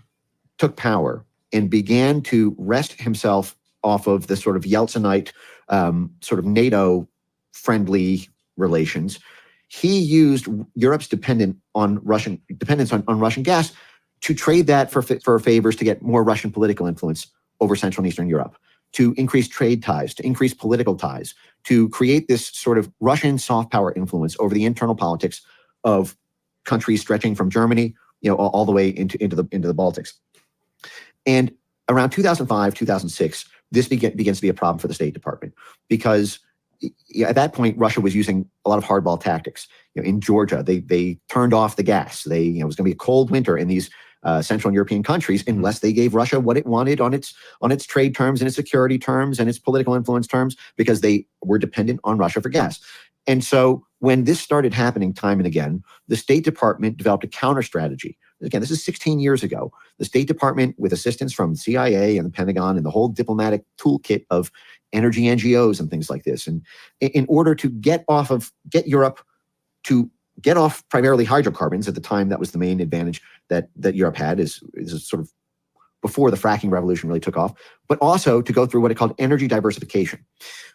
took power and began to wrest himself off of the sort of Yeltsinite, sort of NATO-friendly relations, he used Europe's dependence on Russian gas to trade that for favors to get more Russian political influence over Central and Eastern Europe, to increase trade ties, to increase political ties, to create this sort of Russian soft power influence over the internal politics of countries stretching from Germany, all the way into the Baltics. And around 2005, 2006, this begins to be a problem for the State Department, because at that point, Russia was using a lot of hardball tactics. In Georgia, they turned off the gas. It was going to be a cold winter in these Central and European countries unless they gave Russia what it wanted on its trade terms and its security terms and its political influence terms, because they were dependent on Russia for gas. And so when this started happening time and again, the State Department developed a counter strategy. Again, this is 16 years ago. The State Department, with assistance from the CIA and the Pentagon and the whole diplomatic toolkit of energy NGOs and things like this, and in order to get Europe to get off primarily hydrocarbons. At the time, that was the main advantage that Europe had, is sort of before the fracking revolution really took off, but also to go through what it called energy diversification,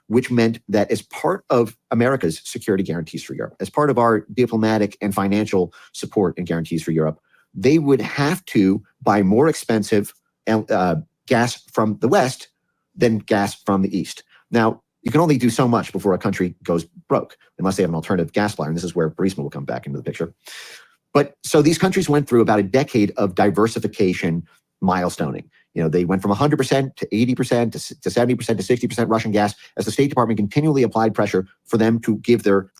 which meant that as part of America's security guarantees for Europe, as part of our diplomatic and financial support and guarantees for Europe, they would have to buy more expensive gas from the West than gas from the East. Now, you can only do so much before a country goes broke, unless they have an alternative gas supplier, and this is where Burisma will come back into the picture. But so these countries went through about a decade of diversification milestoning. They went from 100% to 80% to 70% to 60% Russian gas, as the State Department continually applied pressure for them to give their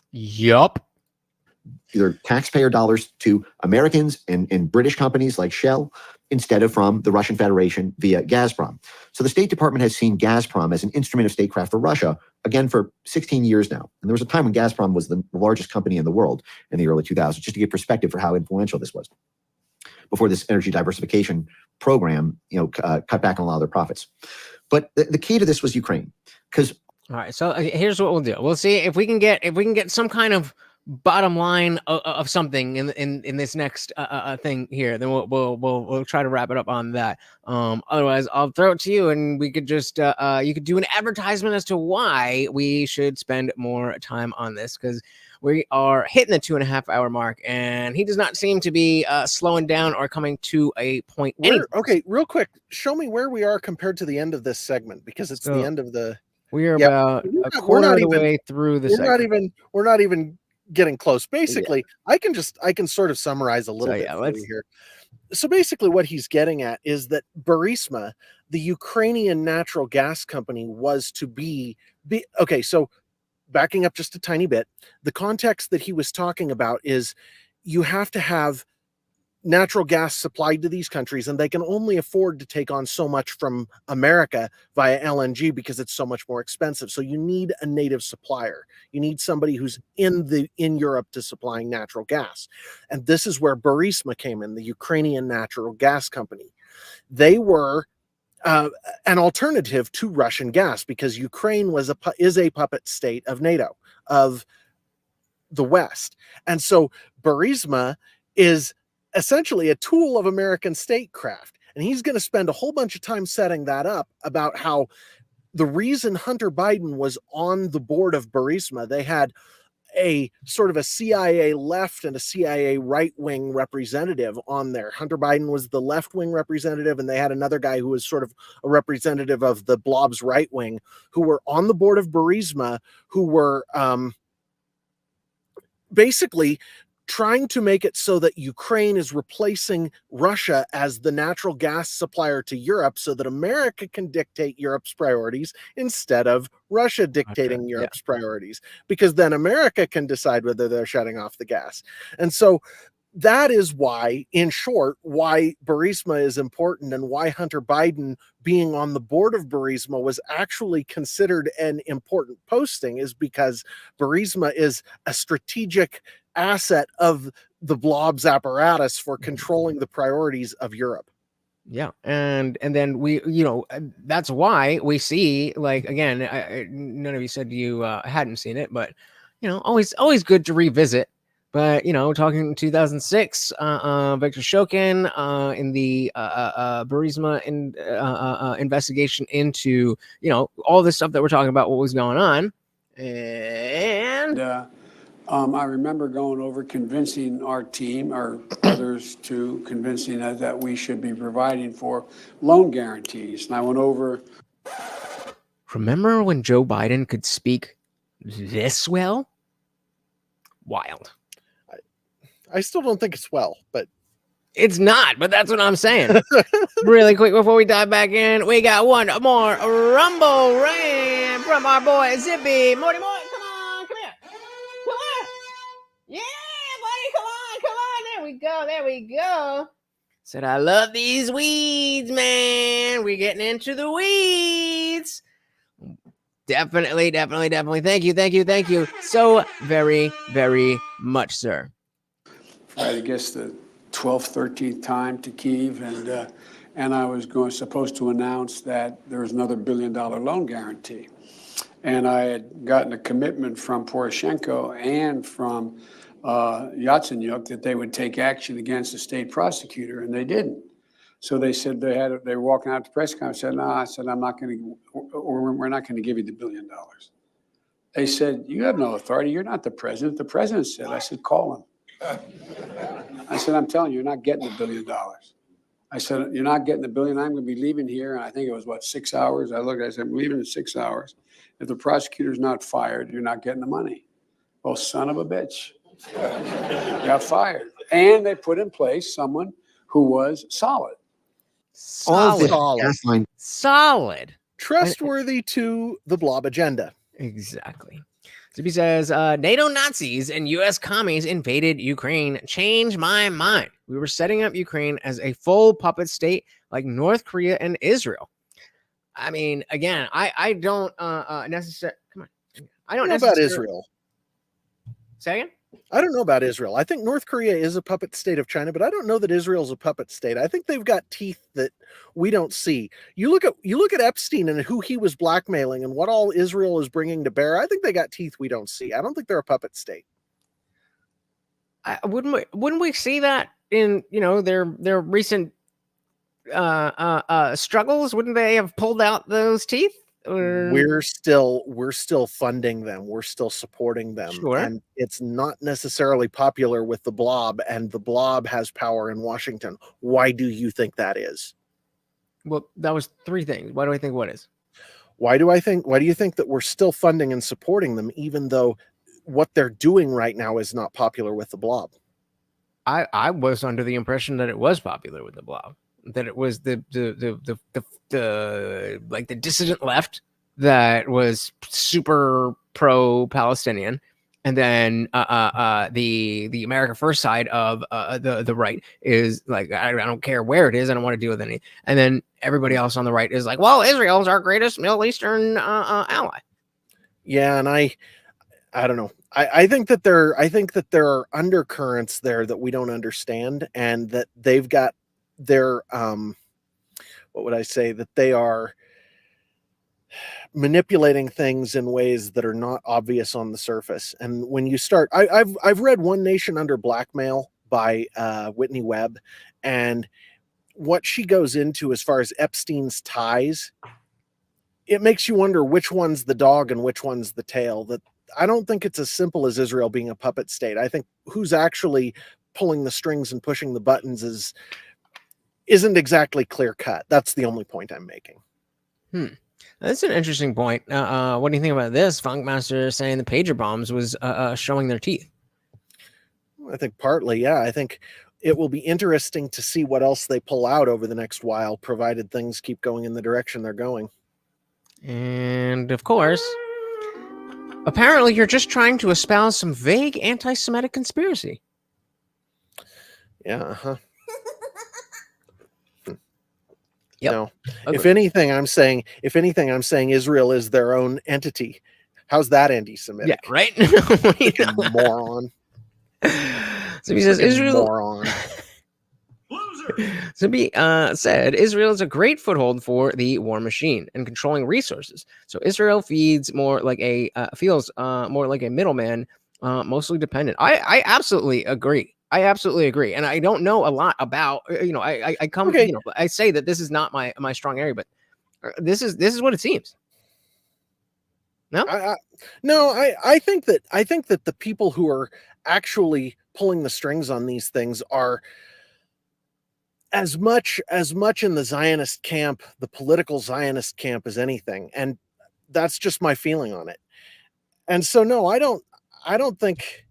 taxpayer dollars to Americans and British companies like Shell, instead of from the Russian Federation via Gazprom. So the State Department has seen Gazprom as an instrument of statecraft for Russia, again, for 16 years now. And there was a time when Gazprom was the largest company in the world in the early 2000s, just to give perspective for how influential this was, before this energy diversification program, cut back on a lot of their profits. But the key to this was Ukraine, because all right. So here's what we'll do. We'll see if we can get some kind of bottom line of something in this next thing here. Then we'll try to wrap it up on that. Otherwise, I'll throw it to you, and we could just you could do an advertisement as to why we should spend more time on this, because we are hitting the 2.5 hour mark, and he does not seem to be slowing down or coming to a point. Okay, real quick, show me where we are compared to the end of this segment, because it's the end of the. We are about a quarter of the way through the segment. We're not even getting close. Basically, I can sort of summarize a little bit here. So basically what he's getting at is that Burisma, the Ukrainian natural gas company, was to be okay. So backing up just a tiny bit, the context that he was talking about is you have to have natural gas supplied to these countries, and they can only afford to take on so much from America via LNG because it's so much more expensive. So you need a native supplier. You need somebody who's in Europe to supplying natural gas. And this is where Burisma came in, the Ukrainian natural gas company. They were an alternative to Russian gas, because Ukraine is a puppet state of NATO, of the West. And so Burisma is essentially a tool of American statecraft. And he's going to spend a whole bunch of time setting that up, about how the reason Hunter Biden was on the board of Burisma, they had a sort of a CIA left and a CIA right-wing representative on there. Hunter Biden was the left-wing representative, and they had another guy who was sort of a representative of the blob's right wing, who were on the board of Burisma, who were basically trying to make it so that Ukraine is replacing Russia as the natural gas supplier to Europe, so that America can dictate Europe's priorities instead of Russia dictating Europe's priorities, because then America can decide whether they're shutting off the gas. And so that is why, in short, why Burisma is important, and why Hunter Biden being on the board of Burisma was actually considered an important posting, is because Burisma is a strategic asset of the blob's apparatus for controlling the priorities of Europe. Yeah, and then we, that's why we see, like, again, none of you said you hadn't seen it, but always good to revisit. But talking in 2006, Victor Shokin in the Burisma investigation into all this stuff that we're talking about, what was going on, and I remember going over convincing our team or others to convincing us that we should be providing for loan guarantees. And I went over. Remember when Joe Biden could speak this well? Wild. I still don't think it's well, but it's not, but that's what I'm saying. Really quick before we dive back in, we got one more Rumble rant from our boy Zippy. Morty, come on, come here. Come on. Yeah, buddy, come on. There we go. Said, I love these weeds, man. We're getting into the weeds. Definitely. Thank you. So very, very much, sir. I guess the 12th, 13th time to Kyiv, and I was supposed to announce that there was another $1 billion loan guarantee. And I had gotten a commitment from Poroshenko and from Yatsenyuk that they would take action against the state prosecutor, and they didn't. So they said they were walking out to press conference. I said, no, we're not going to give you the $1 billion. They said, you have no authority. You're not the president. The president said. I said, call him. I said, I'm telling you, you're not getting the $1 billion. I said, you're not getting the $1 billion. I'm going to be leaving here. And I think it was 6 hours. I said, I'm leaving in 6 hours. If the prosecutor's not fired, you're not getting the money. Well, son of a bitch. Got fired. And they put in place someone who was solid. Solid. Trustworthy to the blob agenda. Exactly. Zippy says, NATO Nazis and U.S. commies invaded Ukraine. Change my mind. We were setting up Ukraine as a full puppet state like North Korea and Israel. I mean, again, I don't necessarily. Come on. I don't know about Israel. Say again? I don't know about Israel. I think North Korea is a puppet state of China, but I don't know that Israel's a puppet state. I think they've got teeth that we don't see. You look at Epstein and who he was blackmailing and what all Israel is bringing to bear. I think they got teeth we don't see. I don't think they're a puppet state. Wouldn't we see that in their recent struggles? Wouldn't they have pulled out those teeth? We're still funding them. We're still supporting them. Sure. And it's not necessarily popular with the blob, and the blob has power in Washington. Why do you think that is? Well, that was three things. Why do I think what is? Why do you think that we're still funding and supporting them, even though what they're doing right now is not popular with the blob? I was under the impression that it was popular with the blob. That it was the dissident left that was super pro-Palestinian, and then the America First side of the right is like, I don't care where it is, I don't want to deal with any. And then everybody else on the right is like, well, Israel's our greatest Middle Eastern ally. Yeah, and I don't know. I think that there are undercurrents there that we don't understand, and that they've got their what would I say, that they are manipulating things in ways that are not obvious on the surface. And when you start, I've read One Nation Under Blackmail by Whitney Webb, and what she goes into as far as Epstein's ties, it makes you wonder which one's the dog and which one's the tail. That I don't think it's as simple as Israel being a puppet state. I think who's actually pulling the strings and pushing the buttons isn't exactly clear cut. That's the only point I'm making. That's an interesting point. What do you think about this? Funkmaster saying the pager bombs was showing their teeth. I think partly, yeah. I think it will be interesting to see what else they pull out over the next while, provided things keep going in the direction they're going. And of course, apparently you're just trying to espouse some vague anti-Semitic conspiracy. Yeah, uh-huh. Yep. No. If anything, I'm saying Israel is their own entity. How's that anti-Semitic? Yeah, right? Moron. So he says Freaking Israel. moron. Zimby said Israel is a great foothold for the war machine and controlling resources. So Israel feels more like a middleman, mostly dependent. I absolutely agree. I absolutely agree, and I don't know a lot about I come Okay. I say that this is not my strong area, but this is what it seems. No, I think that the people who are actually pulling the strings on these things are as much in the Zionist camp, the political Zionist camp, as anything, and that's just my feeling on it. And so, no, I don't think.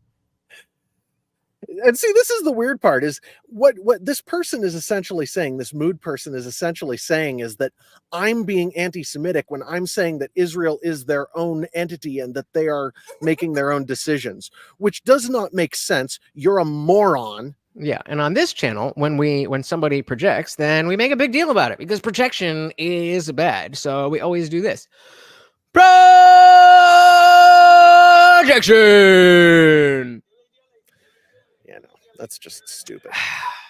And see, this is the weird part: is what this person is essentially saying. This mood person is essentially saying is that I'm being anti-Semitic when I'm saying that Israel is their own entity and that they are making their own decisions, which does not make sense. You're a moron. yeah, and on this channel, when somebody projects, then we make a big deal about it because projection is bad. So we always do this. Projection. Yeah, no, that's just stupid.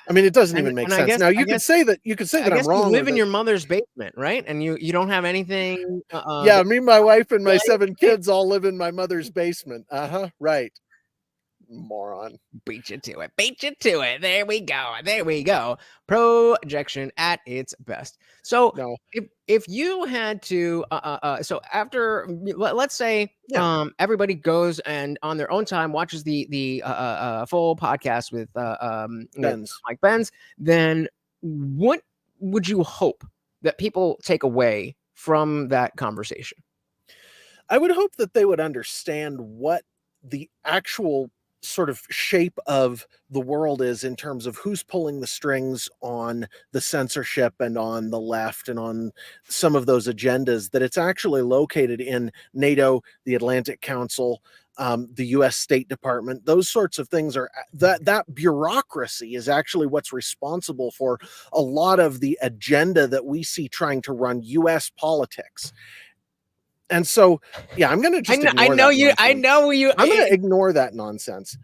I mean, it doesn't even make sense. Now you could say that I'm wrong. You live in your mother's basement, right? And you don't have anything. Yeah, me, my wife, and my 7 kids all live in my mother's basement. Right. Moron. Beat you to it. Beat you to it. There we go. There we go. Projection at its best. So No. if you had to so after let's say everybody goes and on their own time watches the full podcast with Benz. Mike Benz, then what would you hope that people take away from that conversation? I would hope that they would understand what the actual sort of shape of the world is in terms of who's pulling the strings on the censorship and on the left and on some of those agendas, that it's actually located in NATO, the Atlantic Council, the US State Department. Those sorts of things are that bureaucracy is actually what's responsible for a lot of the agenda that we see trying to run US politics. And so, yeah, I'm going to just I know you. I'm going to ignore that nonsense.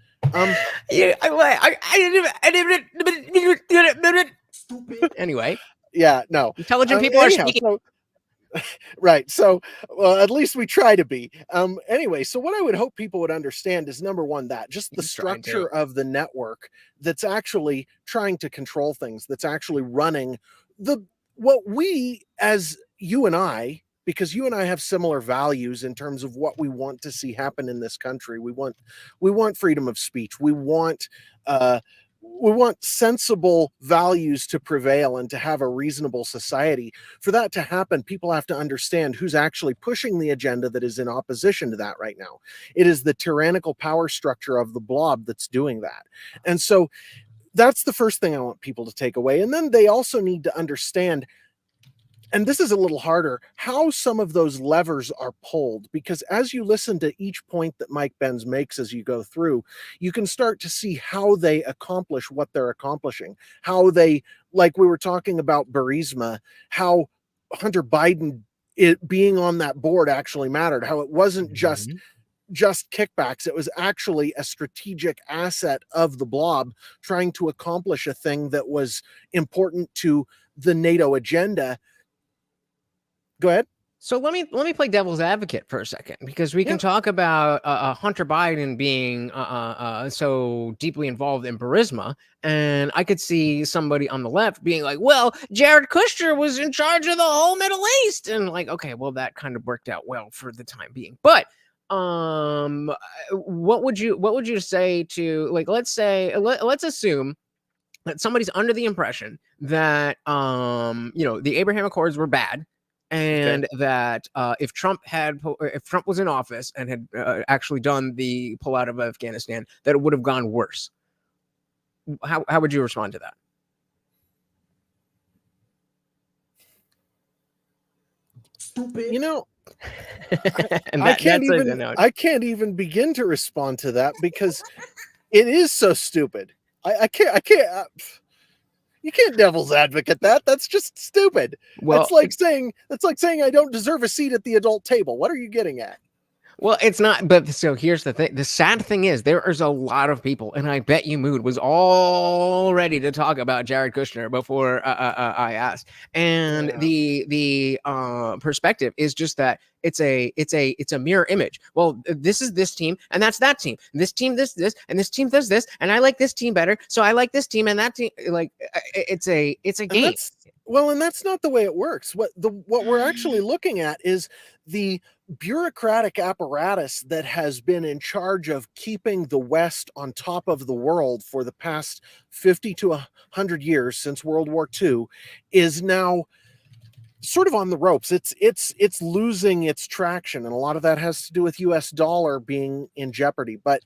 Anyway, yeah, no. Intelligent people are speaking. So, right. So, well, at least we try to be. Anyway, so what I would hope people would understand is, number one, that just the structure of the network that's actually trying to control things, that's actually running what we, as you and I, because you and I have similar values in terms of what we want to see happen in this country. We want freedom of speech. We want sensible values to prevail and to have a reasonable society. For that to happen, people have to understand who's actually pushing the agenda that is in opposition to that right now. It is the tyrannical power structure of the blob that's doing that. And so that's the first thing I want people to take away. And then they also need to understand, and this is a little harder, how some of those levers are pulled, because as you listen to each point that Mike Benz makes as you go through, you can start to see how they accomplish what they're accomplishing, how they, like we were talking about Burisma, how Hunter Biden being on that board actually mattered, how it wasn't just kickbacks. It was actually a strategic asset of the blob trying to accomplish a thing that was important to the NATO agenda. Go ahead. So let me play devil's advocate for a second, because we can talk about Hunter Biden being so deeply involved in Burisma, and I could see somebody on the left being like, well, Jared Kushner was in charge of the whole Middle East, and like, okay, well, that kind of worked out well for the time being. But what would you say to, like, let's assume that somebody's under the impression that the Abraham Accords were bad, and that if Trump was in office and had actually done the pullout of Afghanistan, that it would have gone worse. How would you respond to that? Stupid. I can't even begin to respond to that, because it is so stupid. I can't. You can't devil's advocate that. That's just stupid. Well, that's like saying I don't deserve a seat at the adult table. What are you getting at? Well, it's not, but so here's the thing. The sad thing is there is a lot of people, and I bet you Mood was all ready to talk about Jared Kushner before I asked. And the perspective is just that it's a mirror image. Well, this is this team, and that's that team. This team, this, and this team does this, and I like this team better, so I like this team and that team. Like it's a game. And that's not the way it works. What we're actually looking at is the bureaucratic apparatus that has been in charge of keeping the West on top of the world for the past 50 to 100 years since World War II is now sort of on the ropes. It's losing its traction, and a lot of that has to do with US dollar being in jeopardy. But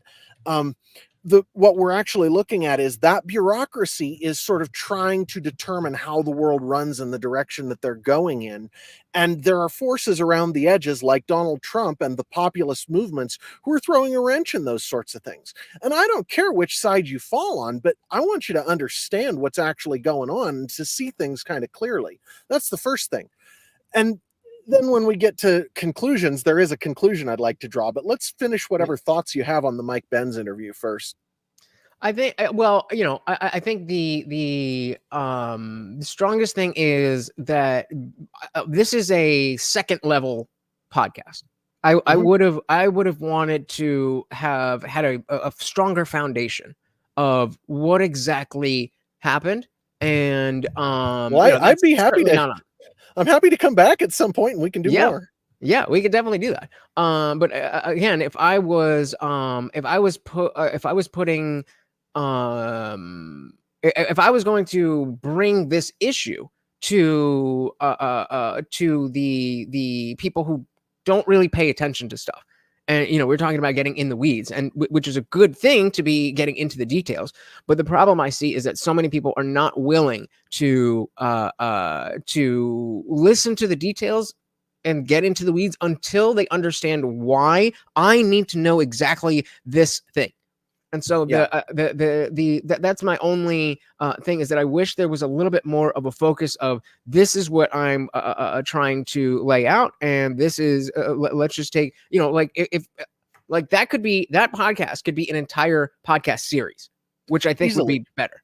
what we're actually looking at is that bureaucracy is sort of trying to determine how the world runs in the direction that they're going in. And there are forces around the edges like Donald Trump and the populist movements who are throwing a wrench in those sorts of things. And I don't care which side you fall on, but I want you to understand what's actually going on and to see things kind of clearly. That's the first thing. And then when we get to conclusions, there is a conclusion I'd like to draw, but let's finish whatever thoughts you have on the Mike Benz interview first. I think, well, I think the strongest thing is that this is a second level podcast. I would have wanted to have had a stronger foundation of what exactly happened. And I'd be happy to. I'm happy to come back at some point and we can do more. Yeah, we could definitely do that. But again, if I was going to bring this issue to the people who don't really pay attention to stuff, and we're talking about getting in the weeds, and which is a good thing to be getting into the details. But the problem I see is that so many people are not willing to listen to the details and get into the weeds until they understand why I need to know exactly this thing. And so that's my only thing, is that I wish there was a little bit more of a focus of this is what I'm trying to lay out, and this is let's just take if that podcast could be an entire podcast series, which I think would be better.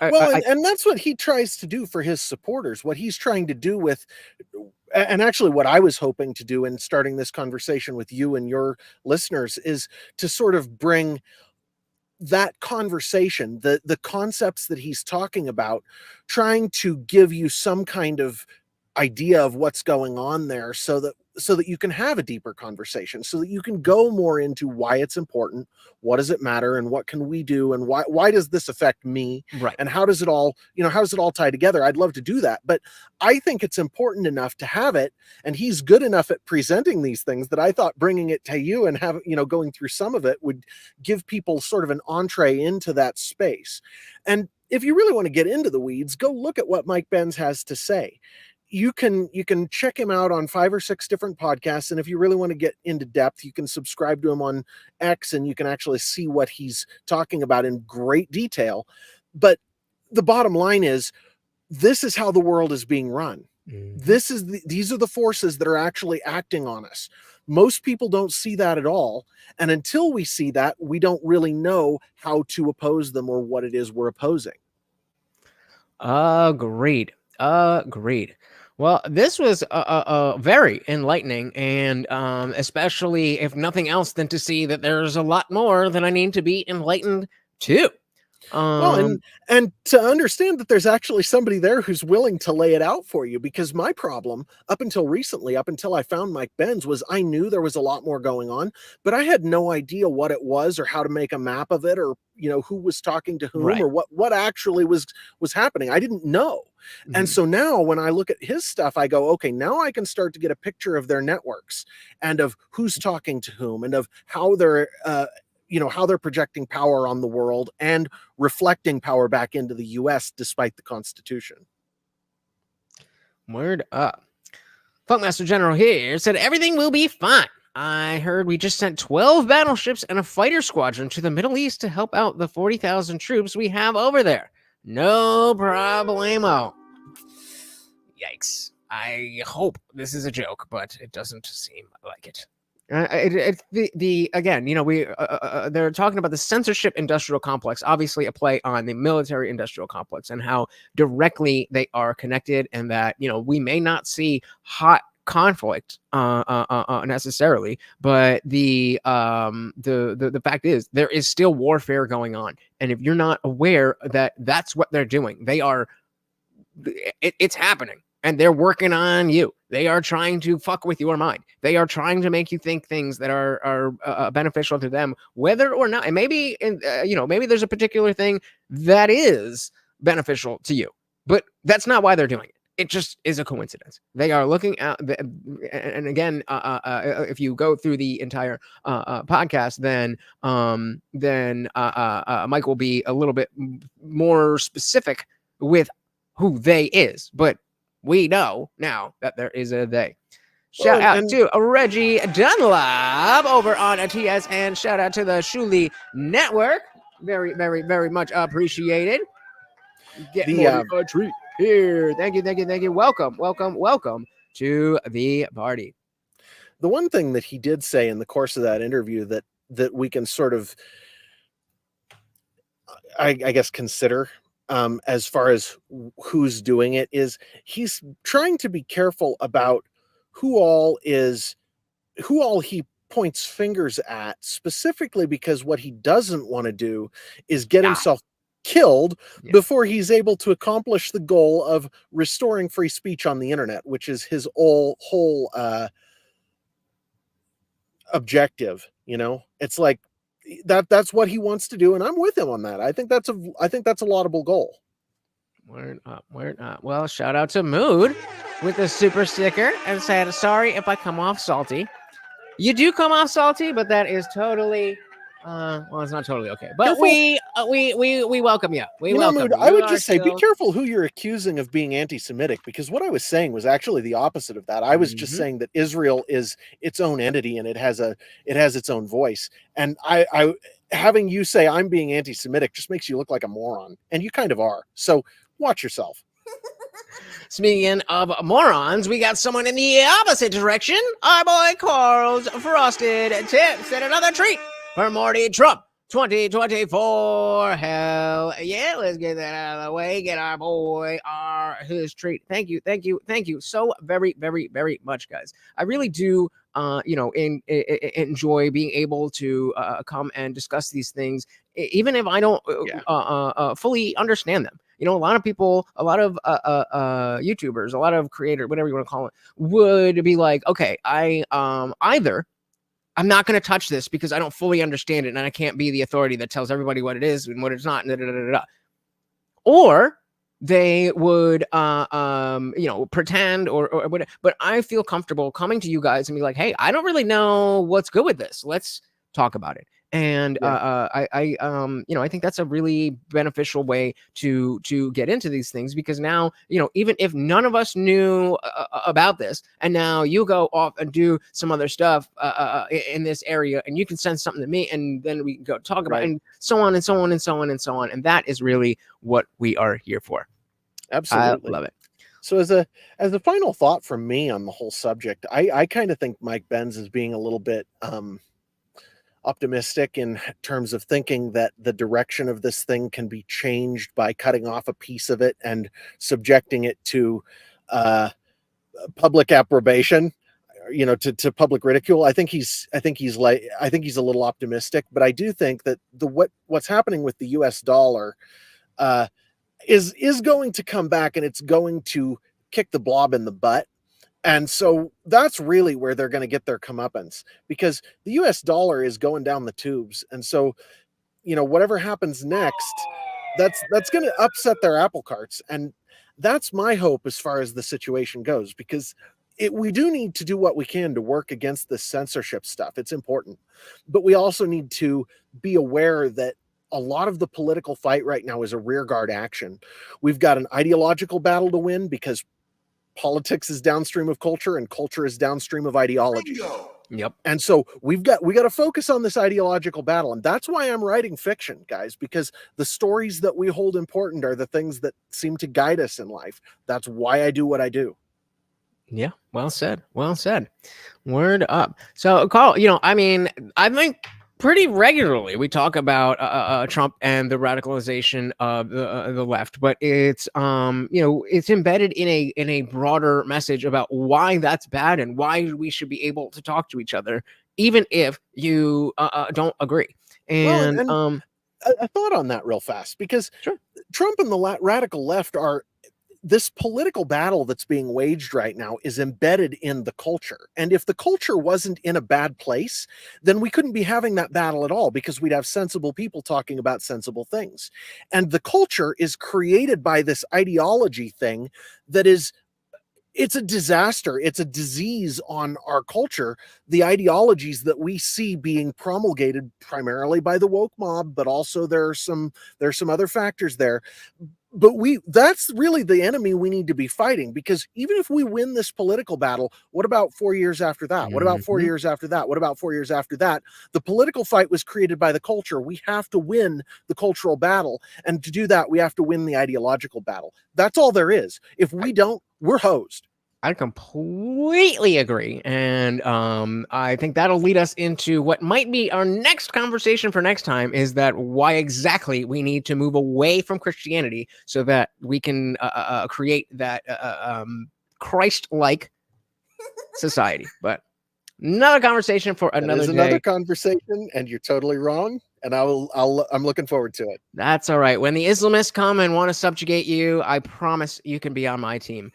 And that's what he tries to do for his supporters. What he's trying to do with, and actually what I was hoping to do in starting this conversation with you and your listeners, is to sort of bring that conversation, the concepts that he's talking about, trying to give you some kind of idea of what's going on there, so that you can have a deeper conversation, so that you can go more into why it's important, what does it matter, and what can we do, and why does this affect me, right? And how does it all tie together? I'd love to do that, but I think it's important enough to have it, and he's good enough at presenting these things that I thought bringing it to you and going through some of it would give people sort of an entree into that space. And if you really want to get into the weeds, go look at what Mike Benz has to say. You can check him out on 5 or 6 different podcasts. And if you really want to get into depth, you can subscribe to him on X, and you can actually see what he's talking about in great detail. But the bottom line is, this is how the world is being run. Mm-hmm. These are the forces that are actually acting on us. Most people don't see that at all. And until we see that, we don't really know how to oppose them or what it is we're opposing. Agreed. Well, this was very enlightening, and especially, if nothing else, than to see that there's a lot more that I need to be enlightened to. And to understand that there's actually somebody there who's willing to lay it out for you, because my problem up until I found Mike Benz, was I knew there was a lot more going on, but I had no idea what it was, or how to make a map of it, or who was talking to whom, right, or what actually was happening. I didn't know. Mm-hmm. And so now when I look at his stuff, I go, okay, now I can start to get a picture of their networks, and of who's talking to whom, and of how they're how they're projecting power on the world and reflecting power back into the US despite the Constitution. Word up. Funkmaster General here said everything will be fine. I heard we just sent 12 battleships and a fighter squadron to the Middle East to help out the 40,000 troops we have over there. No problemo. Yikes. I hope this is a joke, but it doesn't seem like it. It's the again, they're talking about the censorship industrial complex, obviously a play on the military industrial complex and how directly they are connected, and that we may not see hot conflict necessarily, but the fact is there is still warfare going on, and if you're not aware that that's what they're doing, it's happening. And they're working on you. They are trying to fuck with your mind. They are trying to make you think things that are beneficial to them, whether or not. And maybe, maybe there's a particular thing that is beneficial to you, but that's not why they're doing it. It just is a coincidence. They are looking at, and again, if you go through the entire podcast, then Mike will be a little bit more specific with who they is, but we know now that there is a they. Shout out to Reggie Dunlap over on TS, and shout out to the Shuli Network. Very, very, very much appreciated. Get more a treat here. Thank you. Welcome to the party. The one thing that he did say in the course of that interview that we can sort of, I guess, consider as far as who's doing it is he's trying to be careful about who all he points fingers at, specifically because what he doesn't want to do is get himself killed before he's able to accomplish the goal of restoring free speech on the internet, which is his whole objective. It's like that's what he wants to do, and I'm with him on that. I think that's a laudable goal. Word up. Well, shout out to Mood with the super sticker and said, sorry if I come off salty. You do come off salty, but that is totally it's not totally okay. But we welcome you. We welcome Mood, you. I would just say be careful who you're accusing of being anti-Semitic, because what I was saying was actually the opposite of that. I was just saying that Israel is its own entity and it has its own voice. And I having you say I'm being anti-Semitic just makes you look like a moron, and you kind of are. So watch yourself. Speaking of morons, we got someone in the opposite direction. Our boy Carl's Frosted Tips and another treat for Morty Trump 2024. Hell yeah, let's get that out of the way. Get our boy his treat. Thank you so very, very, very much, guys. I really do enjoy being able to come and discuss these things, even if I don't fully understand them. A lot of people, a lot of YouTubers, a lot of creators, whatever you want to call it, would be like, okay, either I'm not going to touch this because I don't fully understand it and I can't be the authority that tells everybody what it is and what it's not, or they would pretend or whatever. But I feel comfortable coming to you guys and be like, hey, I don't really know what's good with this. Let's talk about it. And I think that's a really beneficial way to get into these things, because now, even if none of us knew about this, and now you go off and do some other stuff in this area, and you can send something to me, and then we can go talk about it, and so on and so on and so on and so on. And that is really what we are here for. Absolutely. I love it. So as a final thought from me on the whole subject, I kind of think Mike Benz is being a little bit optimistic in terms of thinking that the direction of this thing can be changed by cutting off a piece of it and subjecting it to public approbation, to public ridicule. I think he's a little optimistic, but I do think that what's happening with the US dollar is going to come back, and it's going to kick the blob in the butt. And so that's really where they're going to get their comeuppance, because the US dollar is going down the tubes. And so, whatever happens next, that's going to upset their apple carts. And that's my hope as far as the situation goes, because we do need to do what we can to work against the censorship stuff. It's important. But we also need to be aware that a lot of the political fight right now is a rearguard action. We've got an ideological battle to win, because politics is downstream of culture and culture is downstream of ideology. Yep. And so we got to focus on this ideological battle. And that's why I'm writing fiction, guys, because the stories that we hold important are the things that seem to guide us in life. That's why I do what I do. Yeah, well said. Well said. Word up. So, Carl, you know, I mean, I think pretty regularly we talk about Trump and the radicalization of the left, but it's you know, it's embedded in a broader message about why that's bad and why we should be able to talk to each other, even if you don't agree. Well, And and a thought on that real fast, because Sure. Trump and the radical left are this political battle that's being waged right now is embedded in the culture. And if the culture wasn't in a bad place, then we couldn't be having that battle at all, because we'd have sensible people talking about sensible things. And the culture is created by this ideology thing that is, it's a disaster. It's a disease on our culture. The ideologies that we see being promulgated primarily by the woke mob, but also there's some other factors there. But that's really the enemy we need to be fighting, because even if we win this political battle, what about 4 years after that? What about 4 Mhm. years after that? What about 4 years after that? The political fight was created by the culture. We have to win the cultural battle. And to do that, we have to win the ideological battle. That's all there is. If we don't, we're hosed. I completely agree. And I think that'll lead us into what might be our next conversation for next time, is that why exactly we need to move away from Christianity so that we can create that Christ-like society. But another conversation for That another is day. another conversation, and you're totally wrong. And I'm looking forward to it. That's all right. When the Islamists come and want to subjugate you, I promise you can be on my team.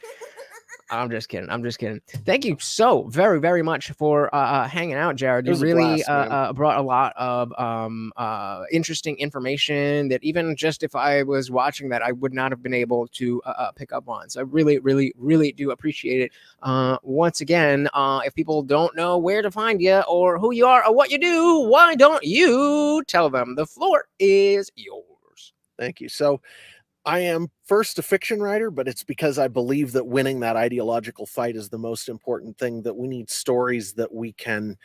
I'm just kidding. I'm just kidding. Thank you so very, very much for hanging out, Jared. It You was a really blast, man. brought a lot of interesting information that even just if I was watching that, I would not have been able to pick up on. So I really, really, really do appreciate it. Once again, if people don't know where to find you or who you are or what you do, why don't you tell them? The floor is yours. Thank you. So I am first a fiction writer, but it's because I believe that winning that ideological fight is the most important thing, that we need stories that we can,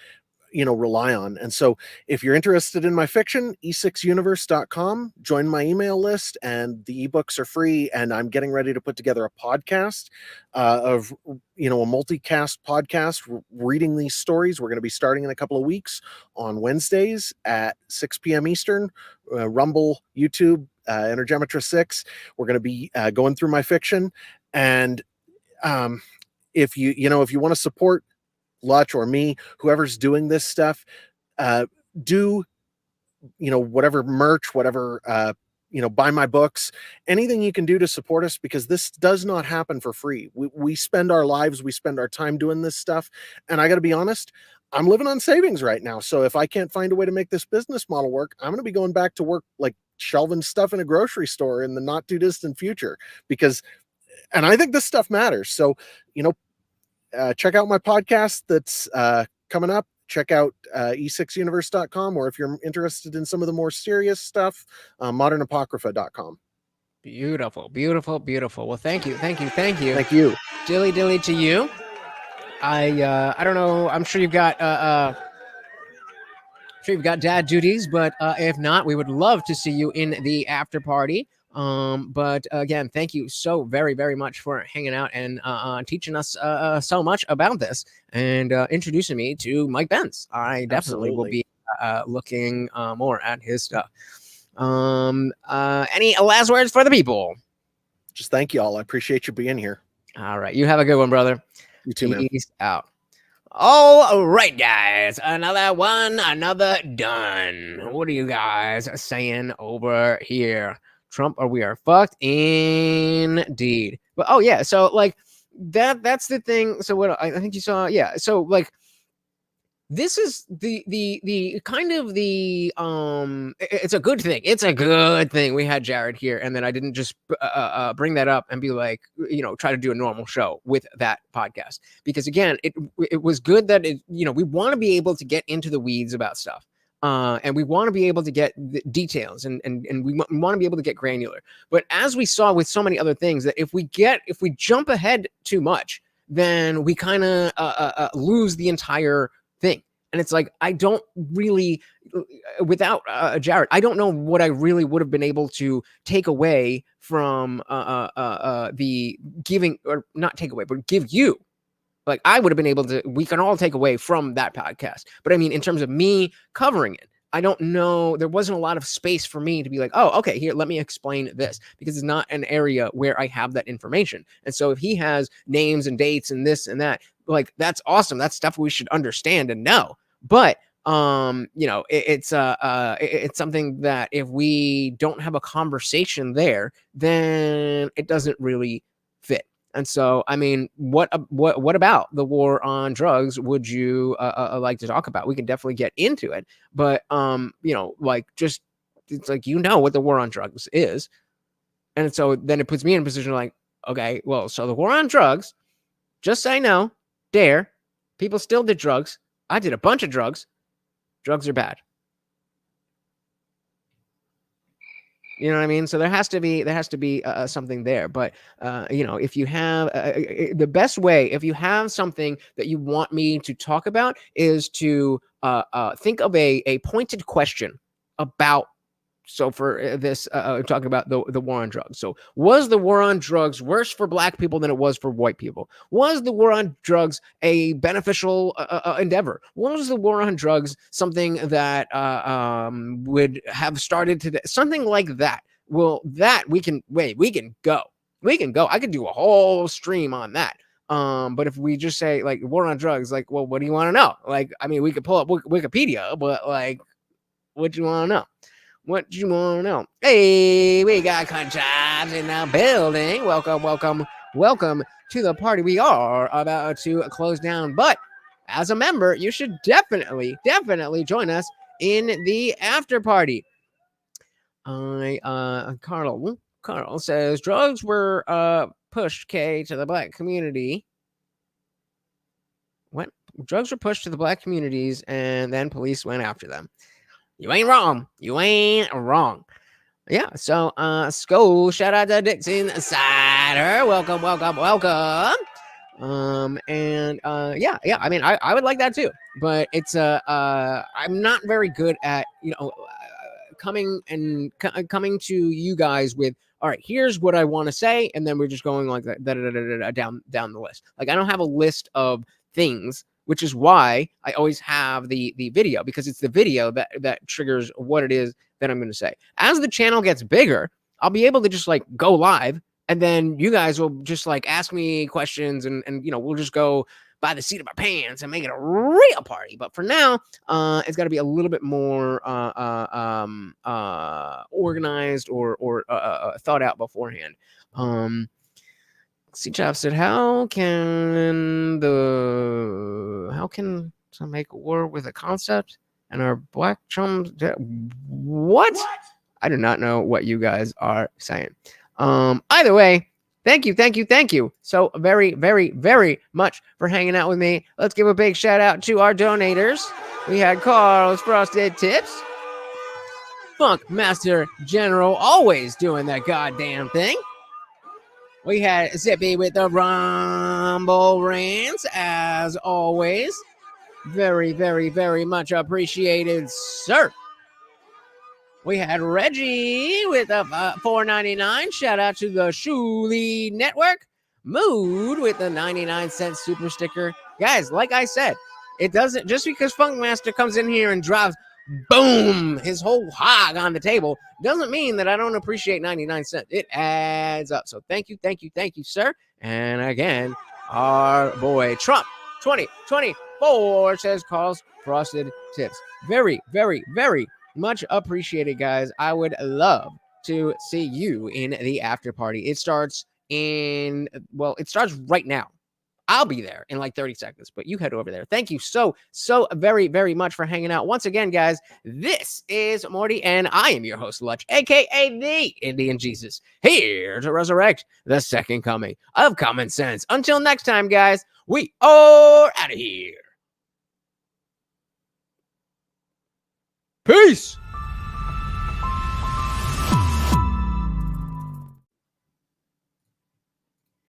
rely on. And so if you're interested in my fiction, e6universe.com, join my email list, and the ebooks are free. And I'm getting ready to put together a podcast of, a multicast podcast reading these stories. We're going to be starting in a couple of weeks on Wednesdays at 6 p.m. Eastern, Rumble, YouTube, Energemetra 6. We're going to be going through my fiction. And if you want to support Lutch or me, whoever's doing this stuff, do whatever merch, whatever buy my books, anything you can do to support us, because this does not happen for free. We spend our lives, we spend our time doing this stuff, and I got to be honest, I'm living on savings right now. So if I can't find a way to make this business model work, I'm going to be going back to work, like shelving stuff in a grocery store in the not too distant future, and I think this stuff matters. So, check out my podcast that's coming up. Check out e6universe.com, or if you're interested in some of the more serious stuff, modernapocrypha.com. Beautiful, beautiful, beautiful. Well, thank you, thank you, thank you. Thank you. Dilly dilly to you. I don't know. I'm sure you've got dad duties, but if not, we would love to see you in the after party. But again, thank you so very, very much for hanging out and teaching us so much about this and introducing me to Mike Benz. I definitely will be looking more at his stuff. Any last words for the people? Just thank you all. I appreciate you being here. All right. You have a good one, brother. You too, man. Peace out. All right, guys. Another one, another done. What are you guys saying over here? Trump or we are fucked? Indeed. But oh yeah, so like that's the thing. So what I think you saw, yeah. So like this is the kind of the it's a good thing. It's a good thing we had Jared here, and then I didn't just bring that up and be like, try to do a normal show with that podcast, because again, it was good that we want to be able to get into the weeds about stuff. And we want to be able to get the details and we want to be able to get granular. But as we saw with so many other things, that if we jump ahead too much, then we kind of lose the entire thing. And it's like, I don't really, without Jared, I don't know what I really would have been able to take away from the giving, or not take away, but give you Like I would have been able to, we can all take away from that podcast. But I mean, in terms of me covering it, I don't know. There wasn't a lot of space for me to be like, oh, okay, here, let me explain this, because it's not an area where I have that information. And so if he has names and dates and this and that, like, that's awesome. That's stuff we should understand and know. But it's something that if we don't have a conversation there, then it doesn't really fit. And so, I mean, what about the war on drugs would you like to talk about? We can definitely get into it, but just it's like, what the war on drugs is, and so then it puts me in a position like, okay, well, so the war on drugs, just say no, dare. People still did drugs. I did a bunch of drugs. Drugs are bad. You know what I mean? So there has to be something there. But if you have the best way, if you have something that you want me to talk about, is to think of a pointed question about. So for this, talking about the war on drugs. So was the war on drugs worse for black people than it was for white people? Was the war on drugs a beneficial endeavor? Was the war on drugs something that would have started today? Something like that. Well, that we can go. I could do a whole stream on that. But if we just say like war on drugs, like, well, what do you want to know? Like, I mean, we could pull up Wikipedia, but like, what do you want to know? What do you want to know? Hey, we got Conchas in the building. Welcome to the party. We are about to close down, but as a member, you should definitely join us in the after party. Carl says drugs were pushed to the black community. What? Drugs were pushed to the black communities, and then police went after them. You ain't wrong. Yeah. So, Skull, shout out to Dixon Cider. Welcome. Yeah. I mean, I would like that too, but it's I'm not very good at coming to you guys with, all right, here's what I want to say, and then we're just going like that down the list. Like I don't have a list of things, which is why I always have the video, because it's the video that triggers what it is that I'm going to say. As the channel gets bigger, I'll be able to just like go live, and then you guys will just like ask me questions, and we'll just go by the seat of our pants and make it a real party. But for now, it's got to be a little bit more organized or thought out beforehand. C-Chop said, how can some make war with a concept and our black chums? What? I do not know what you guys are saying. Either way, thank you so very, very, very much for hanging out with me. Let's give a big shout out to our donators. We had Carl's Frosted Tips, Funk Master General, always doing that goddamn thing. We had Zippy with the Rumble Rants, as always. Very, very, very much appreciated, sir. We had Reggie with a $4.99. Shout out to the Shuli Network. Mood with the 99-cent super sticker. Guys, like I said, it doesn't, just because Funkmaster comes in here and drops, boom, his whole hog on the table, doesn't mean that I don't appreciate 99 cents. It adds up. So thank you, sir. And again, our boy Trump 2024 says Carl's Frosted Tips. Very, very, very much appreciated, guys. I would love to see you in the after party. It starts right now. I'll be there in like 30 seconds, but you head over there. Thank you so very, very much for hanging out. Once again, guys, this is Morty, and I am your host, Lutch, aka the Indian Jesus, here to resurrect the second coming of common sense. Until next time, guys, we are out of here. Peace.